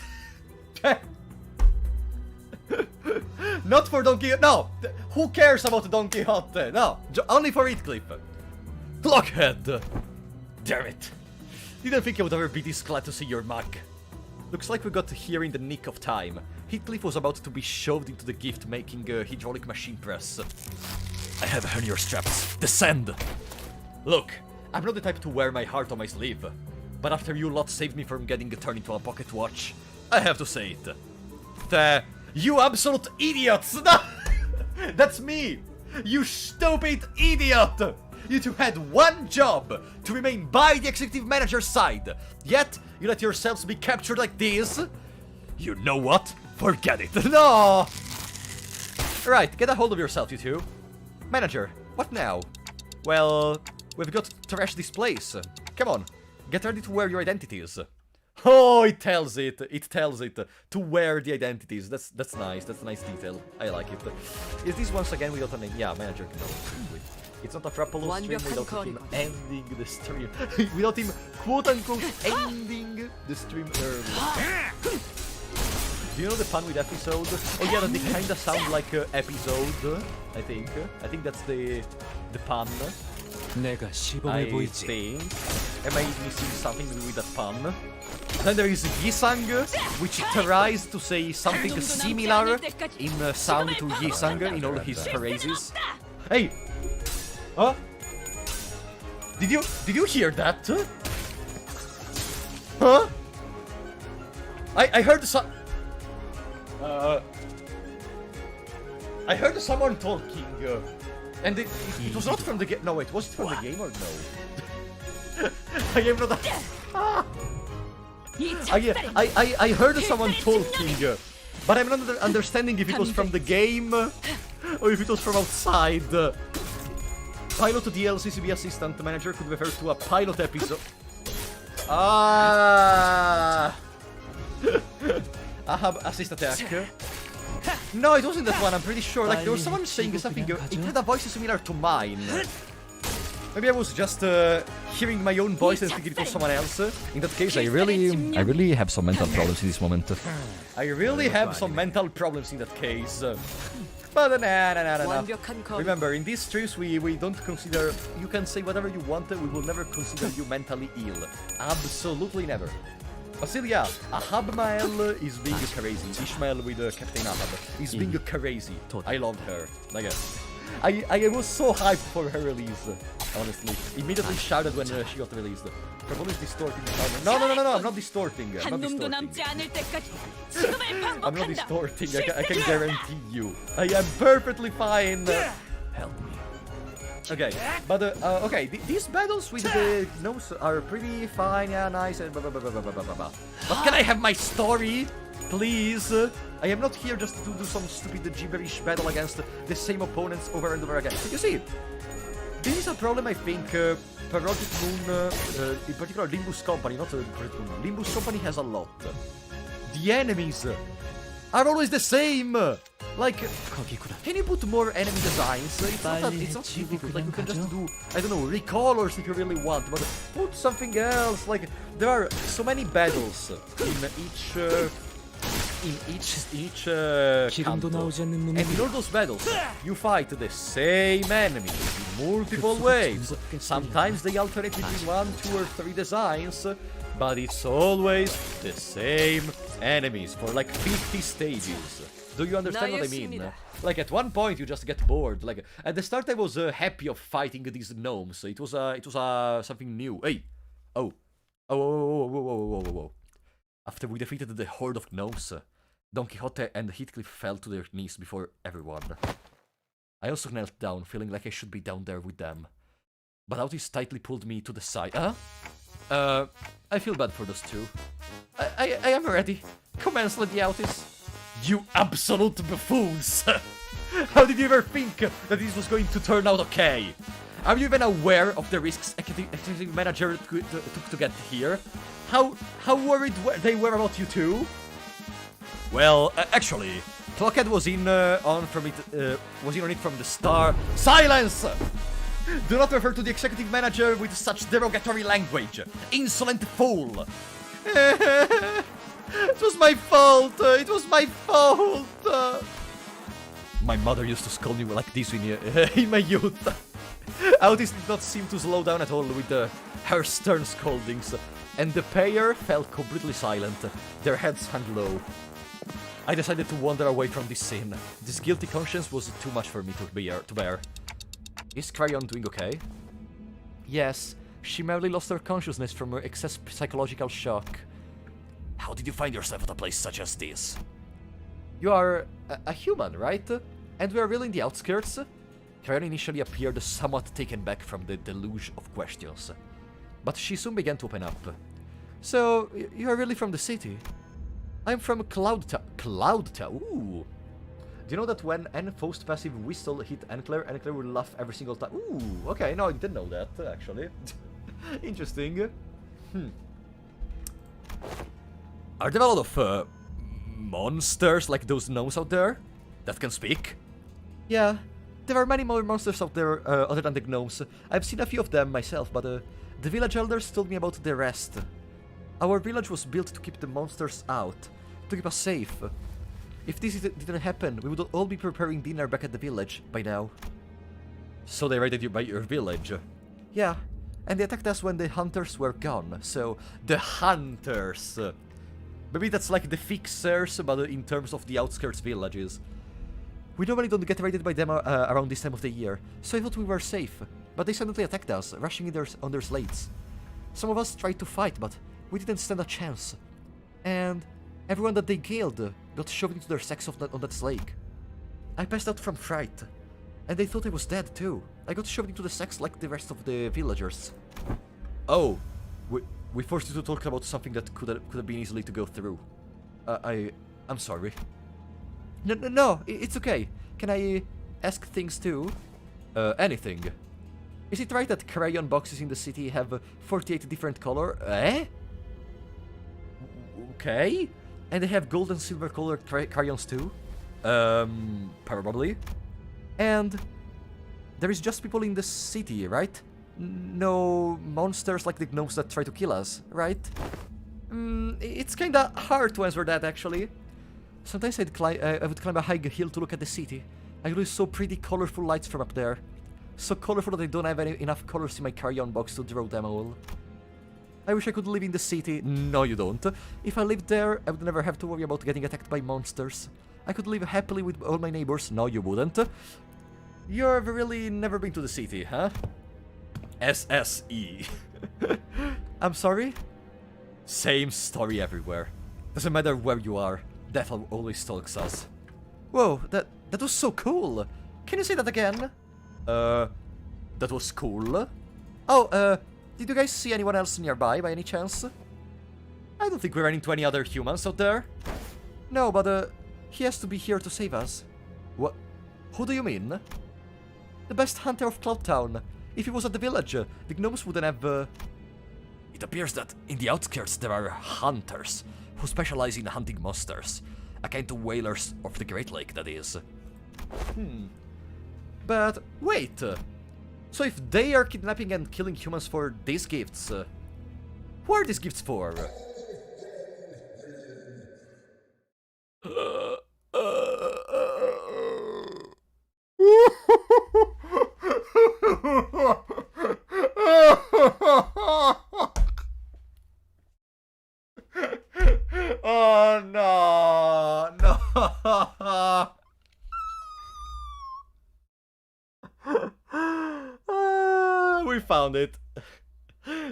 not for Don Quixote. No, who cares about Don Quixote? No, only for Heathcliff. Blockhead. Damn it. Didn't think I would ever be this glad to see your mug. Looks like we got here in the nick of time. Heathcliff was about to be shoved into the gift-making hydraulic machine press. I have hernia straps. Descend! Look, I'm not the type to wear my heart on my sleeve, but after you lot saved me from getting turned into a pocket watch, I have to say it. You absolute idiots! That's me! You stupid idiot! You two had one job, to remain by the executive manager's side, yet you let yourselves be captured like this? You know what? Forget it. No! Right, get a hold of yourself, you two. Manager, what now? Well, we've got to trash this place. Come on, get ready to wear your identities. Oh, it tells it to wear the identities. That's nice, that's a nice detail. I like it. Is this once again without a name? Yeah, manager can know. It's not a frapollo stream without him ending the stream. Without him, quote-unquote, ending the stream early. Do you know the pun with episode? Oh yeah, they kinda sound like episode, I think. I think that's the pun. I think. Am I missing something with that pun? Then there is Yisang, which tries to say something similar in sound to Yisang in all his phrases. Hey! Huh? Did you hear that? Huh? I heard I heard someone talking. And it was not from the game. No, wait, was it from the game or no? I am not. I heard someone talking, but I'm not understanding if it was from the game or if it was from outside. Pilot DLC CB assistant manager could refer to a pilot episode. Ahab assist attack. No, it wasn't that one, I'm pretty sure. Like, there was someone saying something. It had a voice similar to mine. Maybe I was just hearing my own voice and thinking it was someone else. In that case, I really have some mental problems in this moment. I really have some mental problems in that case. But nah. Remember, in these streams, we don't consider... You can say whatever you want, we will never consider you mentally ill. Absolutely never. But still, yeah, Ahab is being crazy. Ishmael with Captain Ahab is being crazy. I loved her. Like, I was so hyped for her release, honestly. Immediately shouted when she got released. Frapollo is distorting the sound. No, I'm not distorting. I'm not distorting. I can guarantee you. I am perfectly fine. Help me. Okay, but okay, these battles with the gnomes are pretty fine, yeah, nice, and blah, blah, blah, blah, blah, blah, blah. But can I have my story, please? I am not here just to do some stupid gibberish battle against the same opponents over and over again. You see, this is a problem I think Project Moon, in particular Limbus Company, not Project Moon, Limbus Company has a lot. The enemies are always the same! Like, can you put more enemy designs? It's not difficult, like you can just do, I don't know, recolors if you really want, but put something else, like, there are so many battles in each canto. And in all those battles, you fight the same enemy in multiple waves. Sometimes they alternate between 1, 2 or 3 designs, but it's always the same enemies for like 50 stages. Do you understand what I mean? Like at one point you just get bored. Like at the start I was happy of fighting these gnomes. It was something new. Hey, whoa. After we defeated the horde of gnomes, Don Quixote and Heathcliff fell to their knees before everyone. I also knelt down, feeling like I should be down there with them. But outis tightly pulled me to the side. I feel bad for those two. I am ready. Commence, Lady Outis. You absolute buffoons! How did you ever think that this was going to turn out okay? Are you even aware of the risks executive manager took to get here? How worried they were about you too? Well, actually, Clockhead was in on it from the start. Silence! Do not refer to the executive manager with such derogatory language. Insolent fool! It was my fault! It was my fault! My mother used to scold me like this in my youth. Outis did not seem to slow down at all with her stern scoldings, and the pair fell completely silent, their heads hung low. I decided to wander away from this scene. This guilty conscience was too much for me to bear. Is Cryon doing okay? Yes, she merely lost her consciousness from her excess psychological shock. How did you find yourself at a place such as this? You are a human, right? And we are really in the outskirts? Cryon initially appeared somewhat taken back from the deluge of questions, but she soon began to open up. So, you are really from the city? I'm from Cloudtown. Cloudtown? Ooh! Do you know that when N Faust passive whistle hit Enclair will laugh every single time? Ooh, okay, no, I didn't know that, actually. Interesting. Are there a lot of, monsters like those gnomes out there that can speak? Yeah, there are many more monsters out there, other than the gnomes. I've seen a few of them myself, but, the village elders told me about the rest. Our village was built to keep the monsters out, to keep us safe. If this didn't happen, we would all be preparing dinner back at the village by now. So they raided you by your village? Yeah, and they attacked us when the hunters were gone, so... The hunters! Maybe that's like the fixers, but in terms of the outskirts villages. We normally don't get raided by them around this time of the year, so I thought we were safe. But they suddenly attacked us, rushing in on their slates. Some of us tried to fight, but we didn't stand a chance. And everyone that they killed got shoved into their sacks on that slake. I passed out from fright. And they thought I was dead too. I got shoved into the sacks like the rest of the villagers. Oh, we forced you to talk about something that could have been easily to go through. I'm sorry. No, it's okay. Can I ask things too? Anything. Is it right that crayon boxes in the city have 48 different color? Eh? Okay. And they have gold and silver colored crayons too? Probably. And there is just people in the city, right? No monsters like the gnomes that try to kill us, right? It's kinda hard to answer that, actually. Sometimes I would climb a high hill to look at the city. I always saw pretty colorful lights from up there. So colorful that I don't have enough colors in my crayon box to draw them all. I wish I could live in the city. No, you don't. If I lived there, I would never have to worry about getting attacked by monsters. I could live happily with all my neighbors. No, you wouldn't. You've really never been to the city, huh? SSE. I'm sorry? Same story everywhere. Doesn't matter where you are, death always stalks us. Whoa, that was so cool. Can you say that again? That was cool. Oh, did you guys see anyone else nearby by any chance? I don't think we ran into any other humans out there. No, but he has to be here to save us. What? Who do you mean? The best hunter of Cloudtown. If he was at the village, the gnomes wouldn't have... It appears that in the outskirts there are hunters who specialize in hunting monsters. Akin to whalers of the Great Lake, that is. But wait, so if they are kidnapping and killing humans for these gifts, who are these gifts for? Oh no, no. We found it.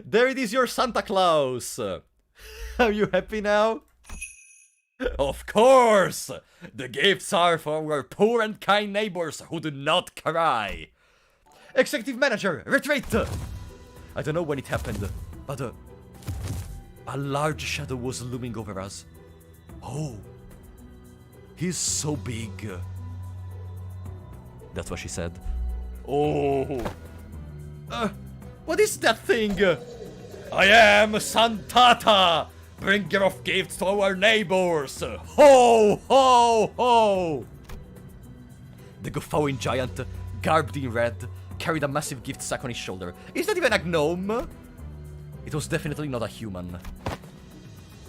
There it is, your Santa Claus. Are you happy now? Of course! The gifts are for our poor and kind neighbors who do not cry. Executive Manager, retreat! I don't know when it happened, but a large shadow was looming over us. Oh, he's so big. That's what she said. Oh. What is that thing? I am Santata, bringer of gifts to our neighbors. Ho, ho, ho! The guffawing giant, garbed in red, carried a massive gift sack on his shoulder. Is that even a gnome? It was definitely not a human.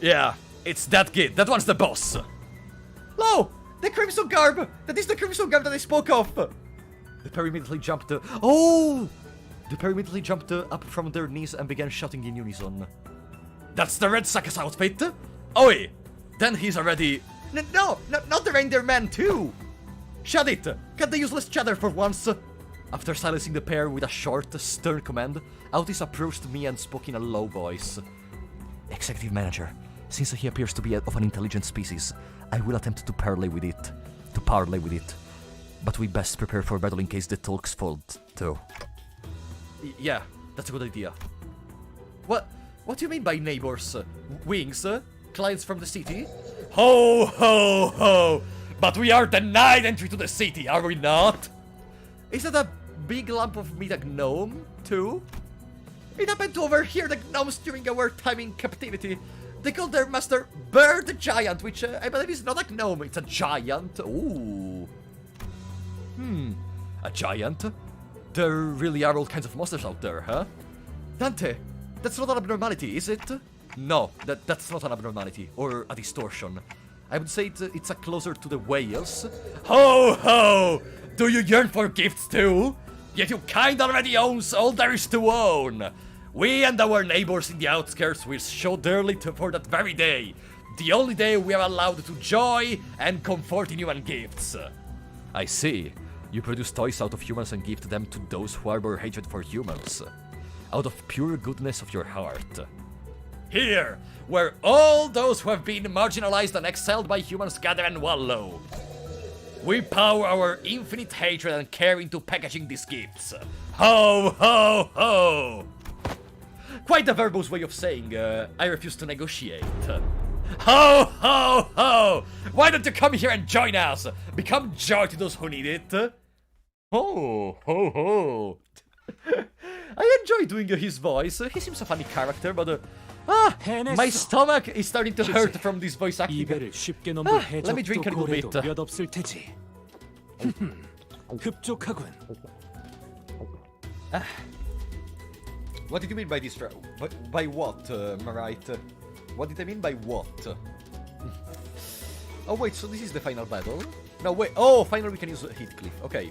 Yeah, it's that kid. That one's the boss. Lo! The crimson garb! That is the crimson garb that I spoke of! The pair immediately jumped... Oh! The pair immediately jumped up from their knees and began shouting in unison. That's the Red Sucker's outfit? Oi! Then he's already... No, not the reindeer man too! Shut it! Cut the useless chatter for once! After silencing the pair with a short, stern command, Outis approached me and spoke in a low voice. Executive Manager, since he appears to be of an intelligent species, I will attempt to parley with it. But we best prepare for battle in case the talks fall too. Yeah, that's a good idea. What do you mean by neighbors? Wings? Clients from the city? Ho, ho, ho! But we are denied entry to the city, are we not? Is that a big lump of meat a gnome, too? It happened to overhear the gnomes during our time in captivity. They called their master Bird Giant, which I believe is not a gnome, it's a giant. Ooh. A giant? There really are all kinds of monsters out there, huh? Dante, that's not an abnormality, is it? No, that's not an abnormality, or a distortion. I would say it's a closer to the whales. Ho ho! Do you yearn for gifts too? Yet your kind already owns all there is to own. We and our neighbors in the outskirts will show dearly for that very day. The only day we are allowed to joy and comfort in human gifts. I see. You produce toys out of humans and gift them to those who harbor hatred for humans. Out of pure goodness of your heart. Here, where all those who have been marginalized and excelled by humans gather and wallow. We power our infinite hatred and care into packaging these gifts. Ho, ho, ho! Quite a verbose way of saying, I refuse to negotiate. Ho, ho, ho! Why don't you come here and join us? Become joy to those who need it. Ho, ho, ho! I enjoy doing his voice. He seems a funny character, but my stomach is starting to hurt from this voice acting. 이별을 쉽게 넘볼 Let me drink a 해적도 little 고래도 bit. 몇 없을 테지. 흡족하군. What did you mean by this? By what, Marite? What did I mean by what? Oh wait, so this is the final battle? No, wait. Oh, finally we can use Heathcliff. Okay.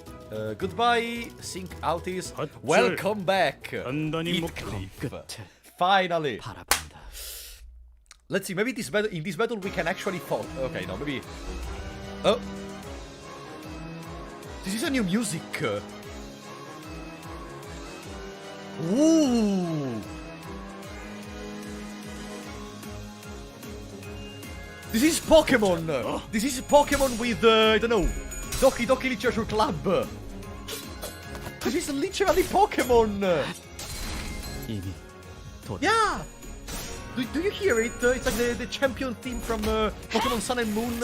Goodbye, Sync Outis. Welcome back, Heathcliff. Finally. Let's see. Maybe in this battle we can actually fall. Okay, no, maybe. Oh, this is a new music. Ooh. This is Pokemon! This is Pokemon with, I don't know, Doki Doki Literature Club! This is literally Pokemon! Yeah! Do you hear it? It's like the champion theme from Pokemon Sun and Moon,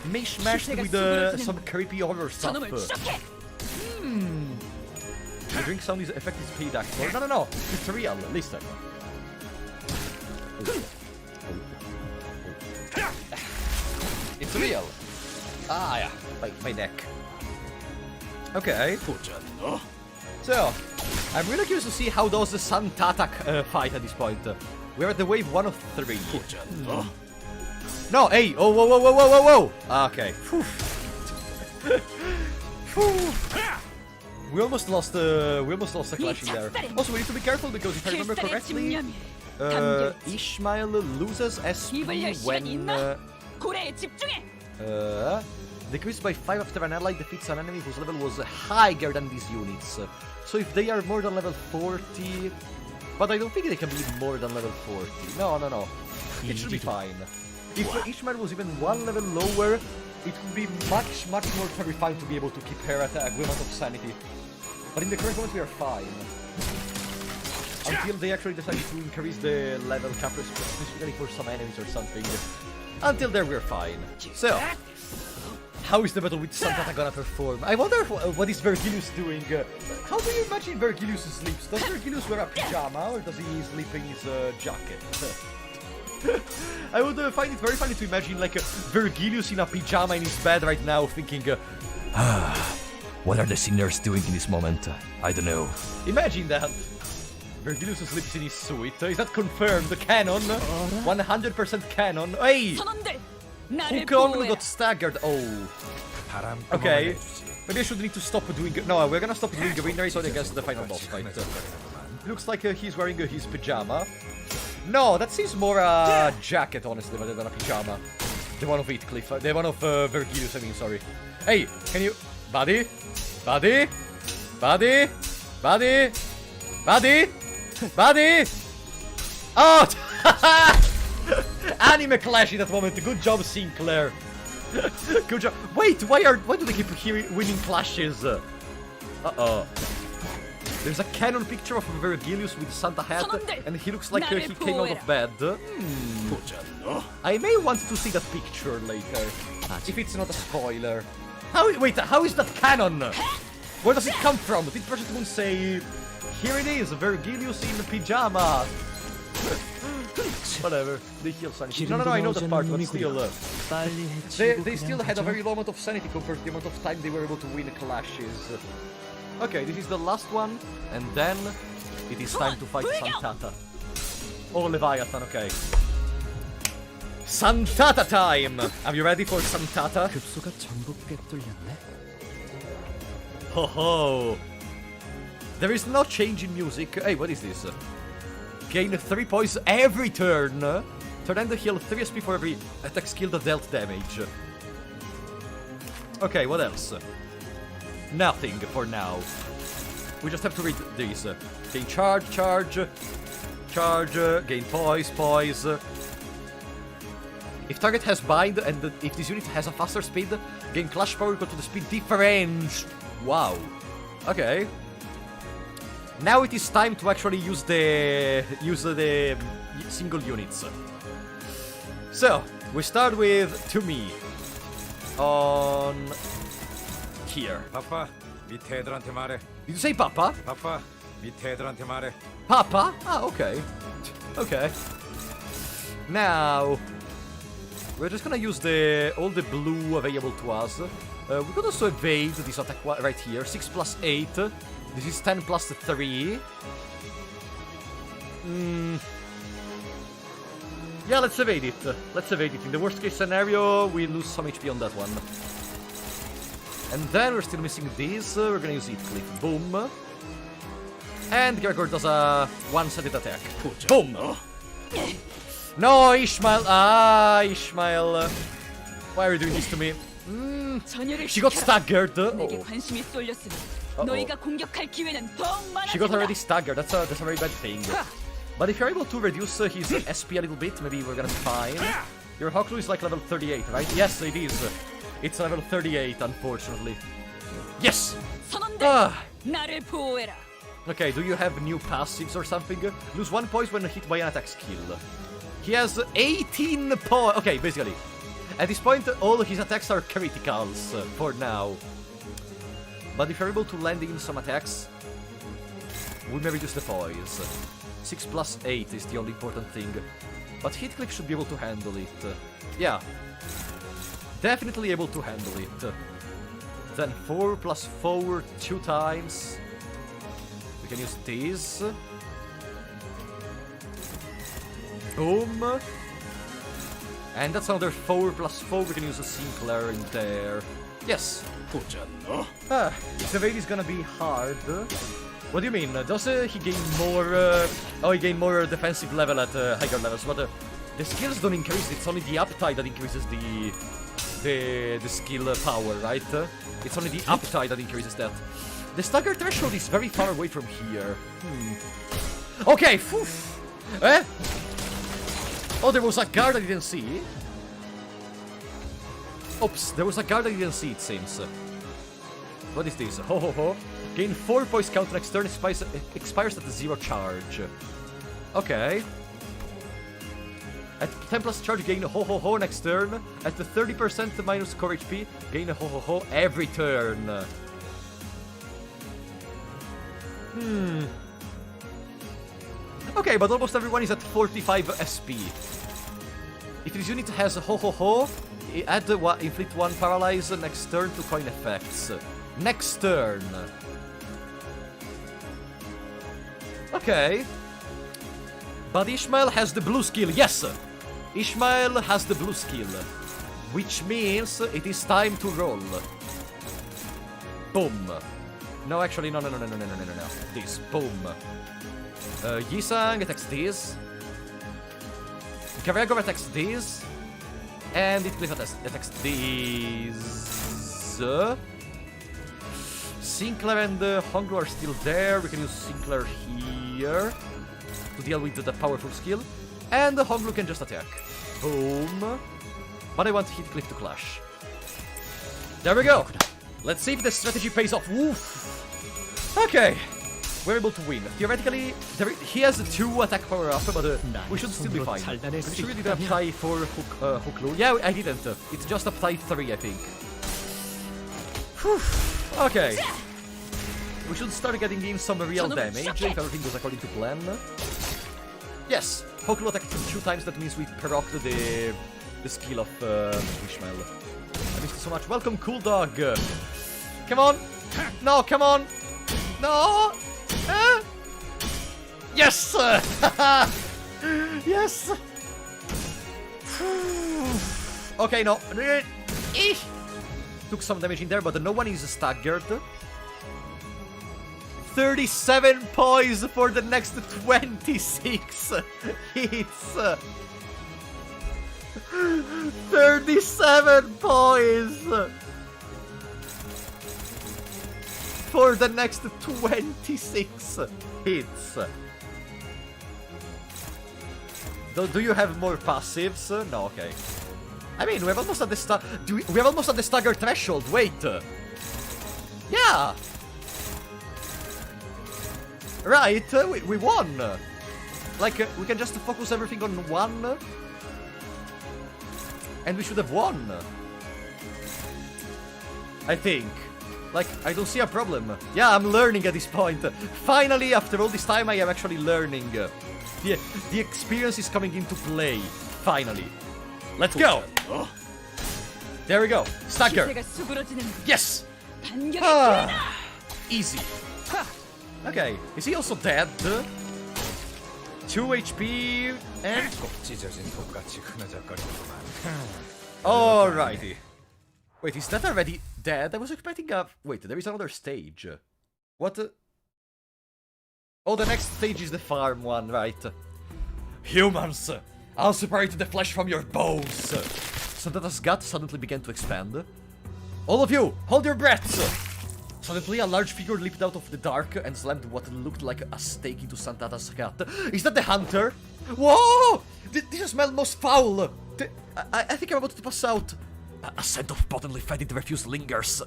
mishmashed with some creepy horror stuff. The drink sound is effect is paid actor. No, it's real, listen. It's real. Ah, yeah, my neck. Okay. So, I'm really curious to see how does the Santata fight at this point. We're at the wave 1 of 3. No, hey! Oh, whoa! Okay. We almost lost a clashing there. Also, we need to be careful because if I remember correctly, Ishmael loses SP when decreased by 5 after an ally defeats an enemy whose level was higher than these units. So if they are more than level 40, but I don't think they can be more than level 40. No. It should be fine. If Ishmael was even 1 level lower, it would be much more terrifying to be able to keep her at a good amount of sanity. But in the current moment we are fine. Until they actually decide to increase the level cap, specifically for some enemies or something. Until there we're fine. So, how is the battle with Santata gonna perform? I wonder what is Vergilius doing. How do you imagine Vergilius sleeps? Does Vergilius wear a pyjama or does he sleep in his jacket? I would find it very funny to imagine like Vergilius in a pyjama in his bed right now thinking, what are the sinners doing in this moment? I don't know. Imagine that. Vergilius sleeps in his suite. Is that confirmed? Canon? 100% canon. Hey! Hook only got staggered. Oh. Okay. Maybe I should need to stop doing... No, we're gonna stop doing green race against the final boss fight. Looks like he's wearing his pyjama. No, that seems more a jacket, honestly, rather than a pyjama. The one of Heathcliff. The one of Vergilius, I mean, sorry. Hey, can you... Buddy? Oh! Anime clash in that moment. Good job, Sinclair. Good job. Wait, why do they keep winning clashes? Uh-oh. There's a canon picture of Vergilius with Santa hat, and he looks like he came out of bed. I may want to see that picture later, if it's not a spoiler. How is that canon? Where does it come from? Did Project Moon say, here it is, Vergilius in pyjama? Whatever, they heal sanity. No, I know that part, but still. They still had a very low amount of sanity compared to the amount of time they were able to win clashes. Okay, this is the last one, and then it is time to fight Santata. Oh, Leviathan, okay. Santata time! Are you ready for Santata? Ho ho! There is no change in music. Hey, what is this? Gain 3 points every turn. Turn end heal 3 SP for every attack skill that dealt damage. Okay, what else? Nothing for now. We just have to read these. Gain charge, gain poise. If target has bind, and if this unit has a faster speed, gain clash power equal to the speed difference. Wow. Okay. Now it is time to actually use the single units. So we start with to me on here. 바빠. 밑에 애들한테 말해. Did you say Papa? 바빠. 밑에 애들한테 말해. Papa? Ah, okay. Okay. Now we're just gonna use all the blue available to us. We could also evade this attack right here. 6 plus 8. This is 10 plus 3. Yeah, let's evade it. Let's evade it. In the worst case scenario, we lose some HP on that one. And then we're still missing this. We're gonna use Heathcliff. Boom. And Gregor does a one-sided attack. Boom! No, Ishmael! Ah, Ishmael. Why are you doing this to me? 전열을 She got 시켜라. staggered. 내게 Uh-oh. 관심이 쏠렸으니 Uh-oh. 너희가 공격할 기회는 더욱 She got 많아진다. already staggered. That's a very bad thing. But if you're able to reduce his SP a little bit, maybe we're gonna be fine. Your Hawklu is like level 38, right? Yes, it is. It's level 38, unfortunately. Yes! 선원들, Ah. 나를 보호해라. Okay, do you have new passives or something? Lose 1 point when hit by an attack skill. He has 18 points. Okay, basically. At this point, all his attacks are criticals for now. But if you're able to land in some attacks, we may reduce the poise. 6 plus 8 is the only important thing. But Heathcliff should be able to handle it. Yeah. Definitely able to handle it. Then 4 plus 4 2 times. We can use this. Boom. And that's another 4 plus 4. We can use a Sinclair in there. Yes. This evade is gonna be hard. What do you mean? Does he gain more... oh, he gained more defensive level at higher levels, but the skills don't increase. It's only the uptide that increases the skill power, right? It's only the uptide that increases that. The stagger threshold is very far away from here. Okay, phew. Eh? Oh, there was a guard I didn't see. Oops, there was a guard I didn't see, it seems. What is this? Ho ho ho. Gain 4 points counter next turn, expires at 0 charge. Okay. At 10 plus charge, gain ho ho ho next turn. At the 30% minus core HP, gain ho ho ho every turn. Okay, but almost everyone is at 45 SP. If this unit has ho ho ho, add inflict 1 paralyze next turn to coin effects. Next turn. Okay. But Ishmael has the blue skill. Yes! Ishmael has the blue skill. Which means it is time to roll. Boom. No, actually, no. This. Boom. Yisang attacks this. Gregor attacks this. And Heathcliff attacks this. Sinclair and Honglu are still there. We can use Sinclair here to deal with the powerful skill. And Honglu can just attack. Boom. But I want Heathcliff to clash. There we go. Let's see if the strategy pays off. Woof. Okay. We're able to win. Theoretically, he has a 2 attack power up, but we should still be fine. I'm sure we didn't apply for Hookloo. Yeah, I didn't. It's just apply 3, I think. Whew. Okay. We should start getting in some real damage if everything goes according to plan. Yes, Hookloo attacked 2 times. That means we procced the skill of Ishmael. I missed it so much. Welcome, Cool Dog. Come on. No, come on. No. Yes! Yes! Okay, no. Took some damage in there, but no one is staggered. 37 points for the next 26 hits. 37 points for the next 26 hits. Do you have more passives? No, okay. I mean, we're almost at the we're almost at the stagger threshold. Wait. Yeah. Right. We won. Like, we can just focus everything on one. And we should have won. I think. Like, I don't see a problem. Yeah, I'm learning at this point. Finally, after all this time, I am actually learning. The experience is coming into play. Finally. Let's go! There we go. Stagger. 기세가 수그러지는 Yes! 반격의 Ah, 기회다. easy. Okay, is he also dead? 2 HP and... 찢어진 독같이 흐느적거리는구만. Alrighty. Wait, is that already dead? I was expecting a... Wait, there is another stage. What? Oh, the next stage is the farm one, right? Humans! I'll separate the flesh from your bones! Santata's gut suddenly began to expand. All of you, hold your breaths! Suddenly, a large figure leaped out of the dark and slammed what looked like a stake into Santata's gut. Is that the hunter? Whoa! This smells most foul! I think I'm about to pass out. A scent of bodily fetid refuse lingers.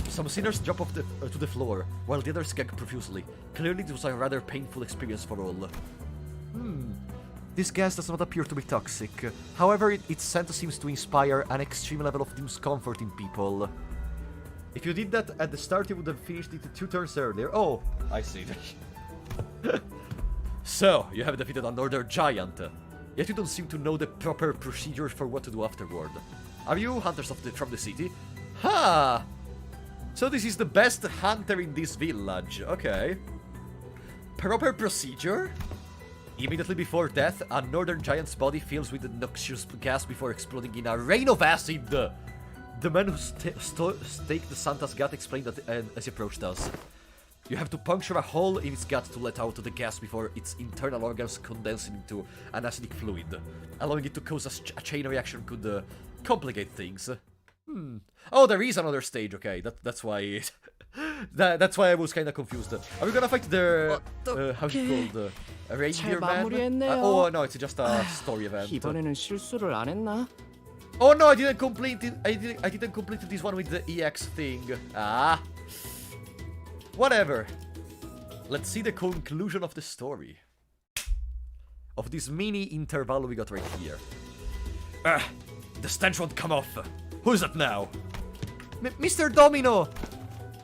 Some sinners drop off to the floor, while the others gag profusely. Clearly, this was a rather painful experience for all. This gas does not appear to be toxic. However, its scent seems to inspire an extreme level of discomfort in people. If you did that at the start, you would have finished it 2 turns earlier. Oh, I see. So, you have defeated a northern giant. Yet you don't seem to know the proper procedure for what to do afterward. Are you hunters from the city? Ha! So this is the best hunter in this village. Okay. Proper procedure? Immediately before death, a northern giant's body fills with noxious gas before exploding in a rain of acid. The man who staked Santa's gut explained that as he approached us. You have to puncture a hole in its gut to let out the gas before its internal organs condense into an acidic fluid. Allowing it to cause a chain reaction could complicate things. Oh, there is another stage. Okay, that's why. That's why I was kind of confused. Are we gonna fight the how's it called? A reindeer man? 마무리했네요. Oh no, it's just a story event. 이번에는 실수를 안 했나? Oh no, I didn't complete it. I didn't complete this one with the EX thing. Ah. Whatever. Let's see the conclusion of the story. Of this mini intervallo we got right here. The stench won't come off. Who's that now? Mr. Domino!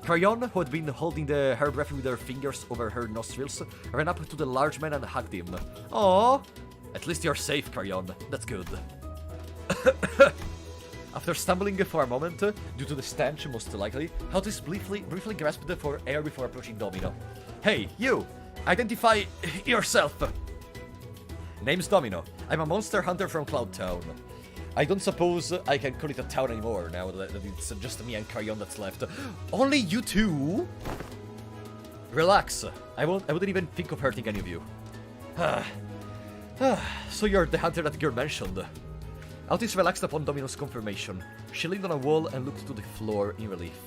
Carrion, who had been holding her breath with her fingers over her nostrils, ran up to the large man and hugged him. Aww. At least you're safe, Carrion. That's good. After stumbling for a moment, due to the stench most likely, outis briefly grasped for air before approaching Domino. Hey, you! Identify yourself! Name's Domino. I'm a monster hunter from Cloud Town. I don't suppose I can call it a town anymore now that it's just me and Carrion that's left. Only you two? Relax. I wouldn't even think of hurting any of you. So you're the hunter that Girl mentioned. Outis relaxed upon Domino's confirmation. She leaned on a wall and looked to the floor in relief.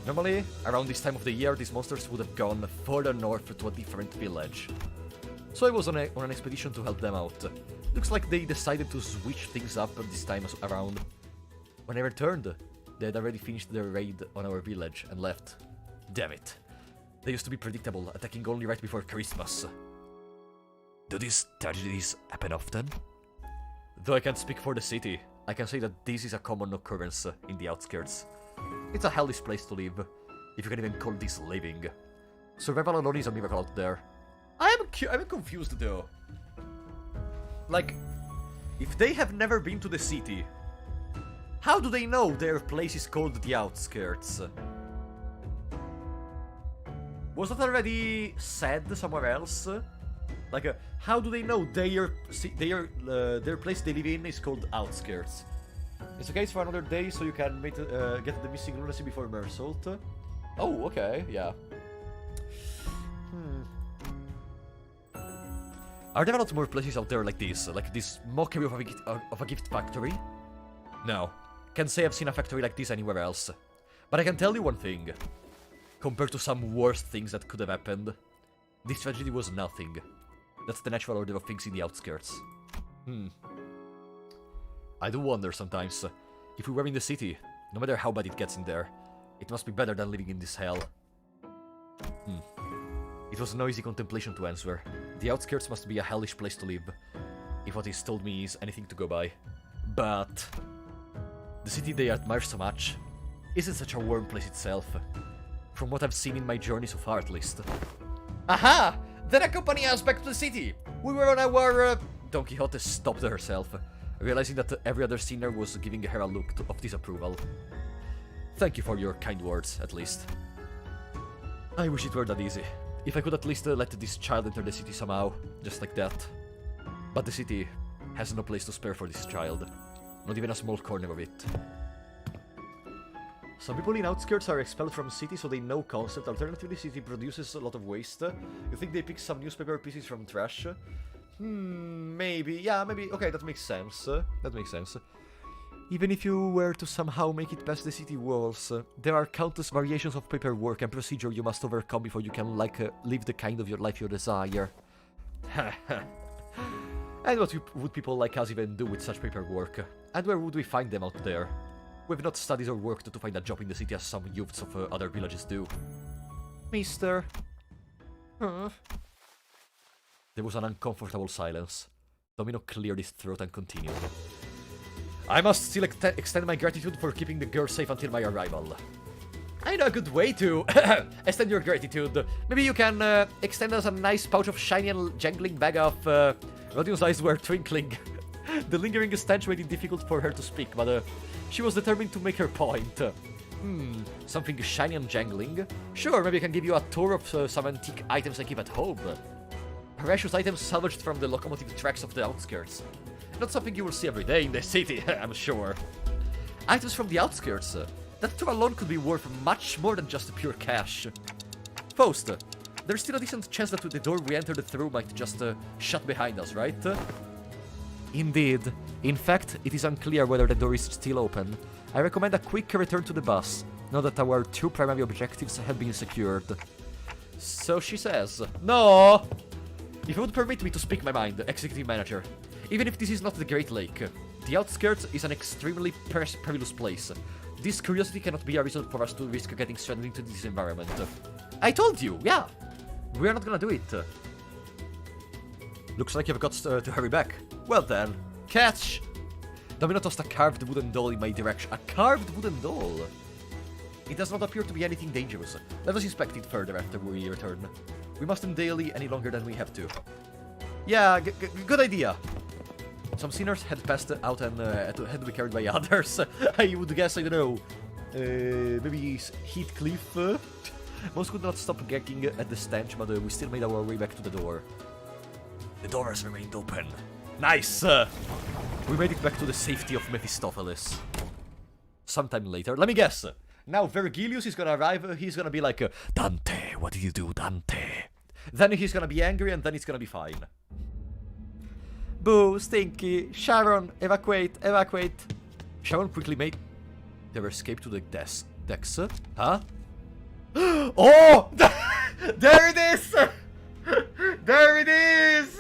Normally, around this time of the year, these monsters would have gone further north to a different village. So I was on an expedition to help them out. Looks like they decided to switch things up this time around. When I returned, they had already finished their raid on our village and left. Damn it. They used to be predictable, attacking only right before Christmas. Do these tragedies happen often? Though I can't speak for the city, I can say that this is a common occurrence in the outskirts. It's a hellish place to live, if you can even call this living. Survival alone is a miracle out there. I'm confused though. Like, if they have never been to the city, how do they know their place is called the outskirts? Was that already said somewhere else? Like, how do they know their place they live in is called outskirts? It's okay, it's for another day, so you can get the missing lunacy before mersault. Oh, okay, yeah. Are there a lot more places out there like this mockery of a gift factory? No, can't say I've seen a factory like this anywhere else. But I can tell you one thing. Compared to some worse things that could have happened, this tragedy was nothing. That's the natural order of things in the outskirts. I do wonder sometimes, if we were in the city, no matter how bad it gets in there, it must be better than living in this hell. It was no easy contemplation to answer. The outskirts must be a hellish place to live, if what he's told me is anything to go by. But the city they admire so much isn't such a warm place itself. From what I've seen in my journey so far, at least. Aha! Then accompany us back to the city! We were on our... Don Quixote stopped herself, realizing that every other sinner was giving her a look of disapproval. Thank you for your kind words, at least. I wish it were that easy. If I could at least let this child enter the city somehow, just like that. But the city has no place to spare for this child. Not even a small corner of it. Some people in outskirts are expelled from city, so they know concept. Alternatively, city produces a lot of waste. You think they pick some newspaper pieces from trash? Maybe. Yeah, maybe. Okay, that makes sense. That makes sense. Even if you were to somehow make it past the city walls, there are countless variations of paperwork and procedure you must overcome before you can, live the kind of your life you desire. And what would people like us even do with such paperwork? And where would we find them out there? We've not studied or worked to find a job in the city as some youths of other villages do. Mister? There was an uncomfortable silence. Domino cleared his throat and continued. I must still extend my gratitude for keeping the girl safe until my arrival. I know a good way to extend your gratitude. Maybe you can extend us a nice pouch of shiny and jangling bag of... Rodion's eyes were twinkling. The lingering stench made it difficult for her to speak, but she was determined to make her point. Something shiny and jangling? Sure, maybe I can give you a tour of some antique items I keep at home. Precious items salvaged from the locomotive tracks of the outskirts. Not something you will see every day in the city, I'm sure. Items from the outskirts? That tour alone could be worth much more than just pure cash. Faust, there's still a decent chance that the door we entered through might just shut behind us, right? Indeed. In fact, it is unclear whether the door is still open. I recommend a quick return to the bus, now that our two primary objectives have been secured. So she says, no! If you would permit me to speak my mind, Executive Manager. Even if this is not the Great Lake, the outskirts is an extremely perilous place. This curiosity cannot be a reason for us to risk getting stranded into this environment. I told you, yeah! We are not gonna do it. Looks like you've got to hurry back. Well then, catch! Domino tossed a carved wooden doll in my direction. A carved wooden doll? It does not appear to be anything dangerous. Let us inspect it further after we return. We mustn't daily any longer than we have to. Yeah, good idea. Some sinners had passed out and had to be carried by others. I would guess, I don't know, maybe Heathcliff? Most could not stop gagging at the stench, but we still made our way back to the door. The door has remained open. Nice! We made it back to the safety of Mephistopheles. Sometime later, let me guess. Now Vergilius is gonna arrive, he's gonna be like, Dante, what did you do, Dante? Then he's gonna be angry and then it's gonna be fine. Boo, Stinky, Sharon, evacuate, evacuate. Sharon quickly made their escape to the decks. Huh? Oh! There it is! There it is!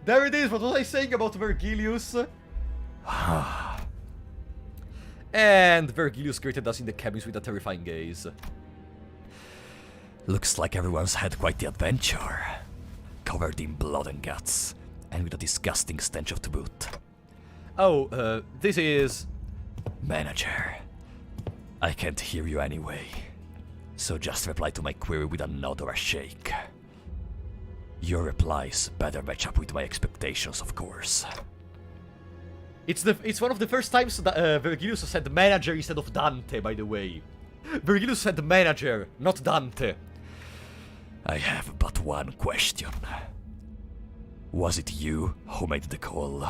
There it is, what was I saying about Vergilius? And Vergilius greeted us in the cabins with a terrifying gaze. Looks like everyone's had quite the adventure. Covered in blood and guts, and with a disgusting stench of to boot. Oh, this is... Manager. I can't hear you anyway. So just reply to my query with a nod or a shake. Your replies better match up with my expectations, of course. It's one of the first times that Vergilius said manager instead of Dante, by the way. Vergilius said manager, not Dante. I have but one question. Was it you who made the call?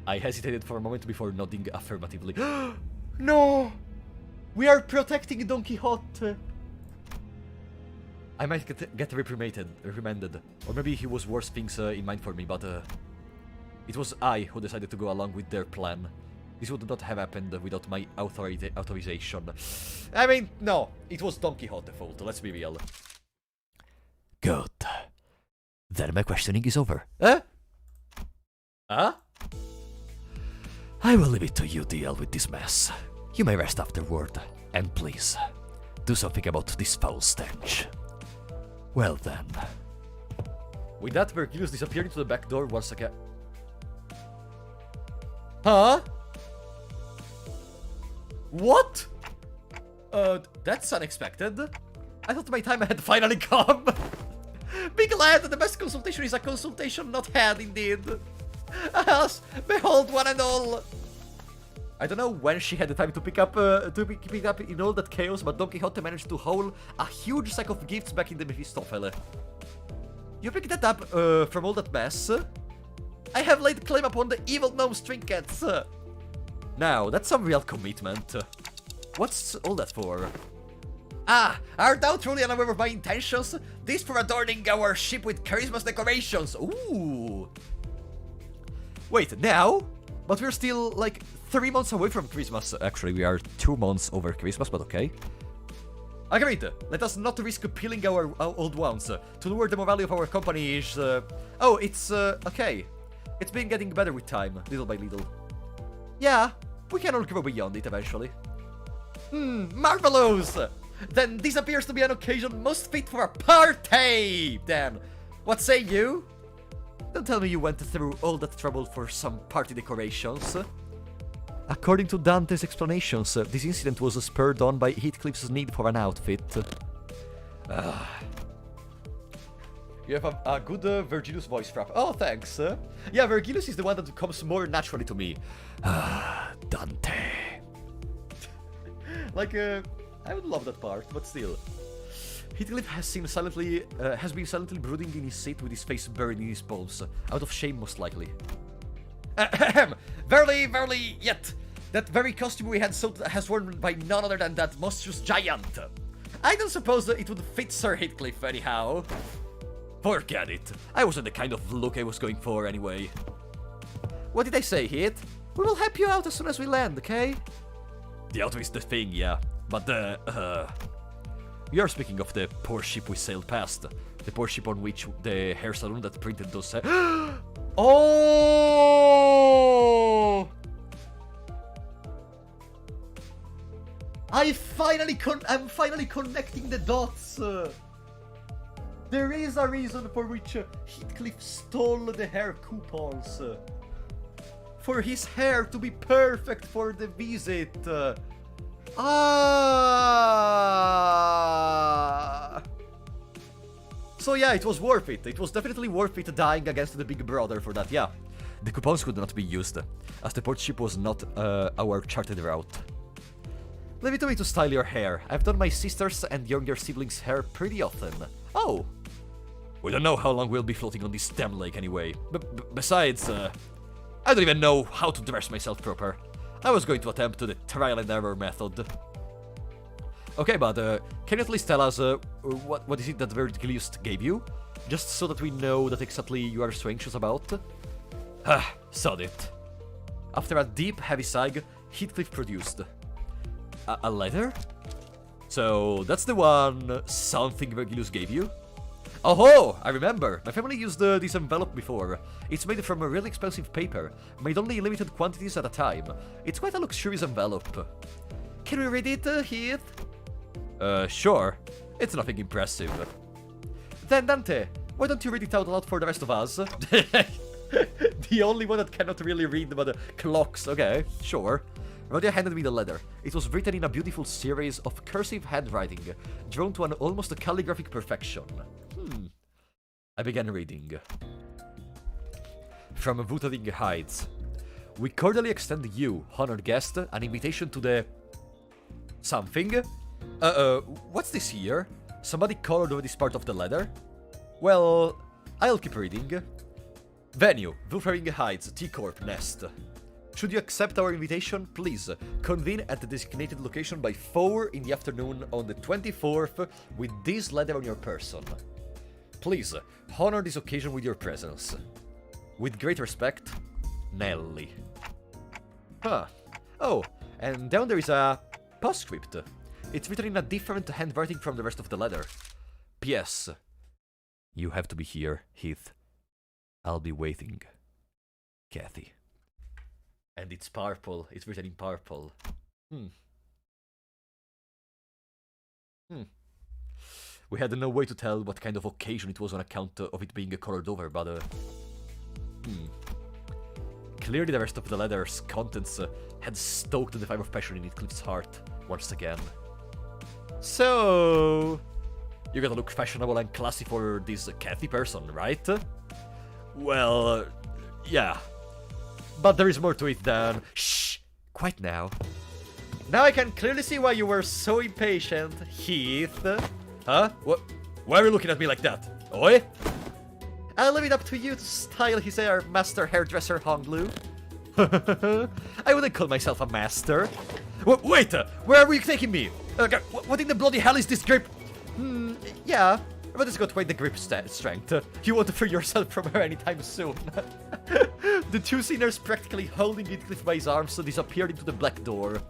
I hesitated for a moment before nodding affirmatively. No! We are protecting Don Quixote! I might get reprimanded, or maybe he was worse things in mind for me, but it was I who decided to go along with their plan. This would not have happened without my authorization. I mean, no, it was Don Quixote's fault, let's be real. Good. Then my questioning is over. Huh? Huh? I will leave it to you to deal with this mess. You may rest afterward, and please, do something about this foul stench. Well then. With that, Vergilius disappeared into the back door once again. Huh? What? That's unexpected. I thought my time had finally come. Be glad that the best consultation is a consultation not had, indeed. Alas, behold one and all. I don't know when she had the time to pick up in all that chaos, but Don Quixote managed to haul a huge sack of gifts back in the Mephistopheles. You picked that up from all that mess? I have laid claim upon the evil gnome's trinkets. Now, that's some real commitment. What's all that for? Ah, art thou truly unaware of my intentions? This for adorning our ship with Christmas decorations. Ooh. Wait, now? But we're still, like, 3 months away from Christmas. Actually, we are 2 months over Christmas, but okay. Agreed. Let us not risk peeling our old ones. To lower the morale of our company is... Oh, it's, okay. It's been getting better with time, little by little. Yeah, we can all grow beyond it eventually. Marvelous! Then this appears to be an occasion most fit for a party! Then, what say you? Don't tell me you went through all that trouble for some party decorations. According to Dante's explanations, this incident was spurred on by Heathcliff's need for an outfit. You have a good Vergilius voice, Frap. Oh, thanks. Yeah, Vergilius is the one that comes more naturally to me. Dante. Like, I would love that part, but still. Heathcliff has been silently brooding in his seat with his face buried in his palms, out of shame most likely. Ahem! Verily, verily, yet that very costume we had so has worn by none other than that monstrous giant. I don't suppose it would fit Sir Heathcliff anyhow. Forget it. I wasn't the kind of look I was going for anyway. What did I say, Heath? We will help you out as soon as we land, okay? The outis is the thing, yeah. But you're speaking of the poor ship we sailed past. The poor ship on which the hair salon that printed those... Oh! I'm finally connecting the dots. There is a reason for which Heathcliff stole the hair coupons. For his hair to be perfect for the visit. So yeah, it was worth it. It was definitely worth it dying against the big brother for that, yeah. The coupons could not be used, as the port ship was not our charted route. Leave it to me to style your hair. I've done my sister's and younger siblings' hair pretty often. Oh. We don't know how long we'll be floating on this damn lake anyway. Besides, I don't even know how to dress myself proper. I was going to attempt the trial and error method. Okay, but can you at least tell us what is it that Vergilius gave you? Just so that we know what exactly you are so anxious about? Sod it. After a deep, heavy sigh, Heathcliff produced a letter? So that's the one something Vergilius gave you? Oh, I remember. My family used this envelope before. It's made from a really expensive paper, made only in limited quantities at a time. It's quite a luxurious envelope. Can we read it, Heath? Sure. It's nothing impressive. Then, Dante, why don't you read it out loud for the rest of us? The only one that cannot really read but clocks. Okay, sure. Rodia handed me the letter. It was written in a beautiful series of cursive handwriting, drawn to an almost calligraphic perfection. I began reading. From Wuthering Heights. We cordially extend you, honored guest, an invitation to the... something? What's this here? Somebody colored over this part of the letter? Well, I'll keep reading. Venue, Wuthering Heights, T-Corp, Nest. Should you accept our invitation, please convene at the designated location by 4 in the afternoon on the 24th with this letter on your person. Please, honor this occasion with your presence. With great respect, Nelly. Huh. Oh, and down there is a postscript. It's written in a different handwriting from the rest of the letter. P.S. You have to be here, Heath. I'll be waiting. Kathy. And it's purple. It's written in purple. We had no way to tell what kind of occasion it was on account of it being colored over, but clearly the rest of the letter's contents had stoked the fire of passion in Heathcliff's heart once again. So, you gotta look fashionable and classy for this Kathy person, right? Well, yeah. But there is more to it than... Shh! Quiet now. Now I can clearly see why you were so impatient, Heath. Huh? What? Why are you looking at me like that? Oi? I'll leave it up to you to style his hair, Master Hairdresser Honglu. I wouldn't call myself a master. Wait! Where are you taking me? What in the bloody hell is this grip? Yeah, but it's got quite the grip strength. You won't free yourself from her anytime soon. The two sinners, practically holding Heathcliff by his arms, disappeared into the black door.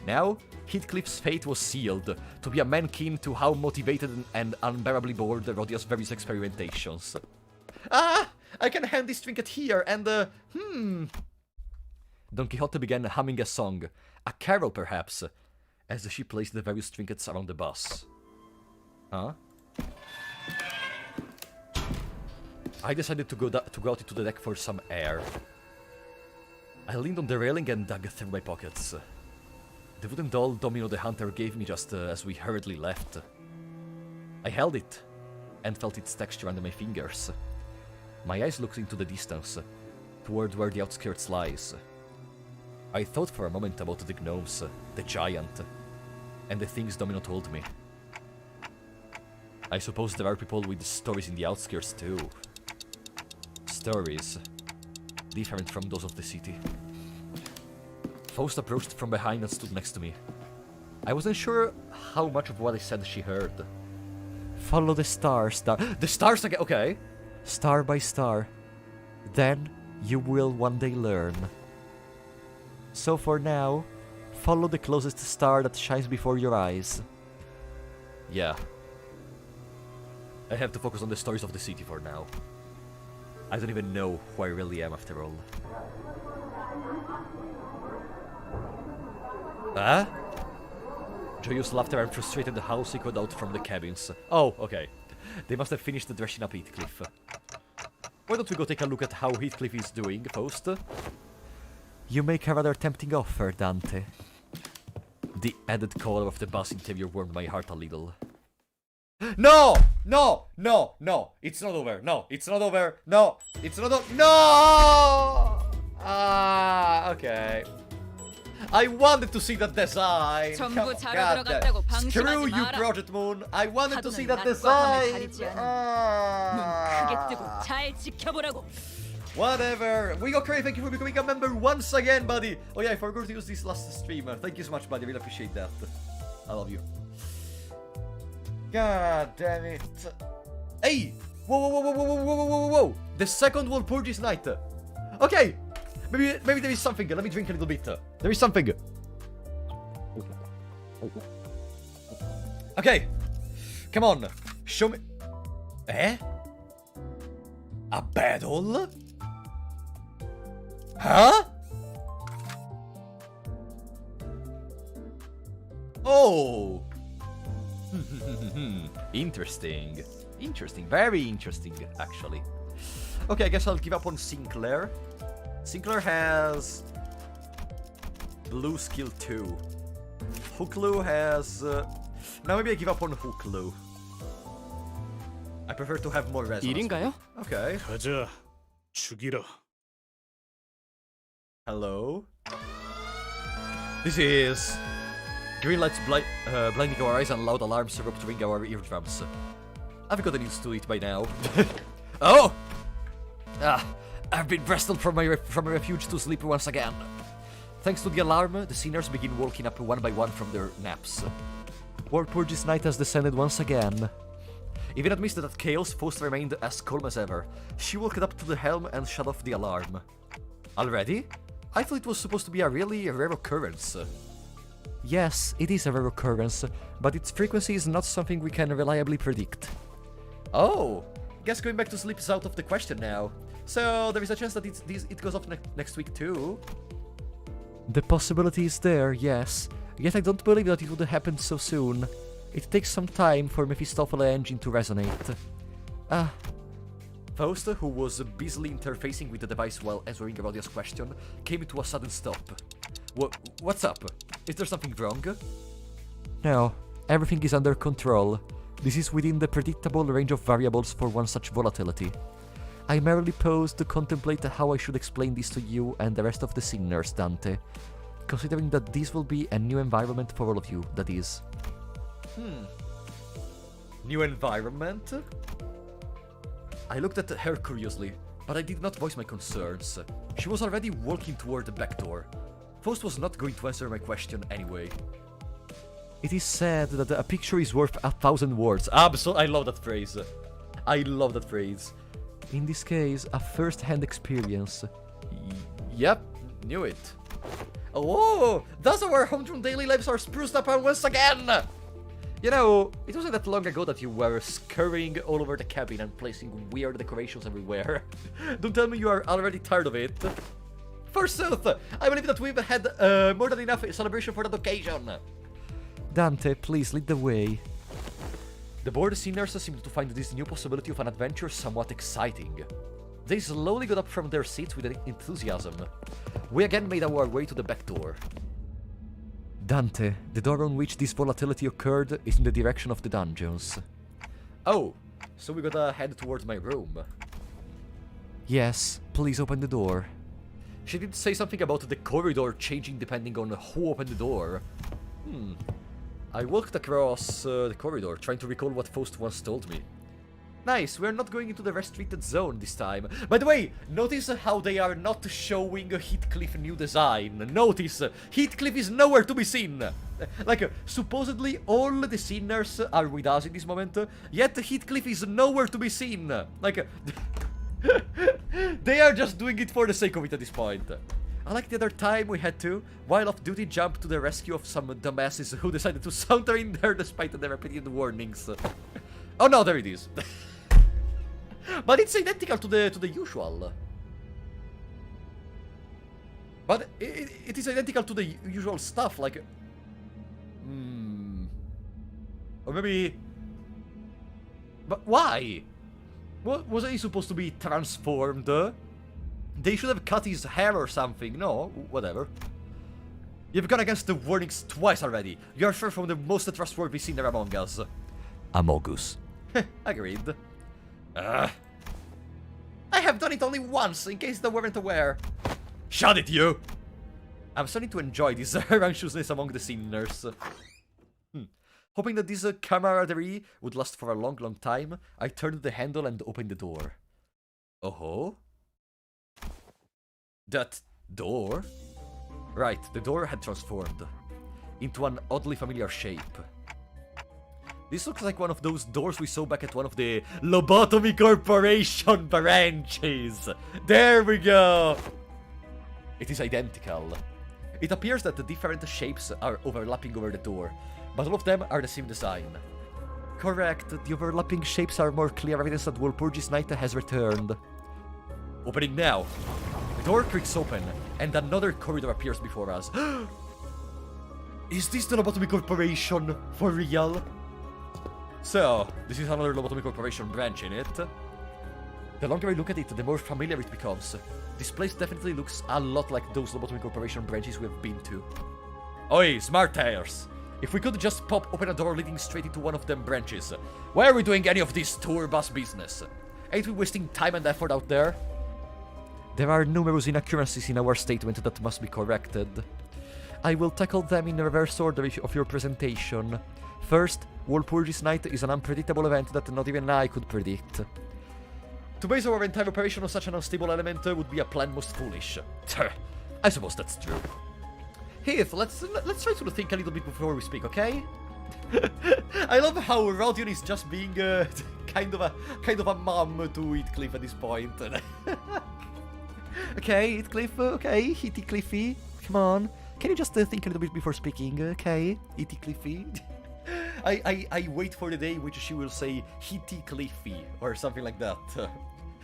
Now, Heathcliff's fate was sealed, to be a man keen to how motivated and unbearably bored Rodia's various experimentations. Ah! I can hand this trinket here and, Don Quixote began humming a song, a carol perhaps, as she placed the various trinkets around the bus. Huh? I decided to go out into the deck for some air. I leaned on the railing and dug through my pockets. The wooden doll Domino the Hunter gave me just as we hurriedly left. I held it and felt its texture under my fingers. My eyes looked into the distance, toward where the outskirts lies. I thought for a moment about the gnomes, the giant, and the things Domino told me. I suppose there are people with stories in the outskirts too. Stories different from those of the city. Faust approached from behind and stood next to me. I wasn't sure how much of what I said she heard. Follow the stars, the stars again, okay. Star by star. Then you will one day learn. So for now, follow the closest star that shines before your eyes. Yeah. I have to focus on the stories of the city for now. I don't even know who I really am after all. Huh? Joyous laughter and frustrated house echoed out from the cabins. Oh, okay. They must have finished dressing up Heathcliff. Why don't we go take a look at how Heathcliff is doing, Faust? You make a rather tempting offer, Dante. The added color of the bus interior warmed my heart a little. No! No! No! No! It's not over! No! It's not over! No! It's not over! No! Ah, okay. I wanted to see that design! 전부 자러 들어갔다고 Screw 방심하지 you, 마라. Project Moon! I wanted to see that 파도는 낮과 밤을 design! 가리지 않아. 눈 크게 뜨고 잘 지켜보라고. Whatever. We got crazy. Thank you for becoming a member once again, buddy. Oh yeah, I forgot to use this last stream. Thank you so much, buddy. Really appreciate that. I love you. God damn it. Hey! Whoa, whoa, whoa, whoa, whoa, whoa, whoa, whoa, whoa! The second walpurgis night. Okay. Maybe there is something. Let me drink a little bit. There is something. Okay. Come on. Show me. Eh? A battle? Huh? Oh! Interesting. Interesting. Very interesting, actually. Okay, I guess I'll give up on Sinclair. Sinclair has... Blue skill 2. Hooklu has... Now maybe I give up on Hooklu. I prefer to have more resonance. 일인가요? Okay. 가자, 죽이라. Hello? This is... Green lights blinding our eyes and loud alarms rupturing our eardrums. I've gotten used to it by now. Oh! Ah, I've been wrestled from a refuge to sleep once again. Thanks to the alarm, the sinners begin waking up one by one from their naps. Walpurgis night has descended once again. Even amidst that chaos, Faust remained as calm as ever. She walked up to the helm and shut off the alarm. Already? I thought it was supposed to be a really rare occurrence. Yes, it is a rare occurrence, but its frequency is not something we can reliably predict. Oh, guess going back to sleep is out of the question now. So there is a chance that it goes off next week too. The possibility is there, yes. Yet I don't believe that it would happen so soon. It takes some time for Mephistopheles engine to resonate. Faust, who was busily interfacing with the device while answering Herodia's question, came to a sudden stop. What's up? Is there something wrong? No, everything is under control. This is within the predictable range of variables for one such volatility. I merely paused to contemplate how I should explain this to you and the rest of the sinners, Dante. Considering that this will be a new environment for all of you, that is. New environment? I looked at her curiously, but I did not voice my concerns. She was already walking toward the back door. Faust was not going to answer my question anyway. It is said that a picture is worth 1,000 words. I love that phrase. I love that phrase. In this case, a first-hand experience. Yep, knew it. Oh, thus our humdrum daily lives are spruced up once again! You know, it wasn't that long ago that you were scurrying all over the cabin and placing weird decorations everywhere. Don't tell me you are already tired of it. Forsooth, I believe that we've had more than enough celebration for that occasion. Dante, please lead the way. The bored sinners seemed to find this new possibility of an adventure somewhat exciting. They slowly got up from their seats with enthusiasm. We again made our way to the back door. Dante, the door on which this volatility occurred is in the direction of the dungeons. Oh, so we gotta head towards my room. Yes, please open the door. She did say something about the corridor changing depending on who opened the door. I walked across the corridor, trying to recall what Faust once told me. Nice, we're not going into the restricted zone this time. By the way, notice how they are not showing Heathcliff new design. Notice, Heathcliff is nowhere to be seen. Like, supposedly all the sinners are with us in this moment, yet Heathcliff is nowhere to be seen. Like, they are just doing it for the sake of it at this point. Unlike the other time we had to, while off duty, jump to the rescue of some dumbasses who decided to saunter in there despite the repeated warnings. Oh no, there it is. But it's identical to the usual. But it is identical to the usual stuff, like... Or maybe... But why? Wasn't he supposed to be transformed? They should have cut his hair or something. No, whatever. You've gone against the warnings twice already. You're far from the most trustworthy sinner among us. Amogus. Agreed. I have done it only once, in case they weren't aware. Shut it, you! I'm starting to enjoy this anxiousness among the sinners. Hoping that this camaraderie would last for a long, long time, I turned the handle and opened the door. Oh-ho? That door? Right, the door had transformed into an oddly familiar shape. This looks like one of those doors we saw back at one of the Lobotomy Corporation branches. There we go! It is identical. It appears that the different shapes are overlapping over the door, but all of them are the same design. Correct, the overlapping shapes are more clear evidence that Walpurgis Night has returned. Opening now. The door creaks open, and another corridor appears before us. Is this the Lobotomy Corporation for real? So, this is another Lobotomy Corporation branch in it. The longer I look at it, the more familiar it becomes. This place definitely looks a lot like those Lobotomy Corporation branches we have been to. Oi, smart tires! If we could just pop open a door leading straight into one of them branches, why are we doing any of this tour bus business? Ain't we wasting time and effort out there? There are numerous inaccuracies in our statement that must be corrected. I will tackle them in reverse order of your presentation. First, Walpurgis Night is an unpredictable event that not even I could predict. To base our entire operation on such an unstable element would be a plan most foolish. I suppose that's true. Heath, let's try to think a little bit before we speak, okay? I love how Rodion is just being kind of a mom to Heathcliff at this point. Okay, Heathcliff, okay, Heathcliffy, come on. Can you just think a little bit before speaking, okay, Heathcliffy? I wait for the day in which she will say Heathcliffy or something like that.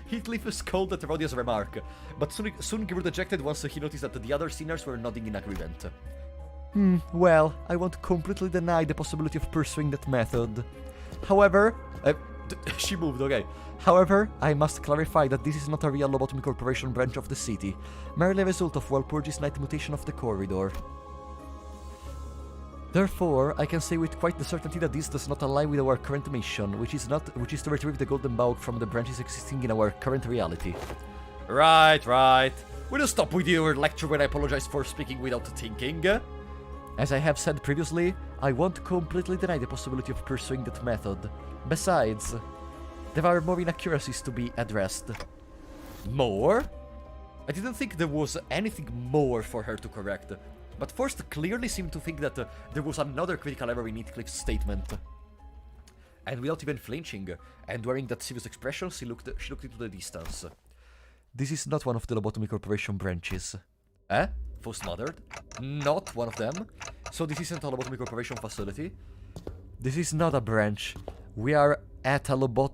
Heathcliff scolded at Rodia's remark, but soon grew dejected once he noticed that the other sinners were nodding in agreement. Well, I won't completely deny the possibility of pursuing that method. However, She moved, okay. However, I must clarify that this is not a real lobotomy corporation branch of the city, merely a result of walpurgis night mutation of the corridor. Therefore, I can say with quite the certainty that this does not align with our current mission, which is to retrieve the golden bough from the branches existing in our current reality. Right. Will you stop with your lecture when I apologize for speaking without thinking? As I have said previously, I won't completely deny the possibility of pursuing that method. Besides, there are more inaccuracies to be addressed. More? I didn't think there was anything more for her to correct. But Faust clearly seemed to think that there was another critical error in Heathcliff's statement. And without even flinching, and wearing that serious expression, she looked into the distance. This is not one of the lobotomy corporation branches. Eh? Faust muttered. Not one of them? So this isn't a lobotomy corporation facility? This is not a branch. We are at a lobotomy...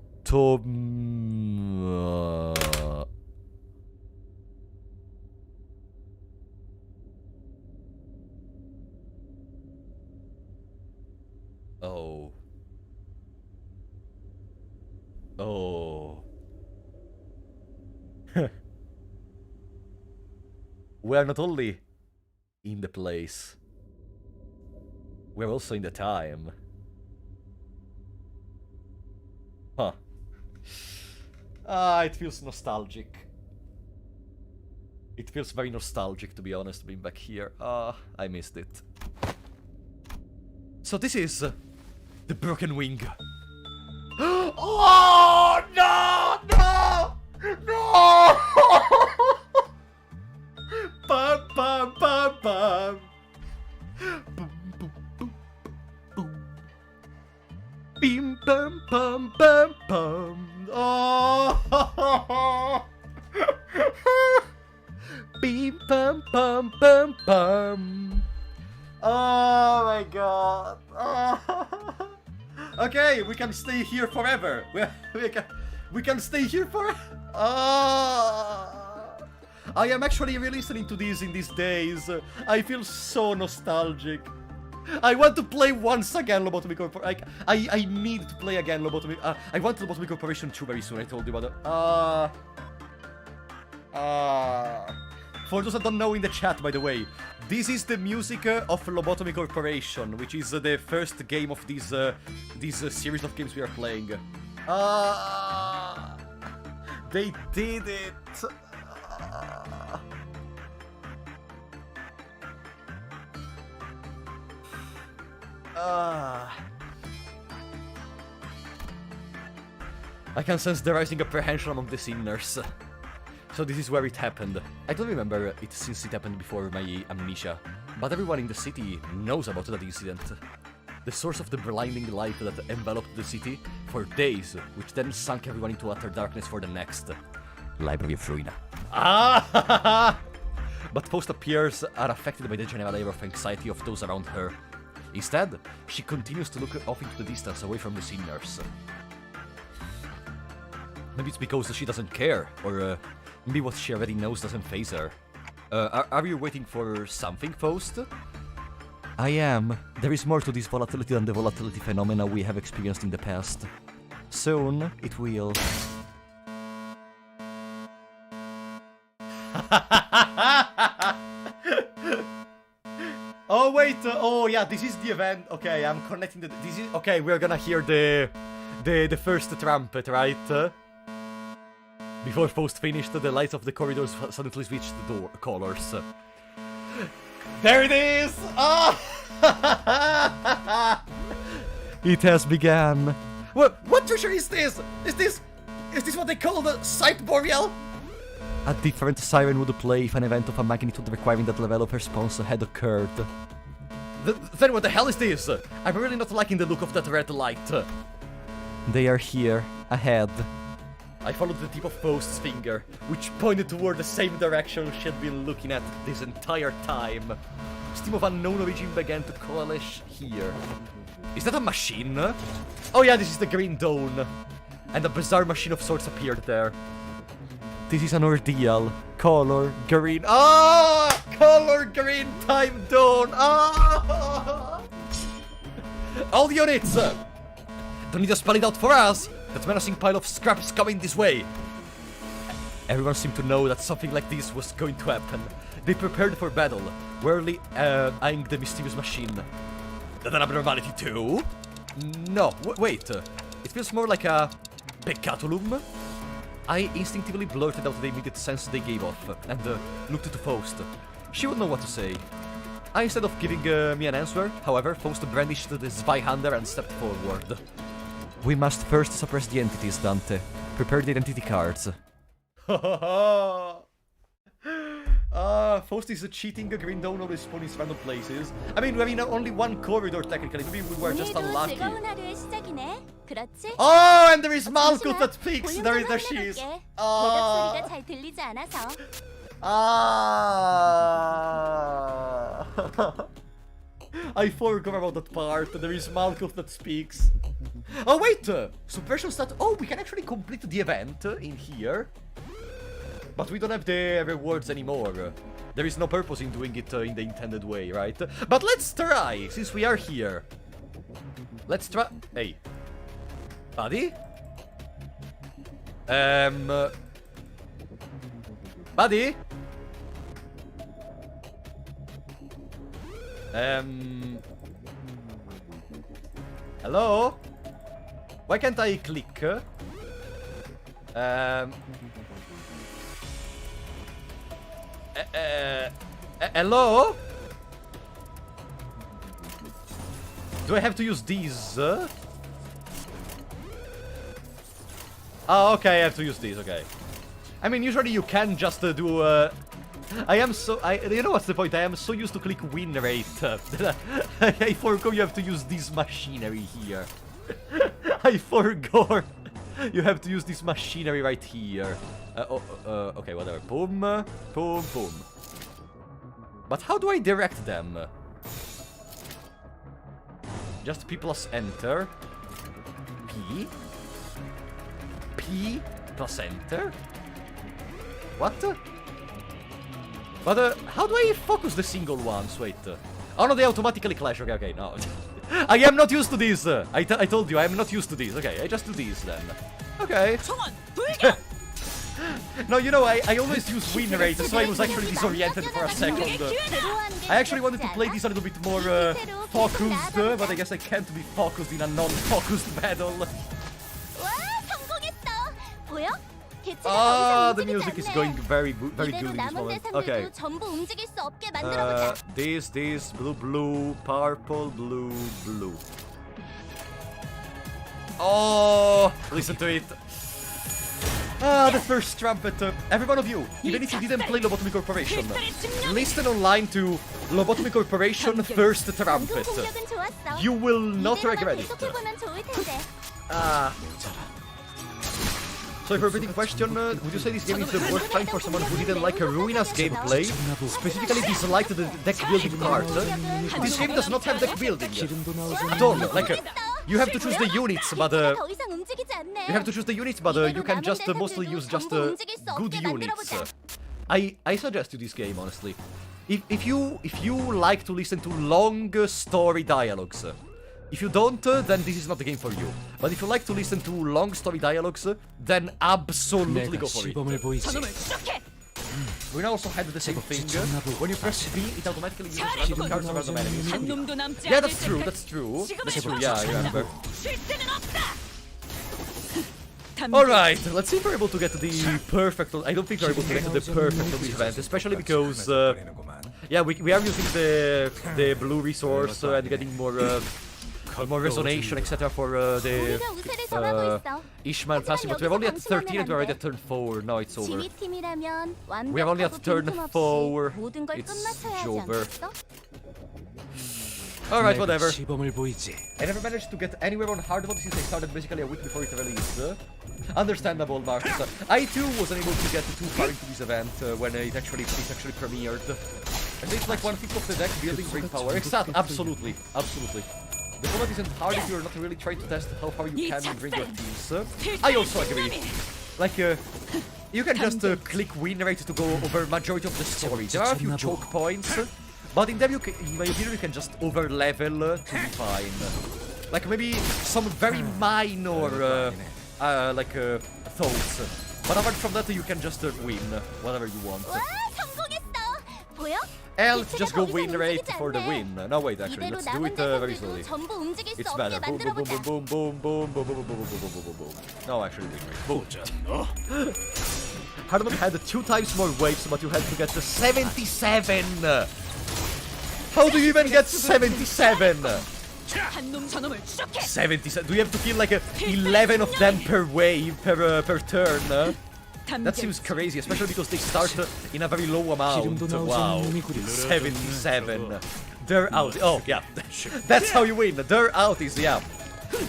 Oh. Oh. We are not only in the place, we're also in the time. Huh. It feels nostalgic. It feels very nostalgic, to be honest, being back here. I missed it. So this is the broken wing. Oh no! Bum bum bum bum. Boom boom boom boom. Bim bum bum bum bum. Oh. Bim bum bum bum bum. Oh my god. Oh. Okay, we can stay here forever. We can stay here forever. Oh. I am actually re-listening to these in these days. I feel so nostalgic. I want to play once again Lobotomy Corporation. I need to play again Lobotomy. I want Lobotomy Corporation 2 very soon. I told you about it. For those that don't know in the chat, by the way, this is the music of Lobotomy Corporation, which is the first game of this series of games we are playing. They did it. I can sense the rising apprehension among the sinners. So this is where it happened. I don't remember it since it happened before my amnesia, but everyone in the city knows about that incident. The source of the blinding light that enveloped the city for days, which then sunk everyone into utter darkness for the next. Library of Ruina. But Faust appears unaffected by the general air of anxiety of those around her. Instead, she continues to look off into the distance away from the sinners. Maybe it's because she doesn't care, or maybe what she already knows doesn't faze her. Are you waiting for something, Faust? I am. There is more to this volatility than the volatility phenomena we have experienced in the past. Soon, it will. Oh wait, oh yeah, this is the event. Okay, I'm connecting the. This is okay. We're gonna hear the first trumpet, right? Before Faust finished, the lights of the corridors suddenly switched the door colors. There it is! Ah! It has begun. What treasure is this? Is this what they call the Sight Boreal? A different siren would play if an event of a magnitude requiring that level of response had occurred. Then what the hell is this? I'm really not liking the look of that red light. They are here, ahead. I followed the tip of Faust's finger, which pointed toward the same direction she had been looking at this entire time. team of unknown origin began to coalesce here. Is that a machine? Oh yeah, this is the Green Dawn. And a bizarre machine of sorts appeared there. This is an ordeal. Color green. Ah! Color green time dawn. Ah! All units! Don't need to spell it out for us. That menacing pile of scrap is coming this way. Everyone seemed to know that something like this was going to happen. They prepared for battle, warily eyeing the mysterious machine. That an abnormality too? No, wait. It feels more like a pecatulum. I instinctively blurted out the immediate sense they gave off, and looked to Faust. She would know what to say. Instead of giving me an answer, however, Faust brandished the Zweihander and stepped forward. We must first suppress the entities, Dante. Prepare the identity cards. Faust is cheating. Green Dawn always spawning in random places. I mean, we have only one corridor technically. Maybe we were just unlucky. Oh, and there is malkuth that speaks. There she is. I forgot about that part. There is malkuth that speaks. Oh wait, suppression stat. Oh, we can actually complete the event in here. But we don't have the rewards anymore. There is no purpose in doing it in the intended way, right? But let's try, since we are here. Let's try... Hey. Buddy? Buddy? Hello? Why can't I click? Hello? Do I have to use these? Oh, okay, I have to use these, okay. I mean, usually you can just do, you know what's the point? I am so used to click win rate that I forgot you have to use this machinery here. I forgot you have to use this machinery right here. Okay, whatever. Boom, boom, boom. But how do I direct them? Just P plus enter. P. P plus enter. What? But how do I focus the single ones? Wait. Oh no, they automatically clash. Okay, okay, no. I am not used to this. I told you, I am not used to this. Okay, I just do this then. Okay. No, you know, I always use win rate, so I was actually disoriented for a second. I actually wanted to play this a little bit more focused, but I guess I can't be focused in a non-focused battle. Ah, the music is going very good in this moment. Okay. This, blue, purple, blue. Oh, listen to it. Ah, the first trumpet. Every one of you, even if you didn't play Lobotomy Corporation, listen online to Lobotomy Corporation First Trumpet. You will not regret it. So for a repeating question, would you say this game is the worst time for someone who didn't like a Ruina's gameplay? Specifically disliked the deck building part? This game does not have deck building at all. Like, you have to choose the units, but you can just mostly use just good units. I suggest you this game, honestly. If you like to listen to long story dialogues, if you don't, then this is not the game for you. But if you like to listen to long story dialogues, then absolutely go for it. We also had the same thing. When you press B, it automatically uses random cards of random enemies. Yeah, that's true, that's true. That's true, yeah, I remember. Alright, let's see if we're able to get the perfect... I don't think we're able to get the perfect of this event, especially because... yeah, we are using the blue resource and getting more resonation, etc. for the Ishmael passive, but we're only at 13 and we're already at turn 4. No, it's over. We're only at turn 4. It's over. Alright, whatever. I never managed to get anywhere on hard mode since I started basically a week before it released. Understandable, Marcus. I too wasn't able to get too far into this event when it actually premiered. And it's like 1/5 of the deck building great power. Exactly, absolutely. The problem isn't hard if you're not really trying to test how far you can bring your teams. I also agree. Like, you can just click win rate to go over majority of the story. There are a few choke points, but in them, in my opinion, you can just over level to be fine. Like maybe some very minor, thoughts. But apart from that, you can just win whatever you want. And let's just go win rate for the win. No, wait, actually, let's do it very slowly. It's better. Boom, boom, boom, boom, boom, boom, boom, boom, boom, boom, boom, boom, boom, boom. No, actually, win rate. Boom. Hardeman had 2 times more waves, but you had to get the 77. How do you even get 77? 77. Do you have to kill like 11 of them per wave, per turn? That seems crazy, especially because they start in a very low amount. Wow. 77. They're out. Oh, yeah. That's how you win. They're outis, yeah.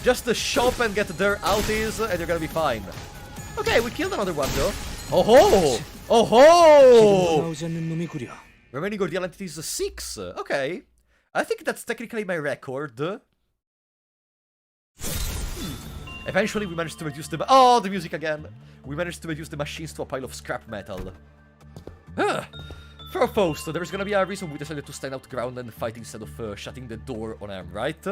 Just shop and get their outis, and you're gonna be fine. Okay, we killed another one, though. Oh ho! Oh ho! Remaining Gordial entities 6. Okay. I think that's technically my record. Eventually we managed to reduce the... Oh, the music again! We managed to reduce the machines to a pile of scrap metal. For Faust, there is gonna be a reason we decided to stand out ground and fight instead of shutting the door on them, right?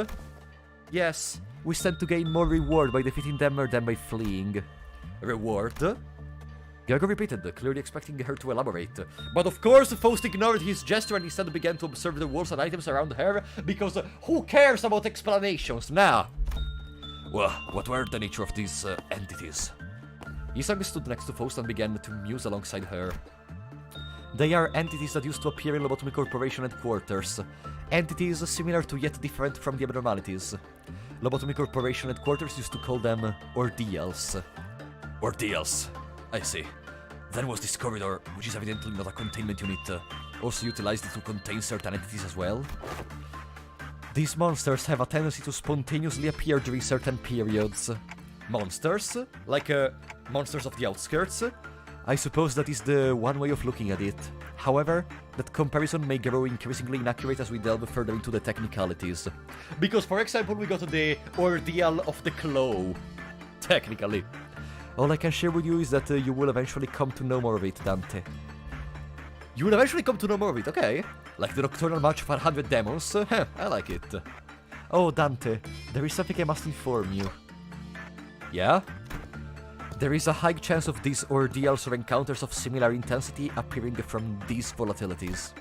Yes, we stand to gain more reward by defeating them than by fleeing. Reward? Gergo repeated, clearly expecting her to elaborate. But of course, Faust ignored his gesture and instead began to observe the walls and items around her, because who cares about explanations now? Well, what were the nature of these entities? Yisang stood next to Faust and began to muse alongside her. They are entities that used to appear in Lobotomy Corporation headquarters. Entities similar to yet different from the abnormalities. Lobotomy Corporation headquarters used to call them ordeals. Ordeals. I see. Then was this corridor, which is evidently not a containment unit, also utilized to contain certain entities as well? These monsters have a tendency to spontaneously appear during certain periods. Monsters? Like, monsters of the outskirts? I suppose that is the one way of looking at it. However, that comparison may grow increasingly inaccurate as we delve further into the technicalities. Because, for example, we got the ordeal of the claw. Technically. All I can share with you is that you will eventually come to know more of it, Dante. You will eventually come to know more of it, okay? Like the nocturnal march of 100 demons? I like it. Oh, Dante, there is something I must inform you. Yeah? There is a high chance of these ordeals or encounters of similar intensity appearing from these volatilities.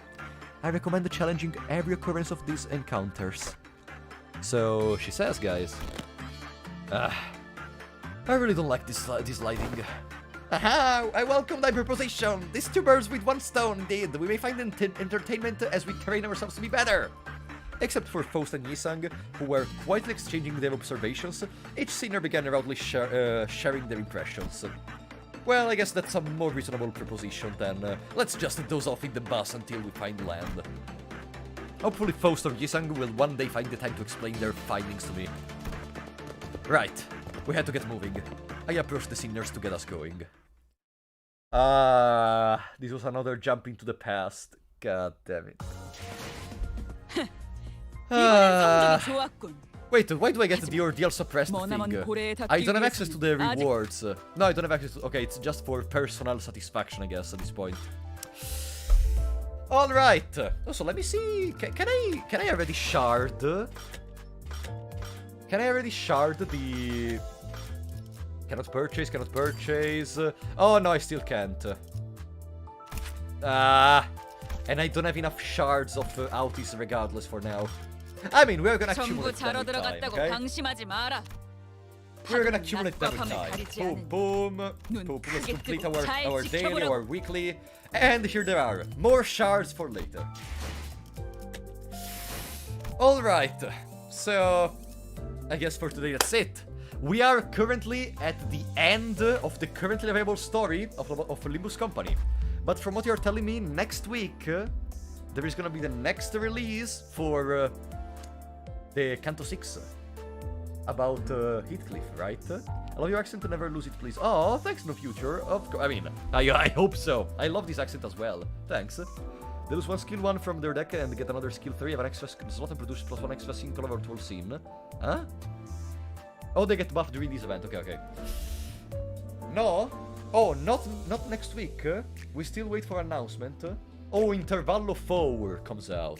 I recommend challenging every occurrence of these encounters. So, she says, guys. I really don't like this lighting. Aha! I welcome thy proposition! These 2 birds with 1 stone, indeed. We may find entertainment as we train ourselves to be better. Except for Faust and Yisang, who were quietly exchanging their observations, each senior began loudly sharing their impressions. Well, I guess that's a more reasonable proposition than let's just doze off in the bus until we find land. Hopefully Faust or Yisang will one day find the time to explain their findings to me. Right. We had to get moving. I approached the seniors to get us going. This was another jump into the past. God damn it. Wait, why do I get the ordeal suppressed thing? I don't have access to the rewards. No, I don't have access to... Okay, it's just for personal satisfaction, I guess, at this point. Alright. So let me see... Can I already shard? Can I already shard the... Cannot purchase, cannot purchase. Oh no, I still can't. And I don't have enough shards of outis regardless for now. I mean, we're gonna accumulate them with time, okay? We're gonna accumulate them with time. Boom, boom. Boom, let's complete our daily, our weekly. And here there are. More shards for later. Alright. So, I guess for today that's it. We are currently at the end of the currently available story of Limbus Company. But from what you're telling me, next week, there is gonna be the next release for the Canto 6. About Heathcliff, right? I love your accent, never lose it, please. Oh, thanks, no future. Of course, I mean, I hope so. I love this accent as well. Thanks. They lose 1 skill 1 from their deck and get another skill 3, have an extra slot and produce +1 extra scene color or 12 scene. Huh? Oh, they get buffed during this event. Okay. No? Oh, not next week. We still wait for announcement. Oh, Intervallo 4 comes out.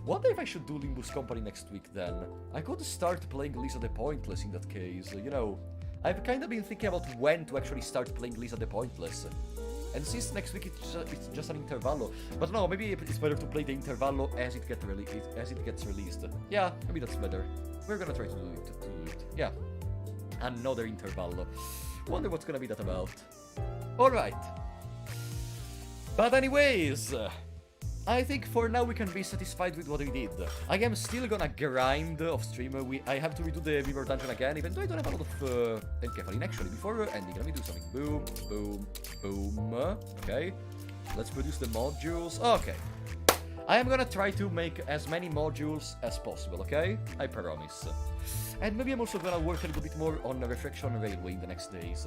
Wonder if I should do Limbus Company next week then. I could start playing Lisa the Pointless in that case. You know, I've kind of been thinking about when to actually start playing Lisa the Pointless. And since next week it's just an Intervallo. But no, maybe it's better to play the Intervallo as it gets released. Yeah, maybe that's better. We're gonna try to do it. Yeah. Another Intervallo. Wonder what's gonna be that about. Alright. But anyways, I think for now we can be satisfied with what we did. I am still gonna grind off stream. I have to redo the Mirror Dungeon again, even though I don't have a lot of encaphaline. Actually, before ending, let me do something. Boom, boom, boom. Okay. Let's produce the modules. Okay. I am gonna try to make as many modules as possible, okay? I promise. And maybe I'm also gonna work a little bit more on Reflection Railway in the next days.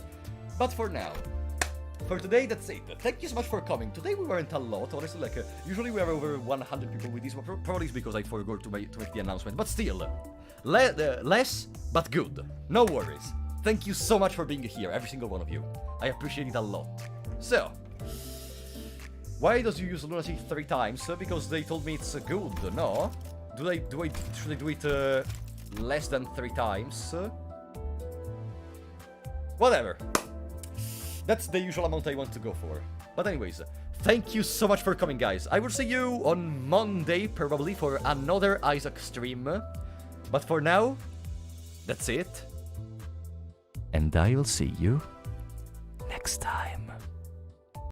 But for now, for today, that's it. Thank you so much for coming. Today we weren't a lot, honestly, like, usually we are over 100 people with this, probably it's because I forgot to make the announcement, but still, less, but good. No worries. Thank you so much for being here, every single one of you. I appreciate it a lot. So, why does you use Lunacy 3 times? Because they told me it's good, no? Should I do it less than 3 times? Whatever. That's the usual amount I want to go for. But anyways, thank you so much for coming, guys. I will see you on Monday, probably, for another Isaac stream. But for now, that's it. And I will see you next time.